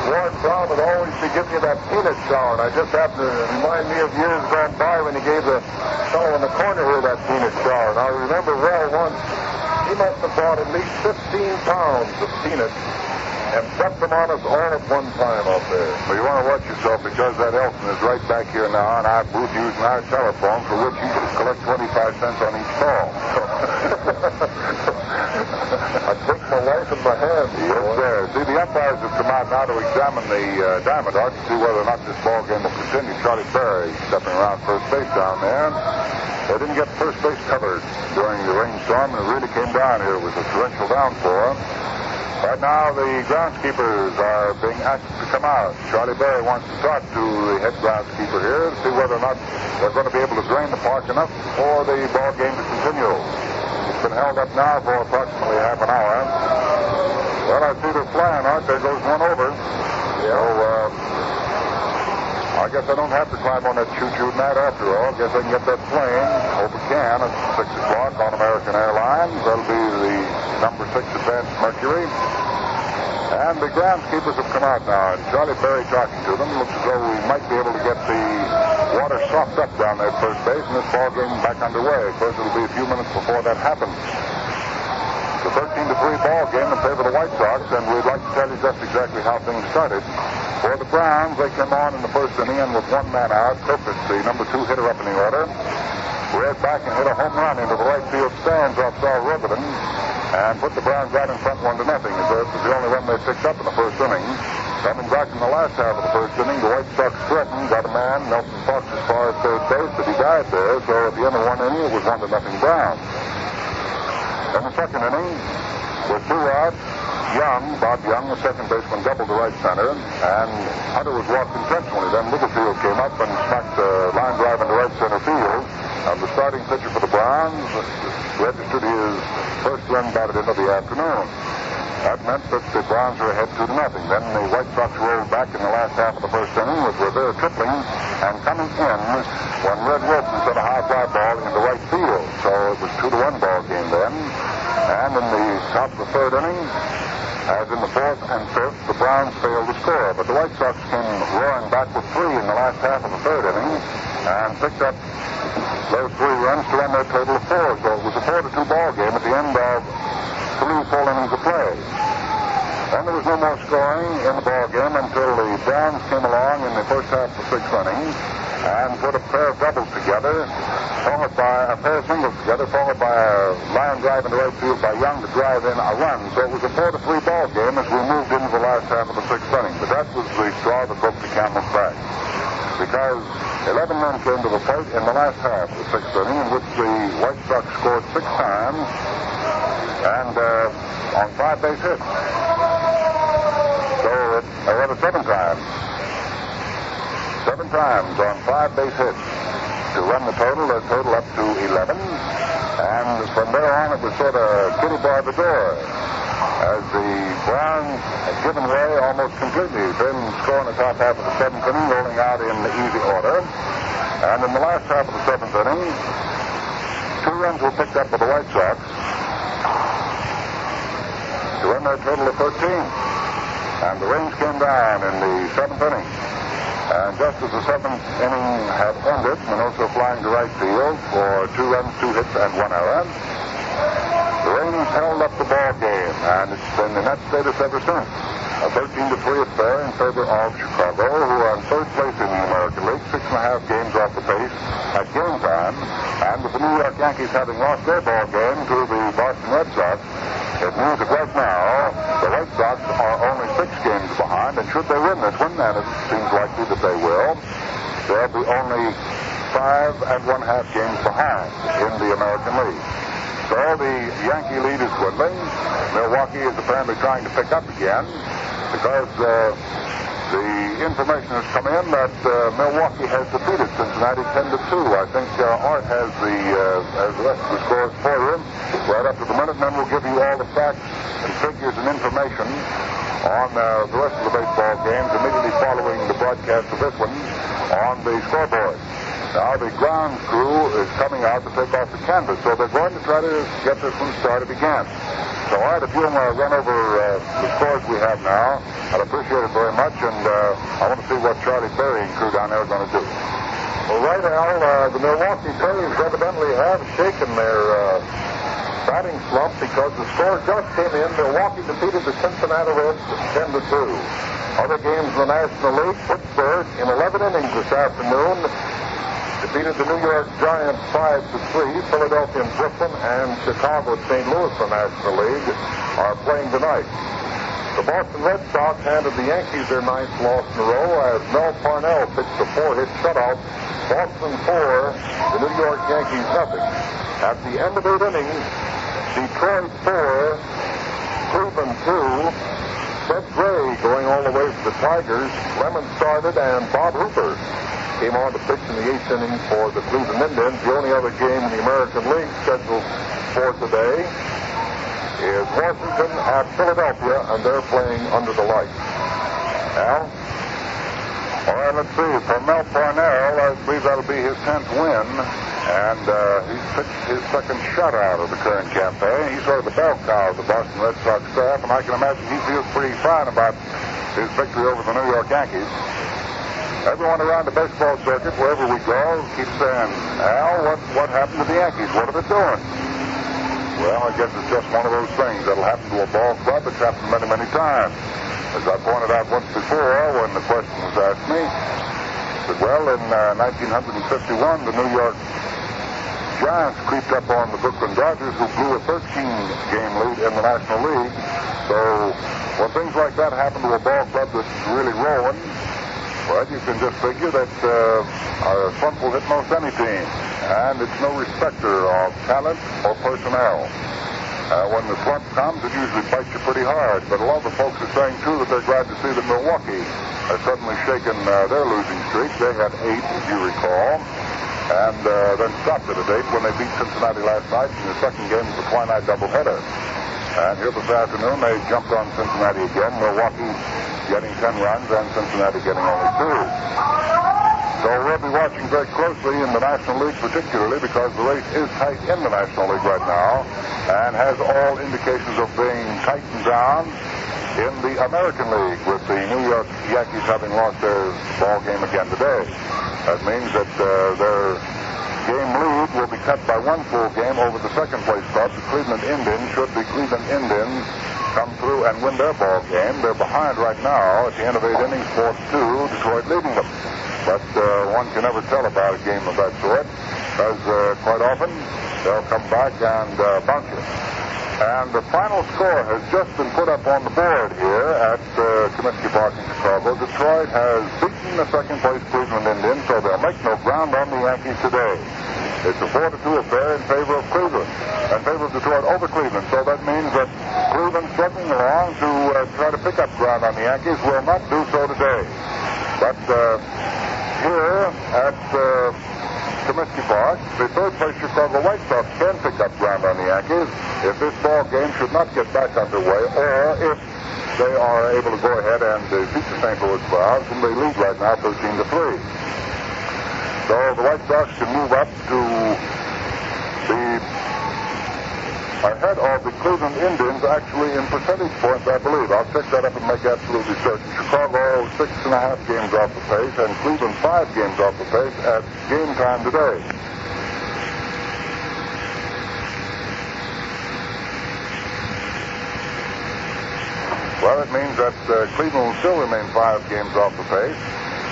Warren Brown would always be giving you that peanut shower, and I just happened to remind me of years gone by when he gave the fellow in the corner here that peanut shower. And I remember well once, he must have bought at least 15 pounds of peanuts and dumped them on us all at one time out there. Well, you want to watch yourself because that Elton is right back here now on our booth using our telephone, for which he should collect 25 cents on each call. I take my life in my hand. Yes, sir. See, the umpires have come out now to examine the diamond arc to see whether or not this ball game will continue. Charlie Berry stepping around first base down there. They didn't get first base covered during the rainstorm, and it really came down here. It was a torrential downpour. Right now, the groundskeepers are being asked to come out. Charlie Berry wants to talk to the head groundskeeper here to see whether or not they're going to be able to drain the park enough for the ball game to continue. It's been held up now for approximately half an hour. Well, I see they're flying out. There goes one over. So, I guess I don't have to climb on that choo-choo mat after all. I guess I can get that plane. Hope I can at 6 o'clock on American Airlines. That'll be the number 6 Advanced Mercury. And the groundskeepers have come out now, and Charlie Berry talking to them. Looks as though we might be able to get the water soft up down there at first base and this ball game back underway. Of course, it'll be a few minutes before that happens. It's a 13-3 ball game in favor of the White Sox, and we'd like to tell you just exactly how things started. For the Browns, they came on in the first inning, and with one man out, Kokos, the number 2 hitter up in the order, reared back and hit a home run into the right field stands off Saul Riverton and put the Browns right in front 1-0. It was the only run they picked up in the first inning. Coming back in the last half of the first inning, the White Sox threatened, got a man, Nelson Fox, as far as third base, but he died there. So at the end of one inning, it was 1-0 Browns. In the second inning, with 2 outs, Bob Young, the second baseman, doubled to right center, and Hunter was walked intentionally. Then Littlefield came up and smacked a line drive into right center field. And the starting pitcher for the Browns registered his first run batted into the afternoon. That meant that the Browns were ahead 2-0. Then the White Sox rolled back in the last half of the first inning with Rivera tripling and coming in when Red Wilson set a high fly ball into right field. So it was 2-1 ball game then. And in the top of the third inning, as in the fourth and fifth, the Browns failed to score. But the White Sox came roaring back with 3 in the last half of the third inning and picked up those 3 runs to run their total of 4. So it was a 4-2 ball game at the end of 3 full innings of play. Then there was no more scoring in the ball game until the Browns came along in the first half of the 6th inning and put a pair of doubles together, followed by a pair of singles together, followed by a line drive into right field by Young to drive in a run. So it was a 4-3 ball game as we moved into the last half of the 6th inning. But that was the straw that broke the camel's back, because 11 men came to the plate in the last half of the 6th inning, in which the White Sox scored 6 times and on 5 base hits. So they had it 7 times. 7 times on 5 base hits to run the total up to 11. And from there on, it was sort of kitty bar the door, as the Browns had given way almost completely. Then scoring the top half of the 7th inning, rolling out in the easy order. And in the last half of the 7th inning, 2 runs were picked up by the White Sox to run their total of 13. And the rains came down in the 7th inning. And just as the 7th inning had ended, Minoso flying to right field for 2 runs, 2 hits, and 1 error, the rains held up the ball game, and it's been in that status ever since. A 13-3 affair in favor of Chicago, who are in 3rd place in the American League, 6.5 games off the pace at game time. And with the New York Yankees having lost their ball game to the Boston Red Sox, it means that right now the White Sox are only 6 games behind, and should they win this one, and it seems likely that they will, they'll be only 5 1/2 games behind in the American League. So the Yankee lead is dwindling. Milwaukee is apparently trying to pick up again, because the information has come in that Milwaukee has defeated Cincinnati 10-2. I think Art has the rest of the scores for you right up to the minute, and then we'll give you all the facts and figures and information on the rest of the baseball games immediately following the broadcast of this one on the scoreboard. Now the ground crew is coming out to take off the canvas, so they're going to try to get this one started again. So, Art, if you'll run over the scores we have now, I'd appreciate it very much, and I want to see what Charlie Berry and crew down there are going to do. Well, right, Al, the Milwaukee Phillies evidently have shaken their batting slump, because the score just came in. Milwaukee defeated the Cincinnati Reds 10-2. Other games in the National League, Pittsburgh in 11 innings this afternoon defeated the New York Giants 5-3. Philadelphia and Brooklyn and Chicago and St. Louis in the National League are playing tonight. The Boston Red Sox handed the Yankees their 9th loss in a row as Mel Parnell pitched a 4-hit shutout. Boston 4, the New York Yankees nothing. At the end of 8 innings, Detroit 4, Cleveland 2. Fred Gray going all the way for the Tigers. Lemon started, and Bob Hooper came on to pitch in the 8th inning for the Cleveland Indians. The only other game in the American League scheduled for today is Washington at Philadelphia, and they're playing under the lights. Al? All right, let's see. For Mel Parnell, I believe that'll be his 10th win, and he's pitched his 2nd shutout of the current campaign. He's sort of the bell cow of the Boston Red Sox staff, and I can imagine he feels pretty fine about his victory over the New York Yankees. Everyone around the baseball circuit, wherever we go, keeps saying, Al, what happened to the Yankees? What are they doing? Well, I guess it's just one of those things that'll happen to a ball club. It's happened many, many times. As I pointed out once before when the question was asked me, that, well, in 1951, the New York Giants creeped up on the Brooklyn Dodgers, who blew a 13-game lead in the National League. So when things like that happen to a ball club that's really rolling, well, you can just figure that a slump will hit most any team. And it's no respecter of talent or personnel. When the slump comes, it usually bites you pretty hard. But a lot of the folks are saying, too, that they're glad to see that Milwaukee has suddenly shaken their losing streak. They had 8, as you recall, and then stopped it at 8 when they beat Cincinnati last night in the 2nd game of the twilight doubleheader. And here this afternoon, they jumped on Cincinnati again. Milwaukee getting 10 runs and Cincinnati getting only 2. So we'll be watching very closely in the National League, particularly because the race is tight in the National League right now and has all indications of being tightened down in the American League, with the New York Yankees having lost their ball game again today. That means that their game lead will be cut by 1 full game over the second place club, the Cleveland Indians. Should the Cleveland Indians come through and win their ball game, they're behind right now at the end of 8 innings, 4-2, Detroit leading them. But one can never tell about a game of that sort, because quite often they'll come back and bounce it. And the final score has just been put up on the board here at Comiskey Park in Chicago. Detroit has beaten the second-place Cleveland Indians, so they'll make no ground on the Yankees today. It's a 4-2 affair in favor of Cleveland, in favor of Detroit over Cleveland. So that means that Cleveland, struggling along to try to pick up ground on the Yankees, will not do so today. But here at Comiskey Park, the third-place Chicago White Sox can pick up ground on the Yankees if this ball game should not get back underway, or if they are able to go ahead and defeat the St. Louis Browns, and they lead right now 13-3. So the White Sox can move up to the ahead of the Cleveland Indians, actually in percentage points, I believe. I'll check that up and make absolutely certain. Chicago 6.5 games off the pace, and Cleveland 5 games off the pace at game time today. Well, it means that Cleveland will still remain 5 games off the pace,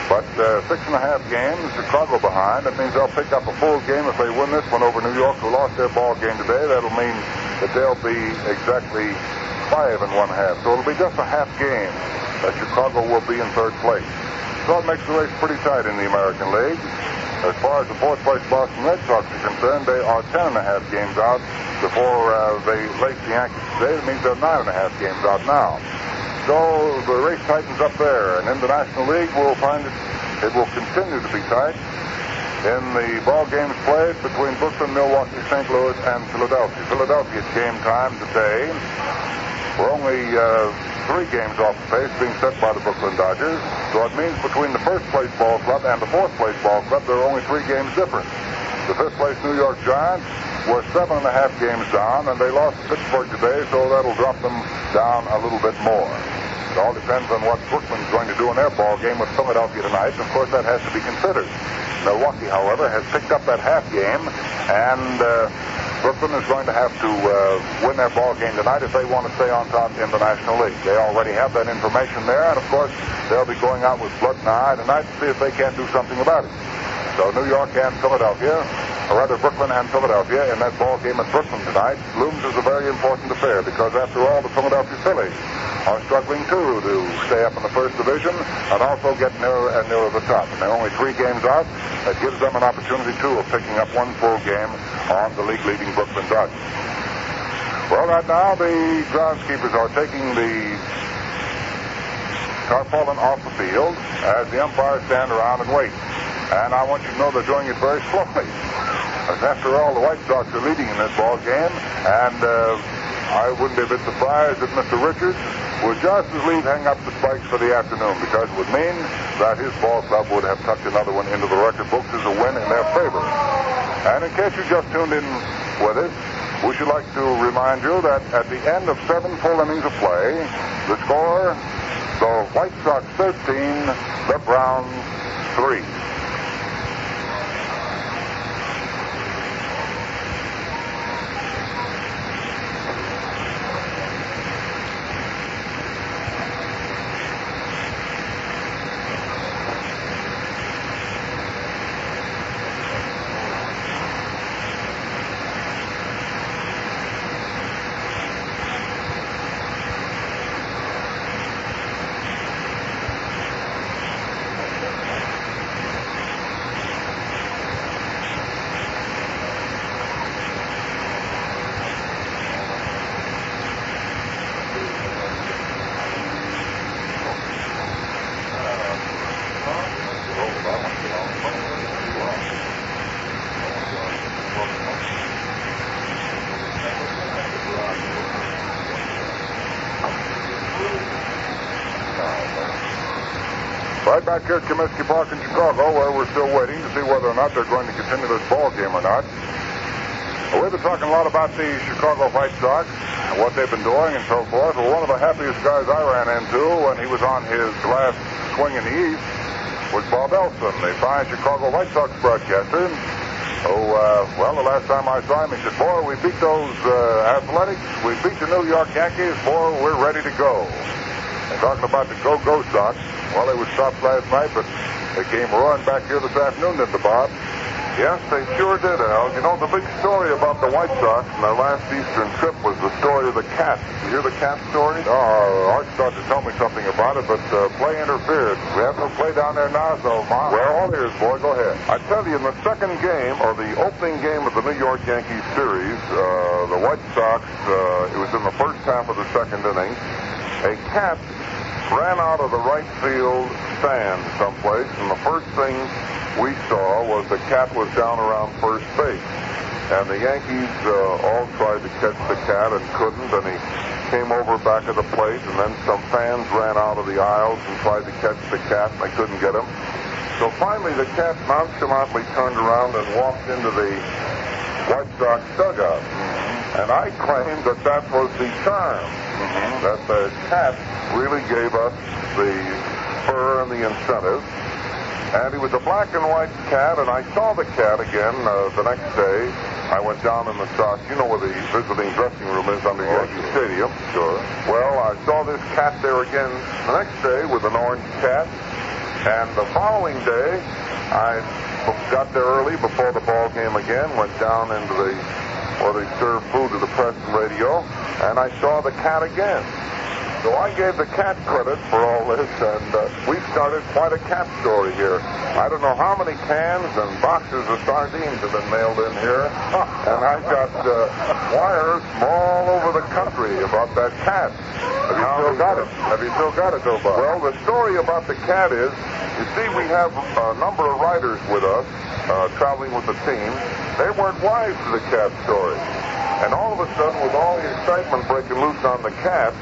but 6.5 games, Chicago behind. That means they'll pick up a full game if they win this one over New York, who lost their ball game today. That'll mean that they'll be exactly 5 1/2. So it'll be just a half game that Chicago will be in third place. So it makes the race pretty tight in the American League. As far as the fourth place Boston Red Sox are concerned, they are 10.5 games out before they lace the Yankees today. It means they're 9.5 games out now. So the race tightens up there, and in the National League we'll find it will continue to be tight in the ball games played between Brooklyn, Milwaukee, St. Louis, and Philadelphia. Philadelphia at game time today. We're only 3 games off the pace being set by the Brooklyn Dodgers. So it means between the first place ball club and the fourth place ball club, there are only 3 games difference. The fifth place New York Giants were 7.5 games down, and they lost to Pittsburgh today, so that'll drop them down a little bit more. It all depends on what Brooklyn's going to do in their ball game with Philadelphia tonight, and of course that has to be considered. Milwaukee, however, has picked up that half game, and Brooklyn is going to have to win their ball game tonight if they want to stay on top in the National League. They already have that information there, and of course they'll be going out with blood in the eye tonight to see if they can't do something about it. So New York and Philadelphia, or rather Brooklyn and Philadelphia, in that ball game at Brooklyn tonight looms as a very important affair, because after all, the Philadelphia Phillies are struggling too to stay up in the first division and also get nearer and nearer the top. And they're only 3 games out. That gives them an opportunity too of picking up 1 full game on the league-leading Brooklyn Dodgers. Well, right now the groundskeepers are taking the tarpaulin off the field as the umpires stand around and wait. And I want you to know they're doing it very slowly. Because after all, the White Sox are leading in this ball game, and I wouldn't be a bit surprised if Mr. Richards would just as leave hang up the spikes for the afternoon, because it would mean that his ball club would have tucked another one into the record books as a win in their favor. And in case you just tuned in with us, we should like to remind you that at the end of 7 full innings of play, the score, the White Sox 13, the Browns 3. Right back here at Comiskey Park in Chicago, where we're still waiting to see whether or not they're going to continue this ball game or not. We've been talking a lot about the Chicago White Sox, what they've been doing and so forth. Well, one of the happiest guys I ran into when he was on his last swing in the East was Bob Elson, the fine Chicago White Sox broadcaster. Well, the last time I saw him, he said, boy, we beat those Athletics. We beat the New York Yankees. Boy, we're ready to go. And talking about the Go-Go Sox, well, they were stopped last night, but they came roaring back here this afternoon, didn't they, Bob? Yes, they sure did, Al. You know, the big story about the White Sox in their last Eastern trip was the story of the cat. Did you hear the cat story? No, Art started to tell me something about it, but play interfered. We have no play down there now, so, Ma. Well, all ears, boy. Go ahead. I tell you, in the second game, or the opening game of the New York Yankees series, the White Sox, it was in the first half of the second inning, a cat ran out of the right field stand someplace, and the first thing we saw was the cat was down around first base. And the Yankees all tried to catch the cat and couldn't, and he came over back at the plate, and then some fans ran out of the aisles and tried to catch the cat, and they couldn't get him. So finally the cat nonchalantly turned around and walked into the White Sox dugout. And I claimed that that was the charm, that the cat really gave us the spur and the incentive. And he was a black and white cat, and I saw the cat again the next day. I went down in the Sox. You know where the visiting dressing room is under Yankee Stadium. Sure. Well, I saw this cat there again the next day with an orange cat. And the following day, I got there early before the ball game again, went down into where they serve food to the press and radio, and I saw the cat again. So I gave the cat credit for all this, and we've started quite a cat story here. I don't know how many cans and boxes of sardines have been mailed in here, and I've got wires from all over the country about that cat. Have you still got it? Have you still got it, though, Bob? Well, the story about the cat is, you see, we have a number of writers with us traveling with the team. They weren't wise to the cat story. And all of a sudden, with all the excitement breaking loose on the cat,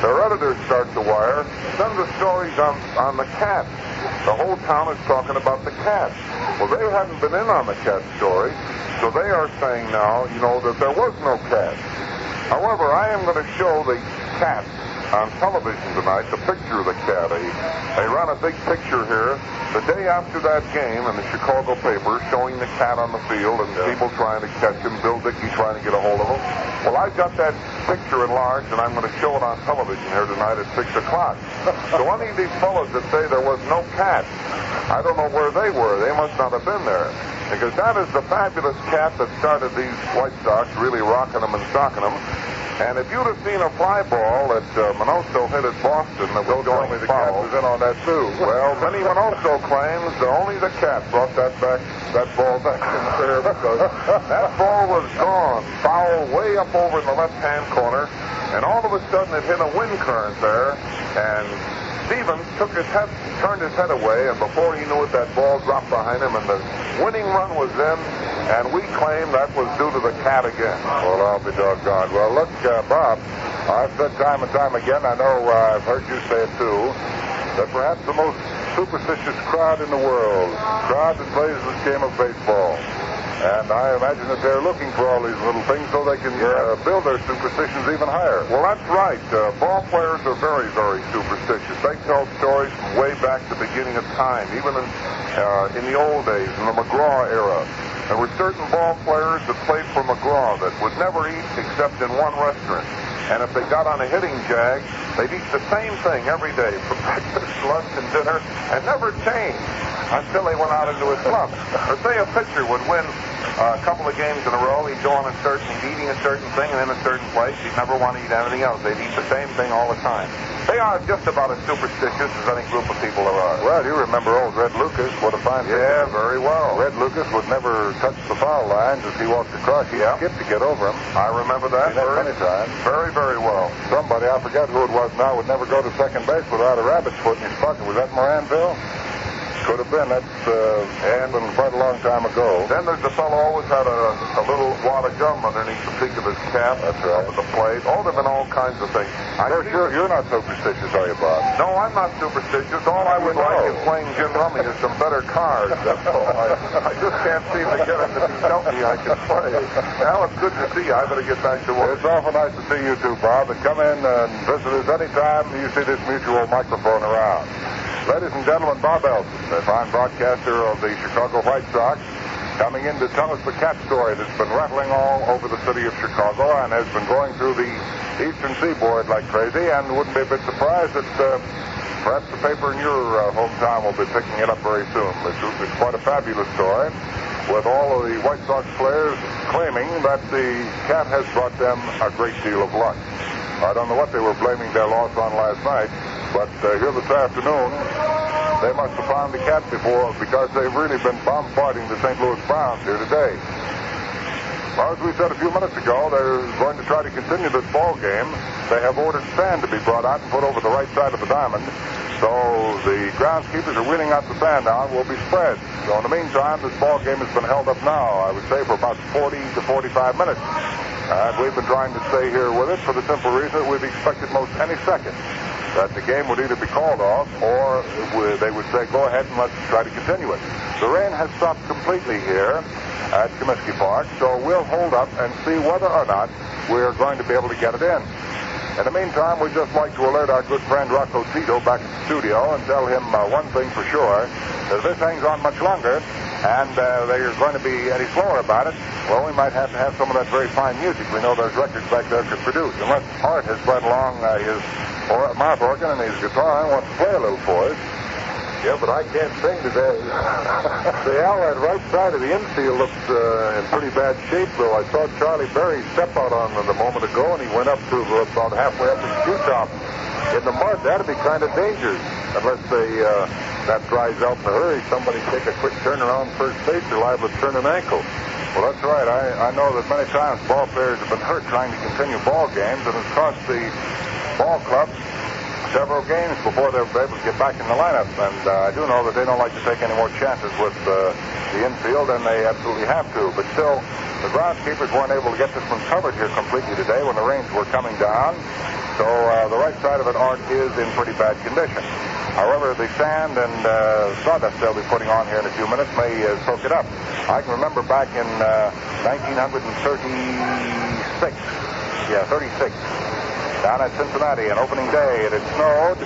their editors start to wire, send the stories on the cat. The whole town is talking about the cat. Well, they hadn't been in on the cat story, so they are saying now, you know, that there was no cat. However, I am going to show the cat on television tonight, the picture of the cat. They ran a big picture here the day after that game in the Chicago paper showing the cat on the field and people trying to catch him, Bill Dickey trying to get a hold of him. Well, I've got that picture enlarged, and I'm going to show it on television here tonight at 6 o'clock. So any of these fellows that say there was no cat, I don't know where they were. They must not have been there. Because that is the fabulous cat that started these White Sox really rocking them and stocking them. And if you'd have seen a fly ball that Minoso hit at Boston that was going the foul, cat was in on that, too. well, Minnie Minoso claims that only the cat brought that ball back in there because that ball was gone, foul way up over in the left-hand corner, and all of a sudden it hit a wind current there, and Stevens turned his head away, and before he knew it, that ball dropped behind him, and the winning run was in, and we claim that was due to the cat again. Well, I'll be doggone. Well, look, Bob, I've said time and time again, I know I've heard you say it too, that perhaps the most superstitious crowd in the world, crowd that plays this game of baseball. And I imagine that they're looking for all these little things so they can build their superstitions even higher. Well, that's right. Ball players are very, very superstitious. They tell stories from way back to the beginning of time, even in the old days, in the McGraw era. There were certain ball players that played for McGraw that would never eat except in one restaurant. And if they got on a hitting jag, they'd eat the same thing every day for breakfast, lunch, and dinner, and never change until they went out into a slump. Or say a pitcher would win a couple of games in a row, he'd go on eating a certain thing and in a certain place. He'd never want to eat anything else. They'd eat the same thing all the time. They are just about as superstitious as any group of people there are. Well, you remember old Red Lucas, what a fine pitcher. Yeah, very well. Red Lucas would never touch the foul lines as he walked across. He'd skip to get over him. I remember that many times. Very, very well. Somebody, I forget who it was now, would never go to second base without a rabbit's foot in his pocket. Was that Moranville? Could have been. That's happened quite a long time ago. Then there's the fellow always had a little wad of gum underneath the peak of his cap. That's right. Up at the plate. Oh, there have been all kinds of things. You're not superstitious, are you, Bob? No, I'm not superstitious. All I would like in playing gin rummy is some better cards. That's all. I just can't seem to get him to be jumpy. I can play. Now it's good to see you. I better get back to work. It's awful nice to see you too, Bob. And come in and visit us anytime you see this mutual microphone around. Ladies and gentlemen, Bob Elton, the fine broadcaster of the Chicago White Sox, coming in to tell us the cat story that's been rattling all over the city of Chicago and has been going through the eastern seaboard like crazy, and wouldn't be a bit surprised that perhaps the paper in your hometown will be picking it up very soon. It's quite a fabulous story, with all of the White Sox players claiming that the cat has brought them a great deal of luck. I don't know what they were blaming their loss on last night, but here this afternoon, they must have found the cat before, because they've really been bombarding the St. Louis Browns here today. Well, as we said a few minutes ago, they're going to try to continue this ball game. They have ordered sand to be brought out and put over the right side of the diamond. So the groundskeepers are wheeling out the sand now and will be spread. So in the meantime, this ball game has been held up now, I would say, for about 40 to 45 minutes. And we've been trying to stay here with it for the simple reason that we've expected most any second that the game would either be called off or they would say, go ahead and let's try to continue it. The rain has stopped completely here at Comiskey Park, so we'll hold up and see whether or not we're going to be able to get it in. In the meantime, we'd just like to alert our good friend Rocco Tito back at the studio and tell him one thing for sure, that if this hangs on much longer and they're going to be any slower about it, well, we might have to have some of that very fine music we know those records back there could produce. Unless Art has brought along his mouth organ and his guitar and wants to play a little for us. Yeah, but I can't sing today. The outlet right side of the infield looks in pretty bad shape, though. I saw Charlie Berry step out on it a moment ago, and he went up to about halfway up his shoe top. In the mud, that'd be kind of dangerous, unless that dries out in a hurry. Somebody take a quick turn around first base, they're liable to turn an ankle. Well, that's right. I know that many times ball players have been hurt trying to continue ball games, and it's cost the ball club several games before they're able to get back in the lineup. And I do know that they don't like to take any more chances with the infield, and they absolutely have to. But still, the groundskeepers weren't able to get this one covered here completely today when the rains were coming down. So the right side of it, Art, is in pretty bad condition. However, the sand and sawdust they'll be putting on here in a few minutes may soak it up. I can remember back in 1936. Yeah, 36. Down at Cincinnati on opening day. It had snowed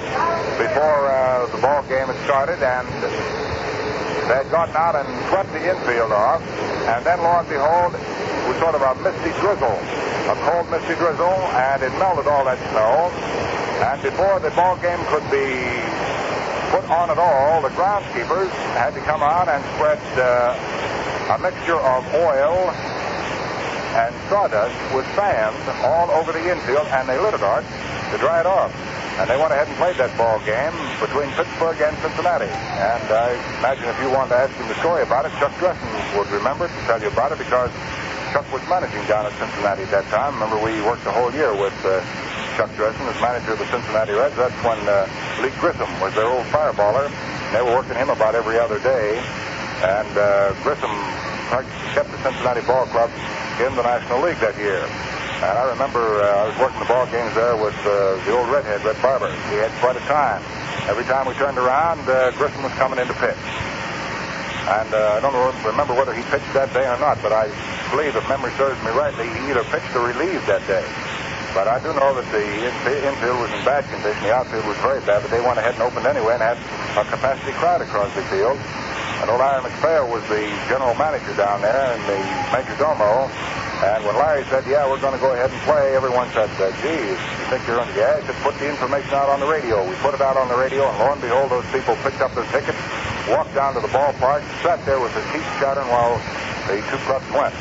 before the ball game had started, and they had gotten out and swept the infield off. And then, lo and behold, it was sort of a misty drizzle, a cold misty drizzle, and it melted all that snow. And before the ball game could be put on at all, the groundskeepers had to come out and spread a mixture of oil and sawdust with sand all over the infield, and they lit it, Art, to dry it off. And they went ahead and played that ball game between Pittsburgh and Cincinnati. And I imagine if you wanted to ask him the story about it, Chuck Dressen would remember to tell you about it, because Chuck was managing down at Cincinnati at that time. Remember, we worked the whole year with Chuck Dressen as manager of the Cincinnati Reds. That's when Lee Grissom was their old fireballer. And they were working him about every other day. And Grissom kept the Cincinnati ball club in the National League that year. And I remember I was working the ball games there with the old redhead, Red Barber. He had quite a time. Every time we turned around, Grissom was coming in to pitch. And I don't remember whether he pitched that day or not, but I believe, if memory serves me rightly, he either pitched or relieved that day. But I do know that the infield was in bad condition. The outfield was very bad, but they went ahead and opened anyway and had a capacity crowd across the field. And old Larry McPhail was the general manager down there and the major domo. And when Larry said, yeah, we're going to go ahead and play, everyone said, geez, you think you're going to get it? He said, put the information out on the radio. We put it out on the radio, and lo and behold, those people picked up their tickets, walked down to the ballpark, sat there with their teeth chattering while the two clubs went.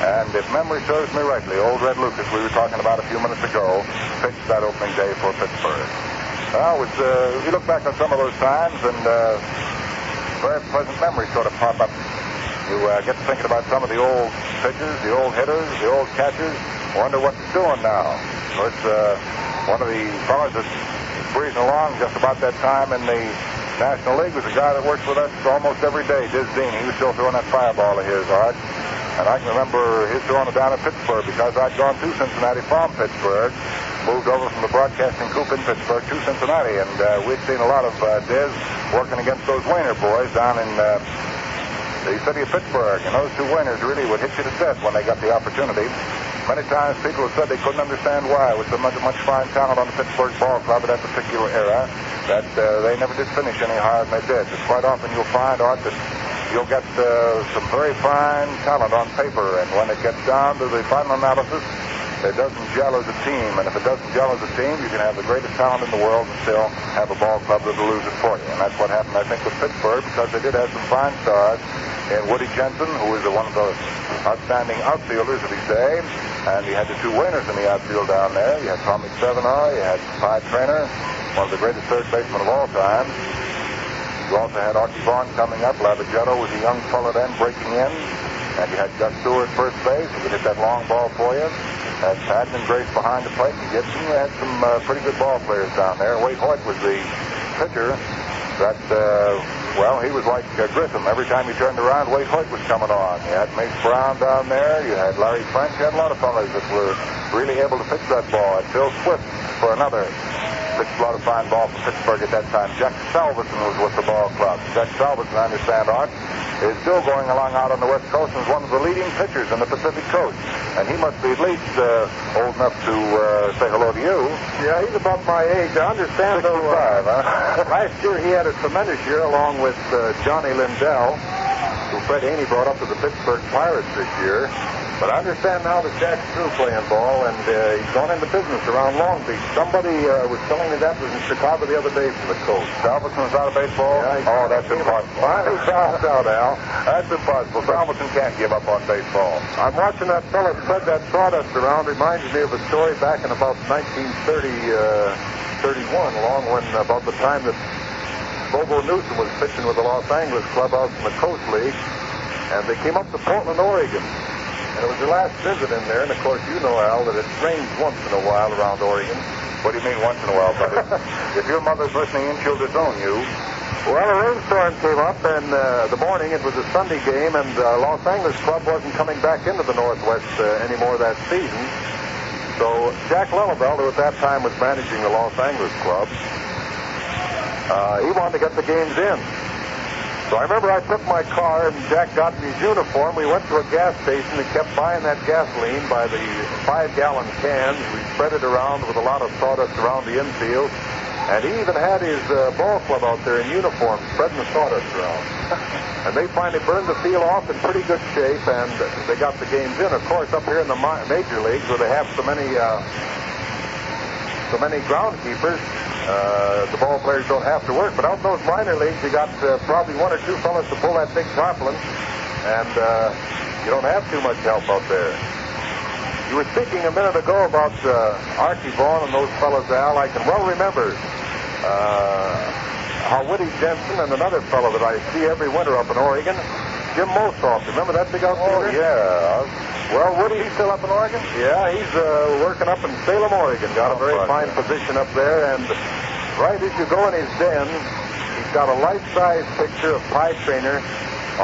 And if memory serves me rightly, old Red Lucas, we were talking about a few minutes ago, pitched that opening day for Pittsburgh. Well, you look back on some of those times, and very pleasant memories sort of pop up. You get to thinking about some of the old pitchers, the old hitters, the old catchers. Wonder what they're doing now. Of course, one of the fellows that's breezing along just about that time in the National League was a guy that worked with us almost every day, Diz Dean. He was still throwing that fireball of his, Art. And I can remember his throwing it down at Pittsburgh because I'd gone to Cincinnati from Pittsburgh, moved over from the broadcasting coop in Pittsburgh to Cincinnati, and we'd seen a lot of Diz working against those Wayner boys down in the city of Pittsburgh. And those two Wayners really would hit you to death when they got the opportunity. Many times people have said they couldn't understand why, with so much fine talent on the Pittsburgh ball club at that particular era, that they never did finish any higher than they did. But quite often you'll find, Art, that you'll get some very fine talent on paper, and when it gets down to the final analysis, it doesn't gel as a team. And if it doesn't gel as a team, you can have the greatest talent in the world and still have a ball club that'll lose it for you. And that's what happened, I think, with Pittsburgh, because they did have some fine stars in Woody Jensen, who was one of the outstanding outfielders of his day. And you had the two Wayners in the outfield down there. You had Tommy Stevenar, you had Cy Traynor, one of the greatest third basemen of all time. You also had Archie Vaughan coming up. Lavagetto was a young fellow then breaking in. And you had Gus Stewart first base, who could hit that long ball for you. Had Patton and Grace behind the plate. And Gibson, you had some pretty good ball players down there. Wade Hoyt was the pitcher that, he was like Grissom. Every time you turned around, Wade Hoyt was coming on. You had Mace Brown down there. You had Larry French. You had a lot of fellows that were really able to pitch that ball. And Phil Swift for another. Pitched a lot of fine ball for Pittsburgh at that time. Jack Salveson was with the ball club. Jack Salveson, I understand, Art, is still going along out on the West Coast and is one of the leading pitchers in the Pacific Coast. And he must be at least old enough to say hello to you. Yeah, he's about my age. I understand, 65, though, last year he had a tremendous year along with Johnny Lindell, who Fred Haney brought up to the Pittsburgh Pirates this year. But I understand now that Jack's through playing ball, and he's gone into business around Long Beach. Somebody was telling me that was in Chicago the other day from the coast. Salveson was out of baseball? Yeah, that's impossible. Finally found out, Al. That's impossible. Salveson can't give up on baseball. I'm watching that fellow spread that sawdust around. Reminds me of a story back in about 1930, 31, along when about the time that Bobo Newsom was pitching with the Los Angeles club out in the Coast League, and they came up to Portland, Oregon. And it was their last visit in there, and of course you know, Al, that it rains once in a while around Oregon. What do you mean once in a while, buddy? If your mother's listening in, she'll disown you. Well, a rainstorm came up, and the morning, it was a Sunday game, and Los Angeles club wasn't coming back into the Northwest anymore that season. So Jack Lillibelt, who at that time was managing the Los Angeles club, he wanted to get the games in. So I remember I took my car, and Jack got in his uniform. We went to a gas station and kept buying that gasoline by the 5-gallon cans. We spread it around with a lot of sawdust around the infield. And he even had his ball club out there in uniform, spreading the sawdust around. And they finally burned the field off in pretty good shape, and they got the games in. Of course, up here in the major leagues, where they have so many groundkeepers, the ball players don't have to work. But out in those minor leagues, you got probably one or two fellas to pull that big tarpaulin, and you don't have too much help out there. You were speaking a minute ago about Archie Vaughan and those fellas, Al. I can well remember how Woody Jensen and another fellow that I see every winter up in Oregon, Jim Mosoff. Remember that big outfielder? Oh, yeah. Well, Woody, he's still up in Oregon? Yeah, he's working up in Salem, Oregon. Got a very fine position up there, and right as you go in his den, he's got a life-size picture of Pie Traynor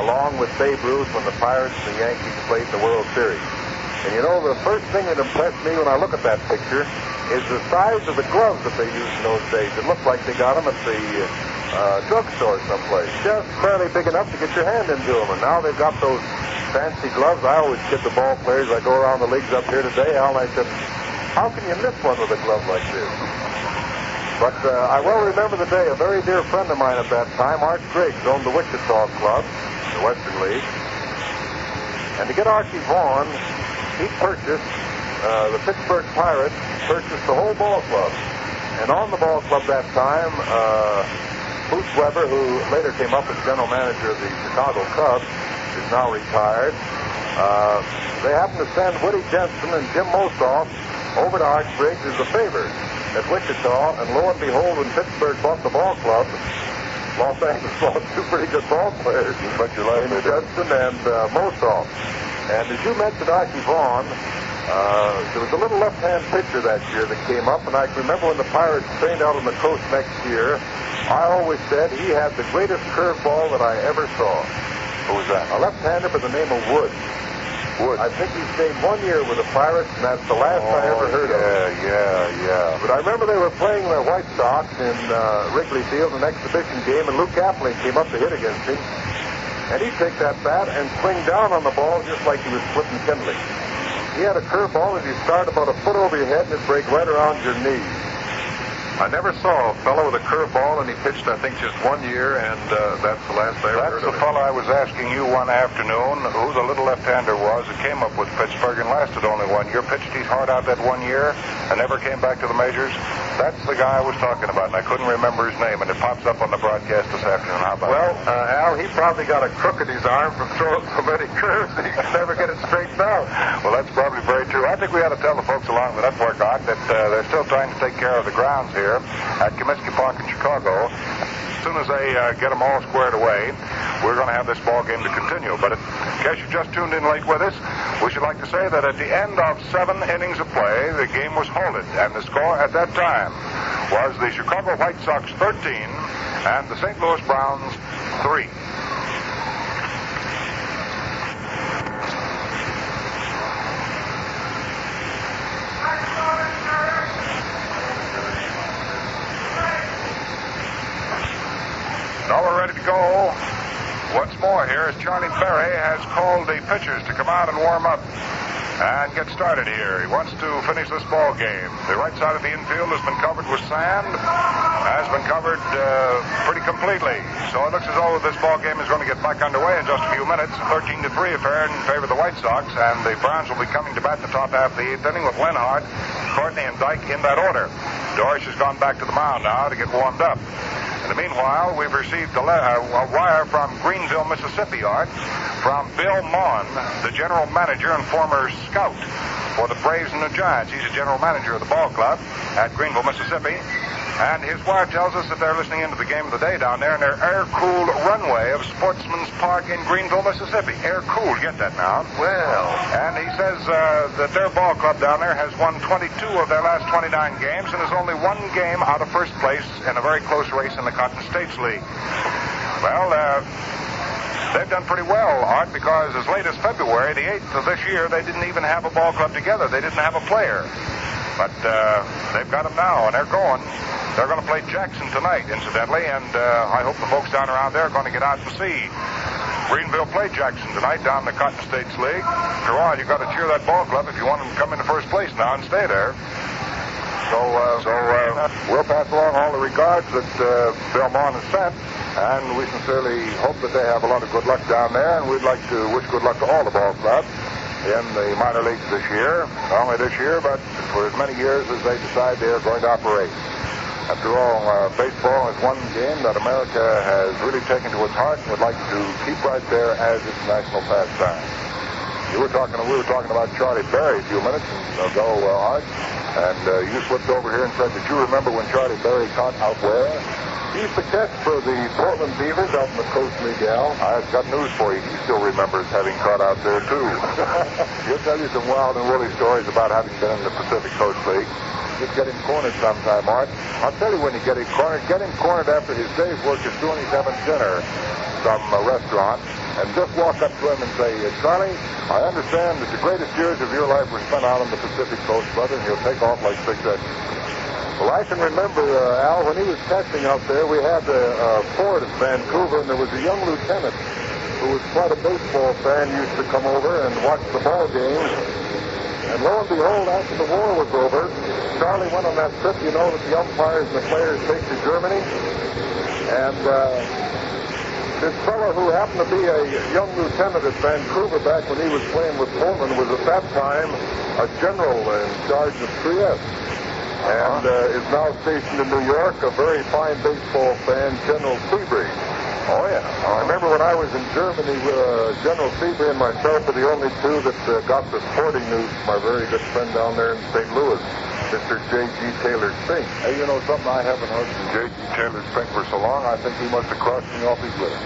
along with Babe Ruth when the Pirates and the Yankees played in the World Series. And you know, the first thing that impressed me when I look at that picture is the size of the gloves that they used in those days. It looked like they got them at the drugstore someplace. Just barely big enough to get your hand into them. And now they've got those fancy gloves. I always kid the ball players. I go around the leagues up here today, Al, and I said, how can you miss one with a glove like this? But I well remember the day. A very dear friend of mine at that time, Art Griggs, owned the Wichita Club, the Western League. And to get Archie Vaughan, he purchased, the Pittsburgh Pirates purchased the whole ball club. And on the ball club that time, Moose Weber, who later came up as general manager of the Chicago Cubs, is now retired. They happened to send Woody Jensen and Jim Mosoff over to Art Griggs as a favor at Wichita, and lo and behold, when Pittsburgh bought the ball club, Los Angeles lost two pretty good ball players, Jensen and Mosoff. And as you mentioned Archie Vaughan, There was a little left-hand pitcher that year that came up, and I can remember when the Pirates trained out on the coast next year, I always said he had the greatest curveball that I ever saw. Who was that? A left-hander by the name of Wood. I think he stayed 1 year with the Pirates, and that's the last I ever heard of him. Yeah. But I remember they were playing the White Sox in Wrigley Field, an exhibition game, and Luke Appling came up to hit against him. And he'd take that bat and swing down on the ball just like he was flipping kindling. He had a curveball that you start about a foot over your head and it'd break right around your knee. I never saw a fellow with a curveball, and he pitched, I think, just 1 year, and that's the last I ever heard of him. That's the fellow I was asking you one afternoon who the little left-hander was that came up with Pittsburgh and lasted only 1 year, pitched his heart out that 1 year, and never came back to the majors. That's the guy I was talking about, and I couldn't remember his name, and it pops up on the broadcast this afternoon. How about it? Al, he probably got a crook in his arm from throwing so many curves that he could never get it straightened out. Well, that's probably very true. I think we ought to tell the folks along the network, Art, that they're still trying to take care of the grounds here at Comiskey Park in Chicago. As soon as they get them all squared away, we're going to have this ball game to continue. But in case you just tuned in late with us, we should like to say that at the end of 7 innings of play, the game was halted, and the score at that time was the Chicago White Sox 13 and the St. Louis Browns 3. Now we're ready to go. Once more here as Charlie Berry has called the pitchers to come out and warm up and get started here. He wants to finish this ball game. The right side of the infield has been covered with sand, has been covered pretty completely. So it looks as though this ball game is going to get back underway in just a few minutes. 13-3 affair in favor of the White Sox, and the Browns will be coming to bat in the top half of the 8th inning with Lenhart, Courtney, and Dyke in that order. Dorsch has gone back to the mound now to get warmed up. In the meanwhile, we've received a wire from Greenville, Mississippi, Art, from Bill Maughan, the general manager and former scout for the Braves and the Giants. He's the general manager of the ball club at Greenville, Mississippi. And his wire tells us that they're listening into the game of the day down there in their air-cooled runway of Sportsman's Park in Greenville, Mississippi. Air-cooled, get that now. Well. And he says that their ball club down there has won 22 of their last 29 games and is only 1 game out of first place in a very close race in the Cotton States League. Well, they've done pretty well, Art, because as late as February, the 8th of this year, they didn't even have a ball club together. They didn't have a player. But they've got them now, and they're going. They're going to play Jackson tonight, incidentally, and I hope the folks down around there are going to get out and see Greenville play Jackson tonight down in the Cotton States League. After all, you've got to cheer that ball club if you want them to come into first place now and stay there. So we'll pass along all the regards that Bill Maughan has sent, and we sincerely hope that they have a lot of good luck down there, and we'd like to wish good luck to all the ball clubs in the minor leagues this year. Not only this year, but for as many years as they decide they are going to operate. After all, baseball is one game that America has really taken to its heart and would like to keep right there as its national pastime. We were talking about Charlie Berry a few minutes ago, Art, and you slipped over here and said that you remember when Charlie Berry caught out where? He used to catch for the Portland Beavers out in the Coast League, Al. I've got news for you. He still remembers having caught out there, too. He'll tell you some wild and woolly stories about having been in the Pacific Coast League. Just get him cornered sometime, Art. I'll tell you when you get him cornered after his day's work is doing, he's having dinner from a restaurant, and just walk up to him and say, Charlie, I understand that the greatest years of your life were spent out on the Pacific Coast, brother, and he'll take off like 6 seconds. Well, I can remember, Al, when he was catching out there, we had a Ford in Vancouver, and there was a young lieutenant who was quite a baseball fan, used to come over and watch the ball games. And lo and behold, after the war was over, Charlie went on that trip, you know, that the umpires and the players take to Germany. And this fellow who happened to be a young lieutenant at Vancouver back when he was playing with Pullman was at that time a general in charge of Trieste. And is now stationed in New York, a very fine baseball fan, General Seabury. Oh, yeah. I remember when I was in Germany, General Seabury and myself were the only two that got the sporting news from our very good friend down there in St. Louis, Mr. J.G. Taylor Spink. Hey, you know something? I haven't heard from J.G. Taylor Spink for so long, I think he must have crossed me off his list.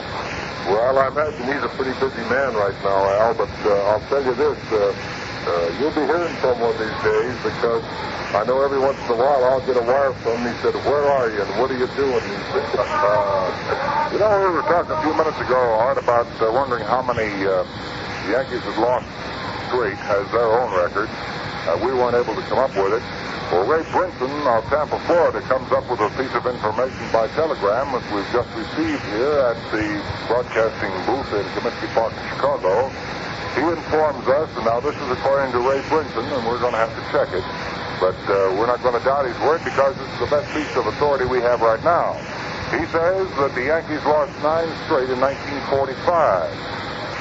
Well, I imagine he's a pretty busy man right now, Al, but I'll tell you this. You'll be hearing from one of these days because I know every once in a while I'll get a wire from him. He said, "Where are you and what are you doing?" He said, We were talking a few minutes ago, Art, about wondering how many the Yankees had lost straight as their own record. We weren't able to come up with it. Well, Ray Brinson of Tampa, Florida, comes up with a piece of information by telegram that we've just received here at the broadcasting booth in Comiskey Park in Chicago. He informs us, and now this is according to Ray Brinson, and we're going to have to check it, but we're not going to doubt his word because this is the best piece of authority we have right now. He says that the Yankees lost 9 straight in 1945.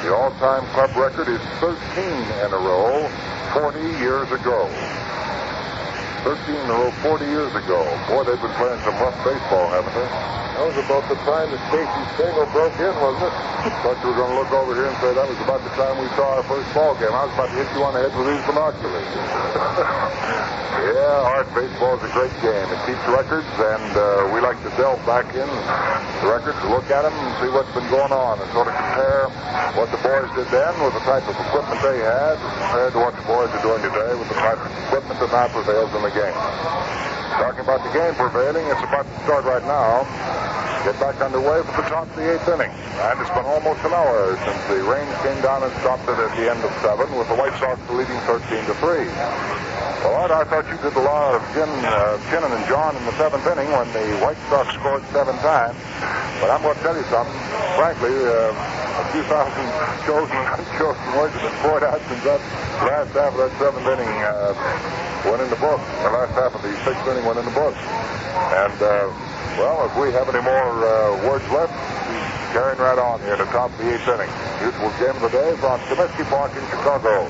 The all-time club record is 13 in a row, 40 years ago. 13 in a row, 40 years ago. Boy, they've been playing some rough baseball, haven't they? That was about the time that Casey Stengel broke in, wasn't it? Thought you were going to look over here and say that was about the time we saw our first ball game. I was about to hit you on the head with these binoculars. Yeah, Art, baseball is a great game. It keeps records, and we like to delve back in the records to look at them and see what's been going on and sort of compare what the boys did then with the type of equipment they had compared to what the boys are doing today with the type of equipment that now prevails in the game. Talking about the game prevailing, it's about to start right now. Get back underway for the top of the 8th inning. And it's been almost an hour since the rain came down and stopped it at the end of 7 with the White Sox leading 13-3. Well, Art, I thought you did a lot of Kinnan and John in the 7th inning when the White Sox scored 7 times. But I'm going to tell you something. Frankly, a few thousand chosen and unchosen words have been poured out since that last half of that 7th inning went in the book. The last half of the 6th inning went in the book. And, well, if we have any more words left, carrying right on here at the top of the 8th inning. Usual game of the day from Comiskey Park in Chicago.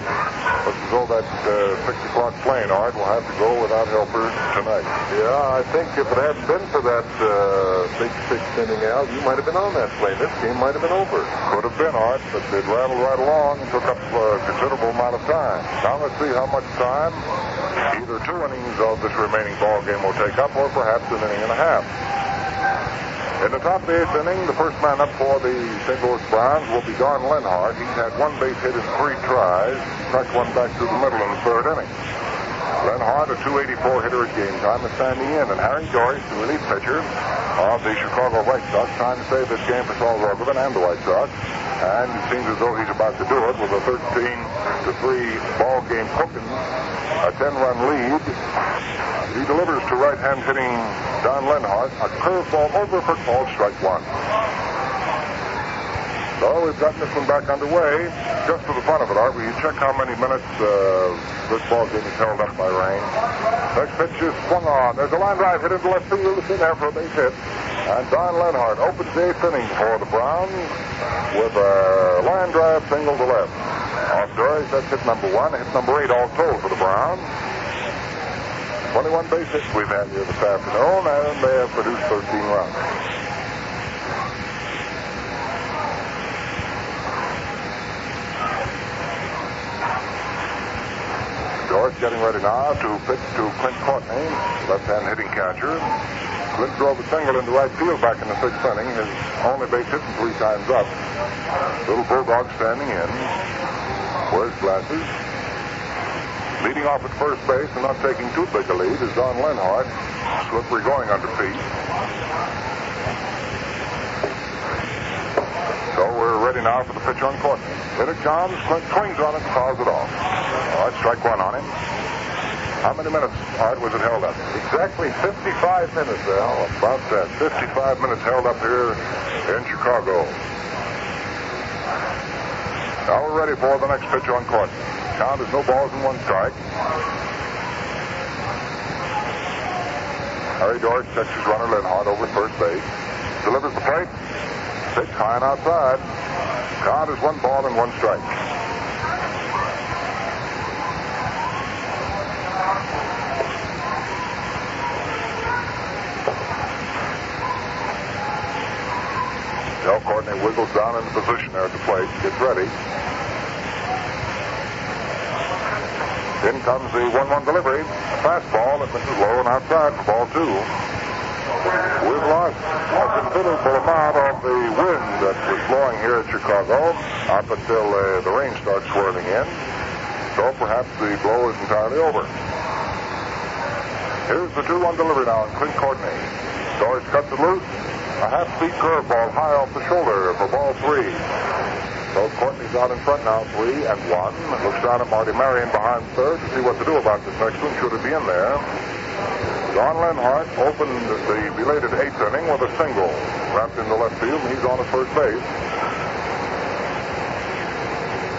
Let's go that 6 o'clock plane, Art. We'll have to go without helpers tonight. Yeah, I think if it hadn't been for that big 6th inning, Al, you might have been on that plane. This game might have been over. Could have been, Art, but it rattled right along and took up a considerable amount of time. Now let's see how much time either 2 innings of this remaining ball game will take up, or perhaps an inning and a half. In the top of the 8th inning, the first man up for the St. Louis Browns will be Don Lenhart. He's had 1 base hit in 3 tries, struck 1 back through the middle in the 3rd inning. Lenhart, a .284 hitter at game time, is standing in, and Harry Joyce, the relief pitcher of the Chicago White Sox, trying to save this game for Saul Rogovan and the White Sox. And it seems as though he's about to do it with a 13-3 ball game cooking, a 10-run lead. He delivers to right-hand hitting Don Lenhart a curveball over for ball, strike 1. So we've gotten this one back underway. Just for the fun of it, Art, will you check how many minutes this ball game is held up by rain? Next pitch is swung on. There's a line drive hit into left field. It's in there for a base hit. And Don Lenhart opens the 8th inning for the Browns with a line drive single to left. Off Doris, that's hit number 1. Hit number 8 all told for the Browns. 21 base hits we've had here this afternoon, and they have produced 13 runs. George getting ready now to pitch to Clint Courtney, left-hand hitting catcher. Clint drove a single into right field back in the 6th inning. His only base hit 3 times up. Little Bulldog standing in. Wears glasses. Leading off at first base and not taking too big a lead is Don Lenhart. Slippery going under feet. So we're ready now for the pitch on Courtney. Here it comes. Clint swings on it and fouls it off. All right, strike 1 on him. How many minutes, Art, was it held up? Exactly 55 minutes, Al. About that. 55 minutes held up here in Chicago. Now we're ready for the next pitch on Courtney. Count is no balls and 1 strike. Harry George checks his runner Lenhart over at first base. Delivers the plate. Pitch high and outside. Count is 1 ball and 1 strike. Del Courtney wiggles down into position there at the plate. Gets ready. In comes the 1-1 delivery. A fastball that misses low and outside for ball 2. We've lost a considerable amount of the wind that was blowing here at Chicago up until the rain starts swirling in. So perhaps the blow is entirely over. Here's the 2-1 delivery now, and Clint Courtney. Doris cuts it loose. A half-speed curveball high off the shoulder for ball 3. So Courtney's out in front now, 3-1. Looks down at Marty Marion behind third to see what to do about this next one. Should it be in there? Don Lenhart opened the belated 8th inning with a single wrapped into left field, and he's on at first base.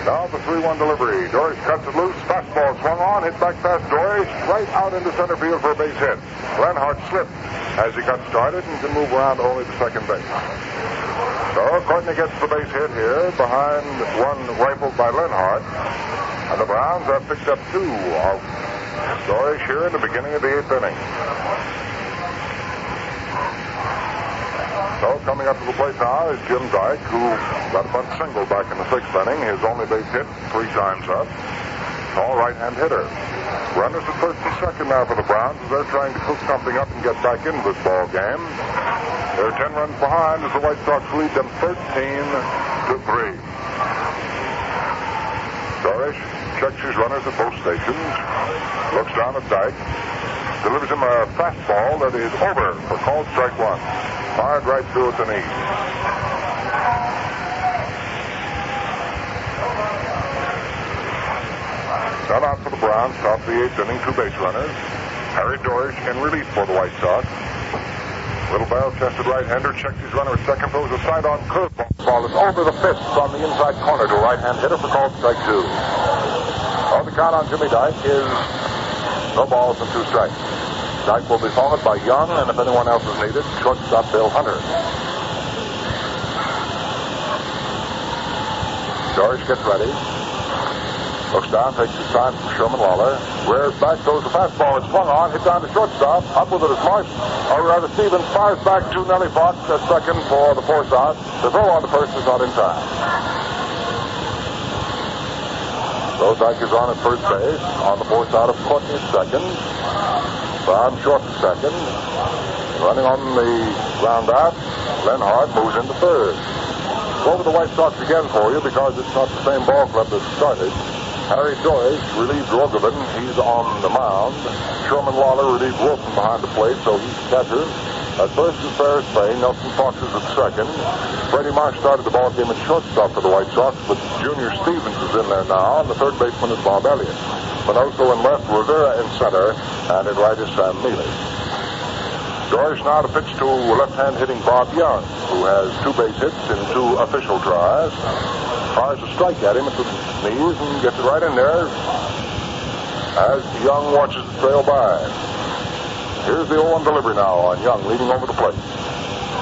Now the 3-1 delivery. Doris cuts it loose. Fastball swung on, hit back past Doris, right out into center field for a base hit. Lenhart slipped as he got started and can move around only to second base. So Courtney gets the base hit here behind one rifled by Lenhart. And the Browns have picked up 2 of Doris here in the beginning of the 8th inning. So coming up to the plate now is Jim Dyke, who got a bunt single back in the 6th inning. His only base hit 3 times up. Tall right-hand hitter. Runners at first and second now for the Browns as they're trying to cook something up and get back into this ball game. They're 10 runs behind as the White Sox lead them 13-3. Doris checks his runners at both stations. Looks down at Dyke. Delivers him a fastball that is over for called strike 1. Fired right through at the knee. Now out for the Browns, top of the 8th inning, 2 base runners. Harry Doris in relief for the White Sox. Little barrel-chested right-hander checks his runner at second, throws a side-on curveball. Ball is over the fist on the inside corner to a right-hand hitter for called strike 2. Oh, the count on Jimmy Dyke is no balls and 2 strikes. Dyke will be followed by Young, and if anyone else is needed, shortstop Bill Hunter. Doris gets ready. Looks down, takes his time from Sherman Lawler. Rears back, throws a fastball. It's swung on, hit down to shortstop. Up with it is Marsh. Or rather, Stevens fires back to Nellie Fox at second for the force out. The throw on to first is not in time. So Dyke is on at first base. On the force out of Courtney at second. Brown short at second. Running on the ground out. Lenhart moves into third. Over the White Sox again for you because it's not the same ball club that started. Harry Doris relieved Rogovan. He's on the mound. Sherman Lawler relieved Wilson behind the plate, so he's catcher. At first is Ferris Payne. Nelson Fox is at second. Freddie Marsh started the ball game at shortstop for the White Sox, but Junior Stevens is in there now, and the third baseman is Bob Elliott. Minoso in left, Rivera in center, and in right is Sam Neely. Doris now to pitch to left-hand hitting Bob Young, who has 2 base hits in 2 official tries. Fires a strike at him at the knees and gets it right in there as Young watches it trail by. Here's the 0-1 delivery now on Young, leading over the plate.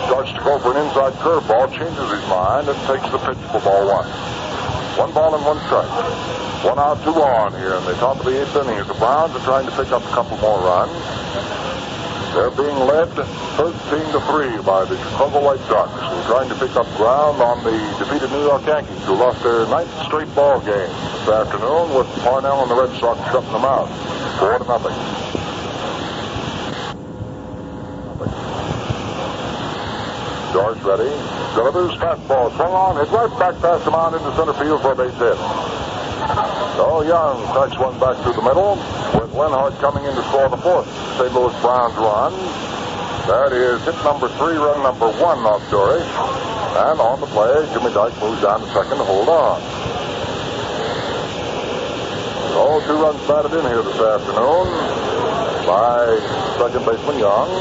Starts to go for an inside curveball, changes his mind, and takes the pitch for ball 1. 1 ball and 1 strike. 1 out, 2 on here in the top of the 8th inning as the Browns are trying to pick up a couple more runs. They're being led 13-3 by the Chicago White Sox, who are trying to pick up ground on the defeated New York Yankees, who lost their 9th straight ball game this afternoon with Parnell and the Red Sox shutting them out 4-0. Doris ready. Delivers fastball. Swung on. Hit right back past the mound into center field for a base hit. So Young cracks one back through the middle with Lenhart coming in to score the 4th St. Louis Browns run. That is hit number 3, run number 1 off Doris. And on the play, Jimmy Dyke moves down to second to hold on. So 2 runs batted in here this afternoon by second baseman Young.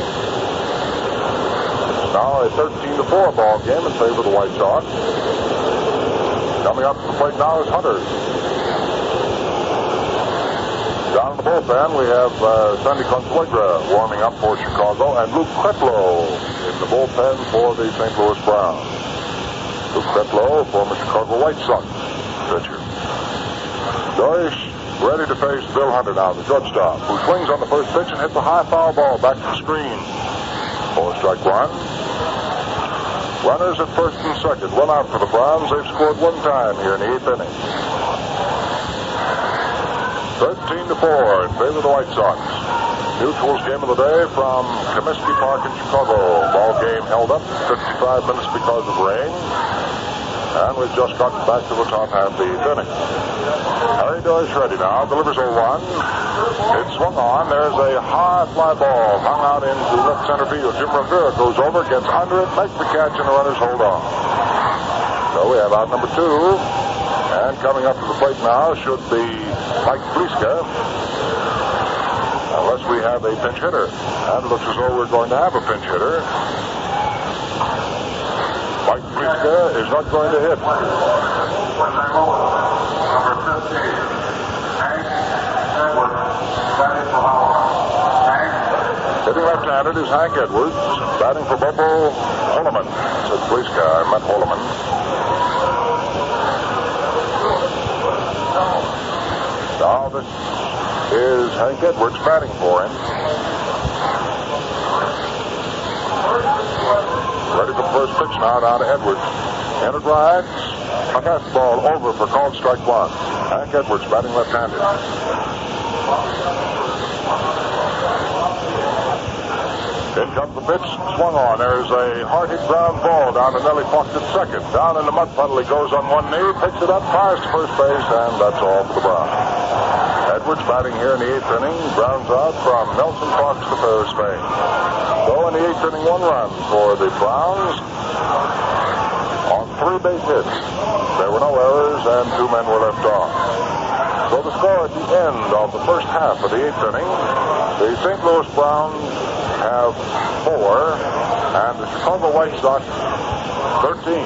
Now a 13-4 ball game in favor of the White Sox. Coming up to the plate now is Hunter. Down in the bullpen, we have Sandy Consuegra warming up for Chicago, and Luke Creplow in the bullpen for the St. Louis Browns. Luke Creplow, former Chicago White Sox pitcher. Doris ready to face Bill Hunter now, the shortstop, who swings on the first pitch and hits a high foul ball back to the screen. For strike 1. Runners at first and second. 1 out for the Browns. They've scored 1 time here in the 8th inning. 13-4 in favor of the White Sox. Mutual's game of the day from Comiskey Park in Chicago. Ball game held up 55 minutes because of rain. And we've just gotten back to the top half of the eighth inning. Harry Doyce ready now. Delivers 0-1. It's swung on. There's a high fly ball hung out into left center field. Jim Rivera goes over, gets under it, makes the catch, and the runners hold on. So we have out number 2. And coming up to the plate now should be Mike Pliska. Unless we have a pinch hitter. And it looks as though we're going to have a pinch hitter. Mike Pliska is not going to hit. Hitting left-handed is Hank Edwards. Batting for Bobo Holloman. Said Pliska, I meant Holloman. Now this is Hank Edwards batting for him. Ready for the first pitch now down to Edwards. And it rides. A fastball over for called strike 1. Hank Edwards batting left-handed. In comes the pitch. Swung on. There's a hard-hit ground ball down to Nellie Fox at second. Down in the mud puddle. He goes on one knee, picks it up, fires to first base, and that's all for the Browns. Edwards batting here in the 8th inning. Grounds out from Nelson Fox to third base. So in the 8th inning, 1 run for the Browns on 3 base hits. There were no errors and 2 men were left on. So the score at the end of the first half of the 8th inning, the St. Louis Browns have 4 and the Chicago White Sox 13.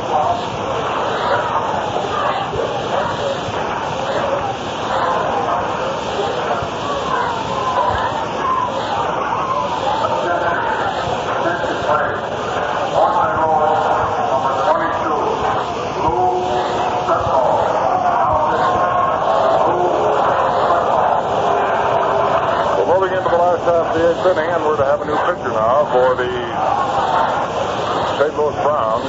Inning, and we're to have a new pitcher now for the St. Louis Browns.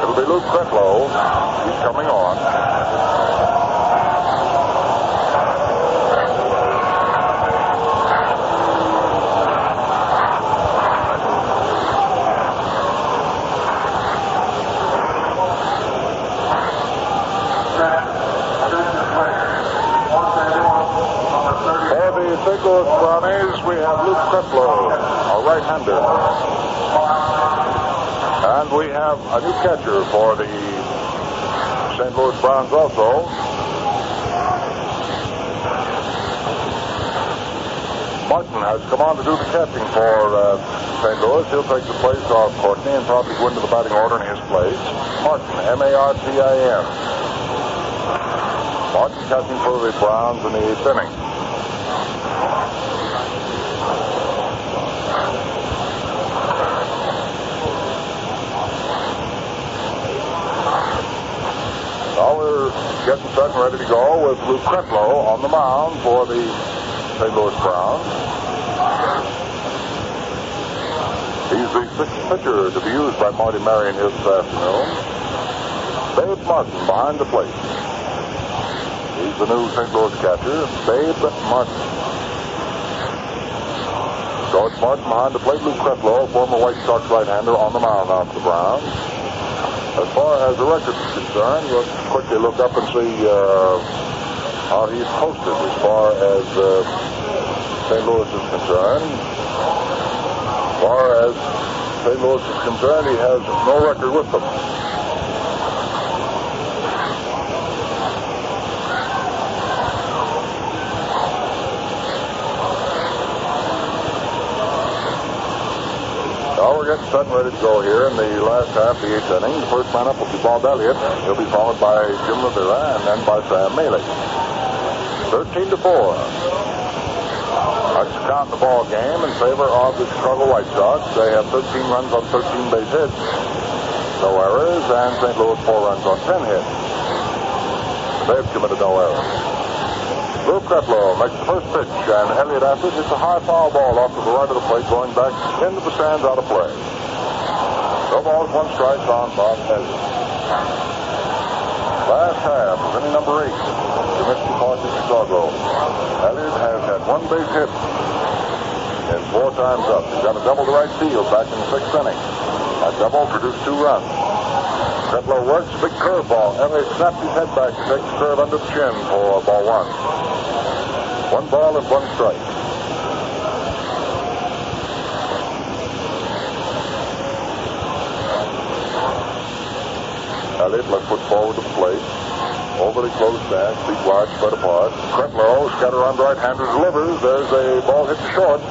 It'll be Luke Kretlow. He's coming on. St. Louis Brownies, we have Luke Kretlow, a right-hander. And we have a new catcher for the St. Louis Browns also. Martin has come on to do the catching for St. Louis. He'll take the place of Courtney and probably go into the batting order in his place. Martin, M-A-R-T-I-N. Martin catching for the Browns in the 8th inning. Getting set and ready to go with Luke Kretlow on the mound for the St. Louis Browns. He's the 6th pitcher to be used by Marty Marion here this afternoon. Babe Martin behind the plate. He's the new St. Louis catcher, Babe Martin. So it's Martin behind the plate. Luke Kretlow, former White Sox right-hander, on the mound now for the Browns. As far as the record is concerned, we'll quickly look up and see how he's posted as far as St. Louis is concerned. As far as St. Louis is concerned, he has no record with them. Now we're getting set and ready to go here in the last half of the 8th inning. The first man up will be Bob Elliott. He'll be followed by Jim Rivera and then by Sam Maley. 13-4. That's the count in the ball game in favor of the Chicago White Sox. They have 13 runs on 13 base hits. No errors, and St. Louis 4 runs on 10 hits. They've committed no errors. Luke Kretlow makes the first pitch, and Elliott after it hits a high foul ball off to the right of the plate, going back into the stands out of play. No balls, 1 strike on Bob Elliott. Last half of inning number 8. The Michigan Park in Chicago. Elliott has had 1 base hit in 4 times up. He's got a double to right field back in the 6th inning. That double produced 2 runs. Kretlow works, big curveball. Elliott snaps his head back and takes the curve under the chin for ball one. 1 ball and 1 strike. Elliott left foot forward to the plate. Overly close stance, feet wide, spread apart. Kretlow, scatter on right-hander, delivers. There's a ball hit to short.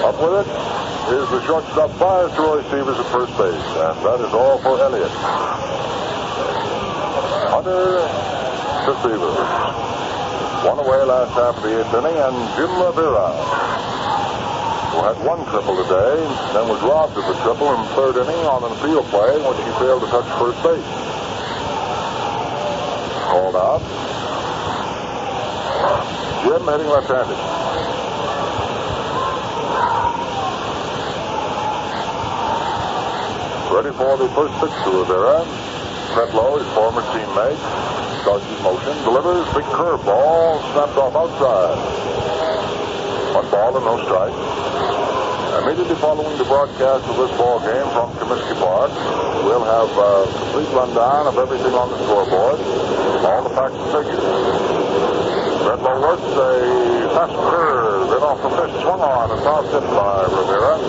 Up with it is the shortstop, fires to Roy Stevens at first base. And that is all for Elliott. Hunter to Stevens. 1 away last half of the 8th inning, and Jim Rivera, who had 1 triple today, then was robbed of a triple in the 3rd inning on an appeal play in which he failed to touch first base. Called out. Jim hitting left-handed. Ready for the first pitch to Rivera. Kretlow, his former teammate, starts his motion, delivers, big curveball, snapped off outside. 1 ball and no strike. Immediately following the broadcast of this ball game from Comiskey Park, we'll have a complete rundown of everything on the scoreboard, all the facts and figures. Kretlow works a fast curve, then off the pitch, swung on, and foul tipped by Rivera.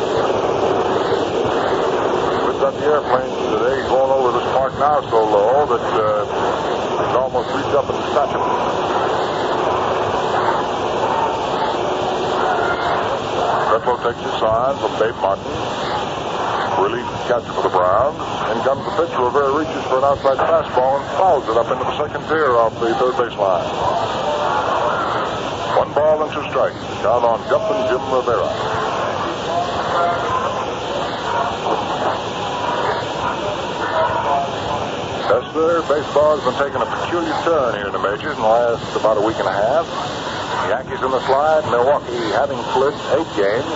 We've got the airplanes today going over this park now so low that it almost reached up and snatched him. Kretlow takes his sign from Babe Martin. Relief catcher for the Browns. In comes the pitch. Rivera reaches for an outside fastball and fouls it up into the second tier off the third base line. 1 ball and 2 strikes. Count on Jumpin' Jim Rivera. Esther, baseball has been taking a peculiar turn here in the majors in the last about a week and a half. The Yankees in the slide, Milwaukee having flipped 8 games.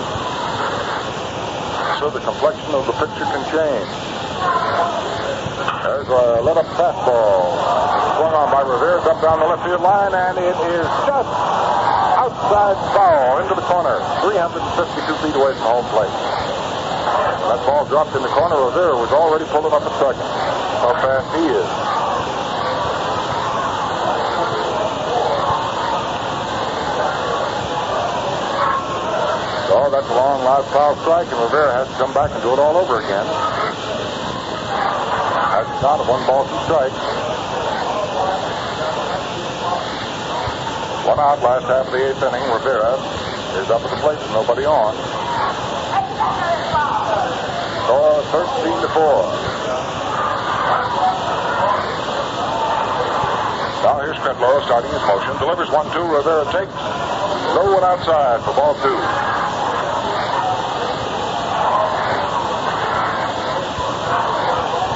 So the complexion of the picture can change. There's a let-up fastball. Swung on by Rivera, up down the left field line, and it is just outside foul into the corner, 352 feet away from home plate. That ball dropped in the corner. Rivera was already pulling up at second. How fast he is. So that's a long, loud foul strike, and Rivera has to come back and do it all over again. That's a count of 1 ball, 2 strikes. 1 out last half of the 8th inning. Rivera is up at the plate with nobody on. Score 13-4. Now here's Kretlow starting his motion. Delivers 1-2. Rivera takes. No one outside for ball 2.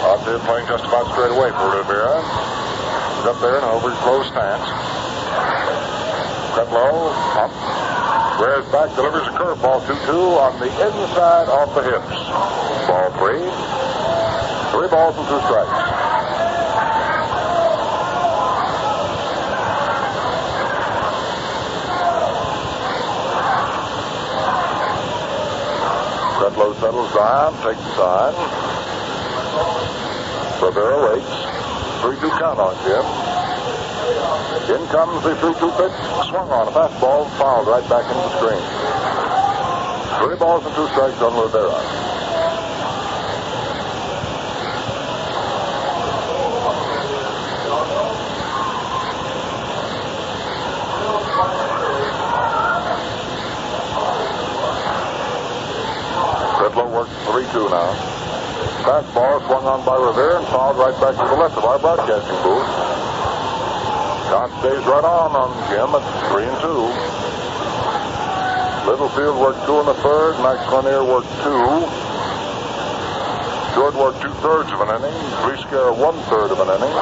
Out there playing just about straight away for Rivera. He's up there in an overclosed stance. Kretlow pump. Rears back, delivers a curveball 2-2 on the inside off the hips. Ball 3. 3 balls and 2 strikes. Kretlow settles down, takes the sign. Rivera waits. 3-2 count on Jim. In comes the 3-2 pitch. Swung on a fastball, fouled right back into the screen. 3 balls and 2 strikes on Rivera. Kretlow works 3-2 now. Fastball swung on by Rivera and fouled right back to the left of our broadcasting booth. Count stays right on Jim at 3-2. Littlefield worked 2 in the 3rd. Max Lanier worked 2. George worked 2/3 of an inning. Breescare 1/3 of an inning.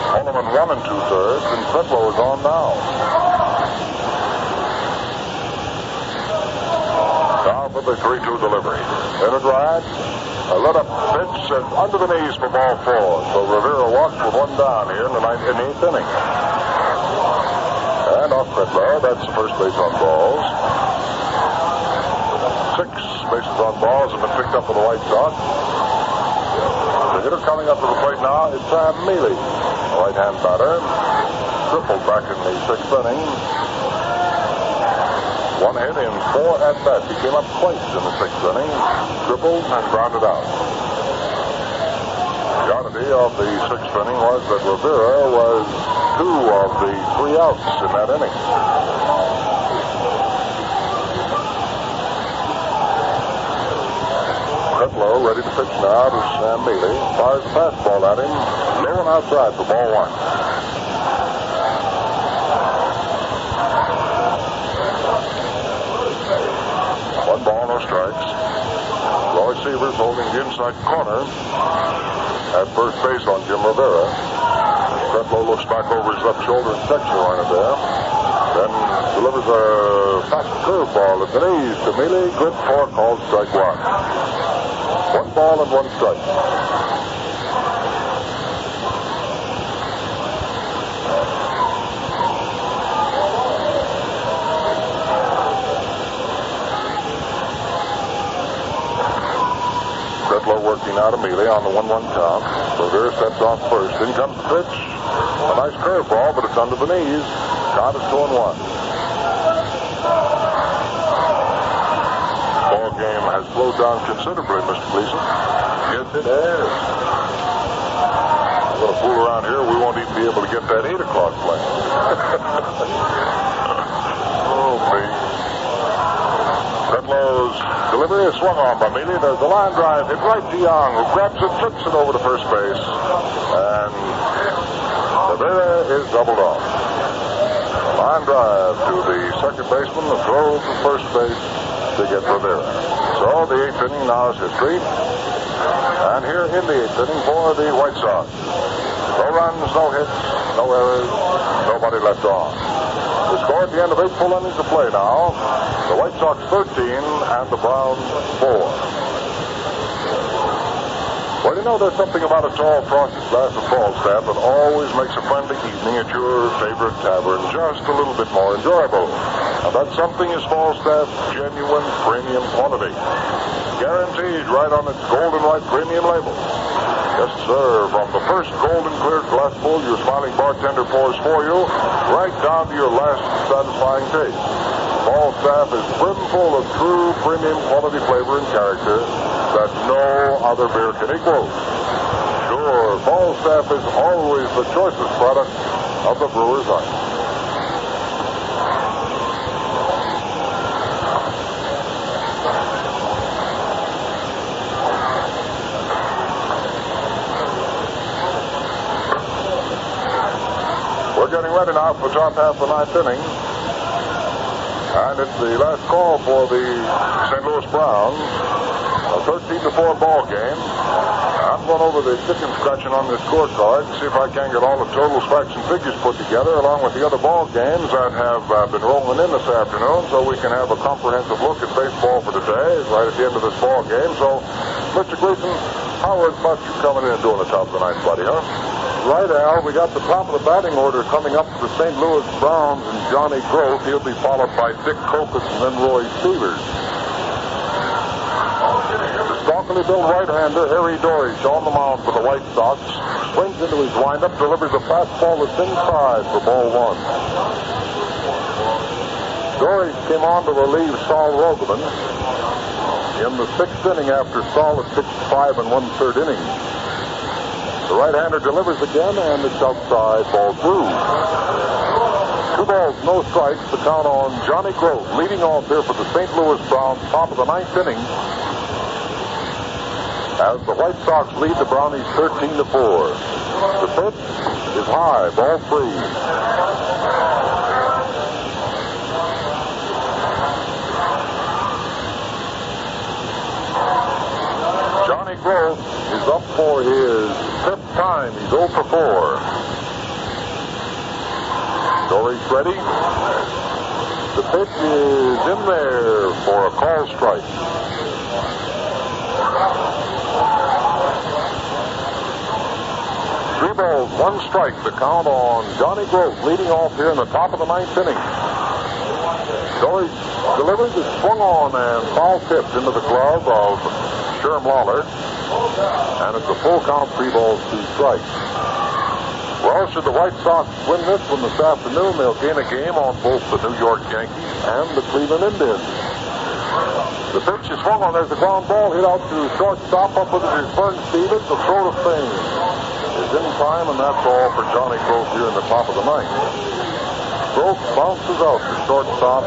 Holloman 1 2/3, and Kretlow is on now. Now for the 3-2 delivery. In it right. A let-up pitch and under the knees for ball 4. So Rivera walks with 1 down here in the 8th inning. And off Kretlow, that's the first base on balls. 6 bases on balls have been picked up for the White Sox. The hitter coming up to the plate now is Sam Mealy, a right-hand batter. Tripled back in the 6th inning. 1 hit in 4 at-bats. He came up twice in the 6th inning, tripled and grounded out. The oddity of the 6th inning was that Rivera was 2 of the 3 outs in that inning. Kretlow ready to pitch now to Sam Mealy. Fires the fastball at him. Low and outside for ball 1. Receivers holding the inside corner at first base on Jim Rivera. Kretlow looks back over his left shoulder and checks the runner there. Then delivers a fast curveball at the knees to Mealy. Good for called strike 1. 1 ball and 1 strike. Working out immediately on the 1-1 count. Rivera steps off first. In comes the pitch. A nice curveball, but it's under the knees. Count is 2-1. Ball game has slowed down considerably, Mr. Gleason. Yes, it has. We're going to fool around here. We won't even be able to get that 8 o'clock plane. Oh, me. Kretlow's delivery is swung on by Mealy. There's a line drive hit right to Young, who grabs it, flips it over to first base, and Rivera is doubled off. Line drive to the second baseman, the throw to first base to get Rivera. So the 8th inning now is history. And here in the 8th inning for the White Sox. No runs, no hits, no errors, nobody left on. The score at the end of 8 full innings of play now. The White Sox 13 and the Browns 4. Well, you know, there's something about a tall, frosted glass of Falstaff that always makes a friendly evening at your favorite tavern just a little bit more enjoyable. And that something is Falstaff's genuine premium quantity. Guaranteed right on its golden white premium label. Yes, sir. From the first golden clear glassful your smiling bartender pours for you, right down to your last satisfying taste. Falstaff is brimful of true premium quality flavor and character that no other beer can equal. Sure, Falstaff is always the choicest product of the brewer's art. We're getting ready now for the top half of the 9th inning. And it's the last call for the St. Louis Browns. A 13-4 ball game. I'm going over the chicken scratching on this scorecard to see if I can get all the totals, facts, and figures put together along with the other ball games that have been rolling in this afternoon so we can have a comprehensive look at baseball for today right at the end of this ball game. So, Mr. Gleason, how about you coming in and doing the top of the ninth, buddy, huh? Right, Al. We got the top of the batting order coming up for the St. Louis Browns and Johnny Grove. He'll be followed by Dick Kokos and then Roy Severs. The stalkily built right-hander, Harry Dorich, on the mound for the White Sox. Swings into his windup, delivers a fastball that's inside for ball 1. Dorich came on to relieve Saul Rogoman in the 6th inning after Saul had pitched 5 1/3 innings. The right-hander delivers again, and it's outside, ball 2. 2 balls, no strikes. The count on Johnny Grove, leading off here for the St. Louis Browns, top of the 9th inning. As the White Sox lead the Brownies 13-4. The pitch is high, ball 3. Johnny Grove is up for his 5th time. He's 0 for 4. Dorich ready. The pitch is in there for a call strike. Three balls, 1 strike. The count on Johnny Grove, leading off here in the top of the 9th inning. Dory delivers is swung on and foul tipped into the glove of Sherm Lawler. And it's a full count, 3 balls, 2 strikes. Well, should the White Sox win this one this afternoon, they'll gain a game on both the New York Yankees and the Cleveland Indians. The pitch is swung on. There's a ground ball hit out to shortstop. Up with it is Vern Stevens. The throw to fame is in time, and that's all for Johnny Gross here in the top of the ninth. Gross bounces out to shortstop.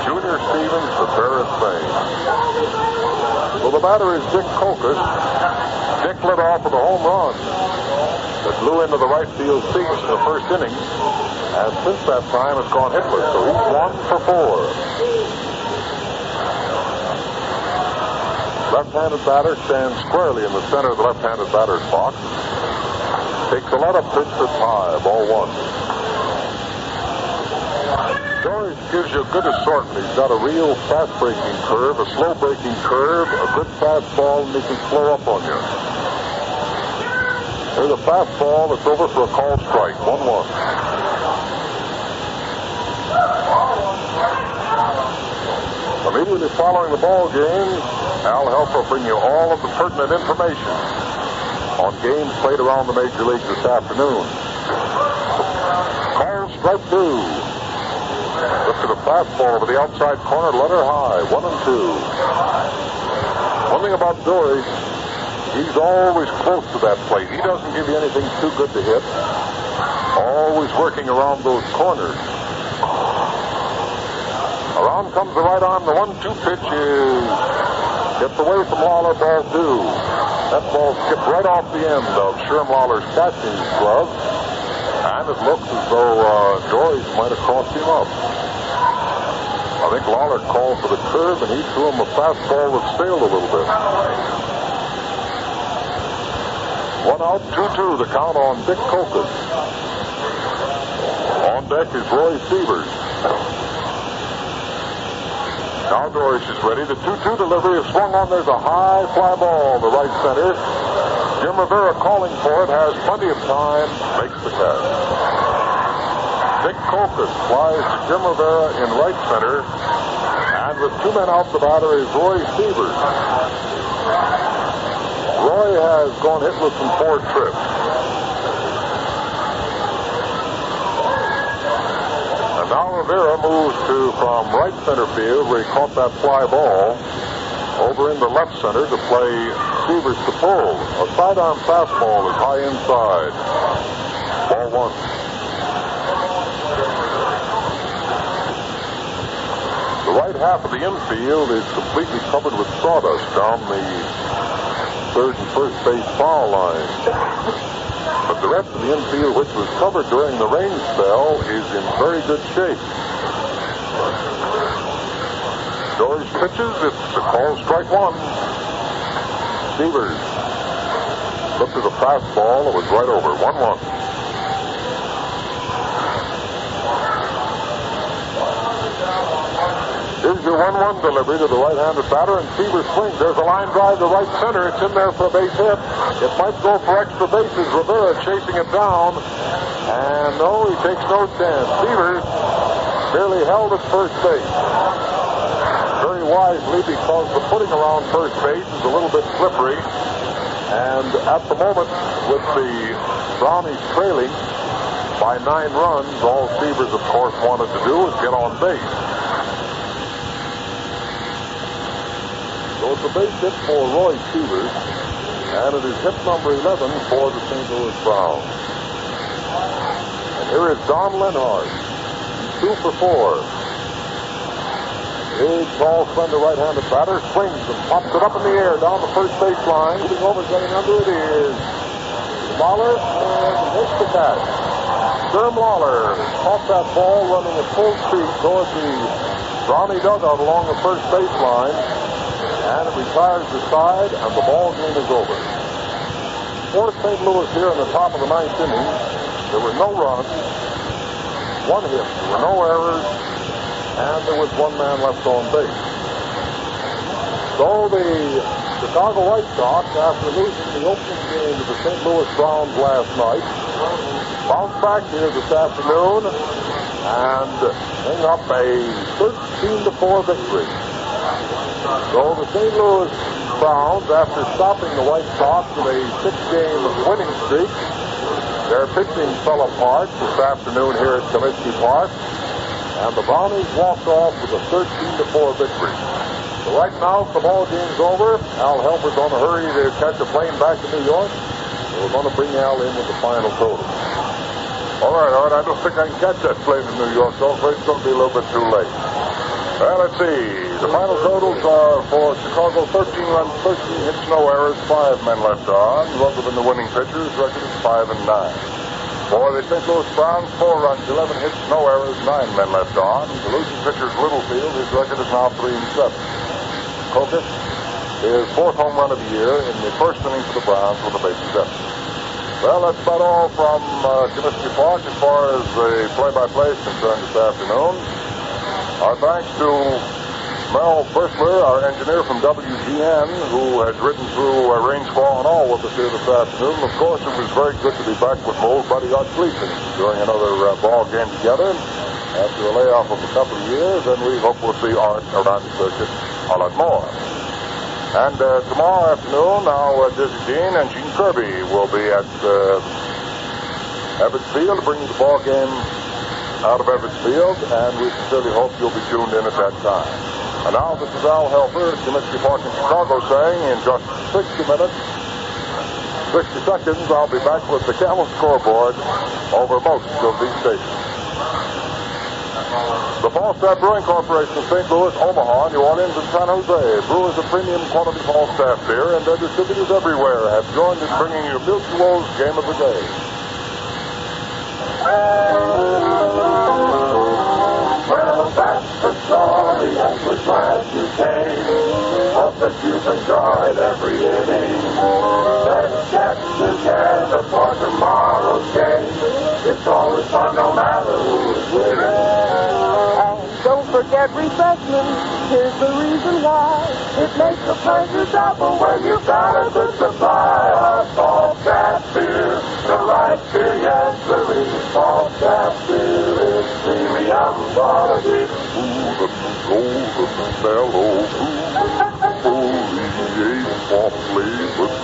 Junior Stevens, the pair is fame. So the batter is Dick Kokos. Dick led off with a home run that blew into the right field seats in the first inning. And since that time, it's gone hitless. So he's 1 for 4. Left-handed batter stands squarely in the center of the left-handed batter's box. Takes a lot of pitch that's high, ball 1. George gives you a good assortment. He's got a real fast-breaking curve, a slow-breaking curve, a good fastball, and he can slow up on you. There's a fastball that's over for a called strike, 1-1. Immediately following the ball game, Al Help will bring you all of the pertinent information on games played around the major leagues this afternoon. Call strike 2. Lifted a fastball over the outside corner, let her high, 1-2. One thing about Dory, he's always close to that plate. He doesn't give you anything too good to hit. Always working around those corners. Around comes the right arm. The 1-2 pitch gets away from Lawler, ball 2. That ball skipped right off the end of Sherm Lawler's catching glove. And it looks as though Dory might have crossed him up. I think Lawler called for the curve, and he threw him a fastball that sailed a little bit. 1 out, 2-2, the count on Dick Kokos. On deck is Roy Sievers. Now Doris is ready. The 2-2 delivery is swung on. There's a high fly ball to right center. Jim Rivera calling for it, has plenty of time, makes the catch. Dick Kokos flies to Jim Rivera in right center. And with 2 men out, the batter is Roy Sievers. Roy has gone hitless in 4 trips. And now Rivera moves from right center field, where he caught that fly ball, over into left center to play Sievers to pull. A sidearm fastball is high inside. Ball 1. The right half of the infield is completely covered with sawdust down the third and first base foul line. But the rest of the infield, which was covered during the rain spell, is in very good shape. Doris pitches. It's a call strike 1. Sievers looked at a fastball. It was right over. 1-1. Here's your 1-1 delivery to the right-handed batter, and Sievers swings. There's a line drive to right center. It's in there for a base hit. It might go for extra bases. Rivera chasing it down. And no, he takes no chance. Sievers barely held at first base. Very wisely, because the footing around first base is a little bit slippery. And at the moment, with the Brownies trailing by 9 runs, all Sievers, of course, wanted to do was get on base. So it's a base hit for Roy Sievers, and it is hit number 11 for the St. Louis Browns. And here is Don Lenhart. He's 2 for 4. Big, tall, slender right-handed batter swings and pops it up in the air down the first base line. Moving over, getting under it is Lawler, and makes the catch. Sherm Lawler caught that ball running at full speed towards the Brownie dugout along the first base line, and it retires the side, and the ball game is over. For St. Louis here in the top of the 9th inning, there were no runs, 1 hit, there were no errors, and there was 1 man left on base. So the Chicago White Sox, after losing the opening game to the St. Louis Browns last night, bounced back here this afternoon and hang up a 13-4 victory. So the St. Louis Browns, after stopping the White Sox with a 6-game winning streak, their pitching fell apart this afternoon here at Comiskey Park, and the Brownies walked off with a 13-4 victory. So right now, the ball game's over. Al Helmer's on a hurry to catch a plane back to New York. So we're going to bring Al in with the final total. All right. I don't think I can catch that plane in New York, so it's going to be a little bit too late. Well, let's see. The final totals are for Chicago: 13 runs, 13 hits, no errors, 5 men left on. Other than the winning pitchers, record is 5-9. For the St. Louis Browns, 4 runs, 11 hits, no errors, 9 men left on. The losing pitcher's Littlefield, his record is now 3-7. Kokos, his 4th home run of the year in the first inning for the Browns with a bases empty. Well, that's about all from Comiskey Park as far as the play-by-play is concerned this afternoon. Our thanks to Mel Bursler, our engineer from WGN, who has ridden through rainsfall and all with us here this afternoon. Of course, it was very good to be back with my old buddy Art Gleason during another ball game together after a layoff of a couple of years, and we hope we'll see Art around the circuit a lot more. And tomorrow afternoon, now Dizzy Dean and Gene Kirby will be at Ebbets Field to bring you the ball game out of Ebbets Field, and we sincerely hope you'll be tuned in at that time. And now this is Al Helfer at Comiskey Park in Chicago saying in just 60 minutes, 60 seconds, I'll be back with the Camel scoreboard over most of these stations. The Falstaff Brewing Corporation of St. Louis, Omaha, New Orleans, and San Jose, brewers of premium quality Falstaff beer and their distributors everywhere have joined in bringing you Mutual's Game of the Day. Well, that's the story, and we're glad you came. Hope that you've enjoyed every inning. Let's get together for tomorrow's game. It's always fun no matter who is winning. Don't forget refreshments, here's the reason why. It makes the pleasure double when you've got a good supply of Falstaff beer. The right beer, yes, there is Falstaff beer. It's premium quality. Golden, mellow, foliate, softly, but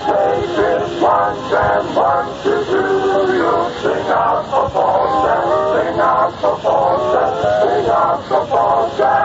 Take this once and once you do, you'll sing out for Falstaff, sing out for Falstaff, sing out for Falstaff.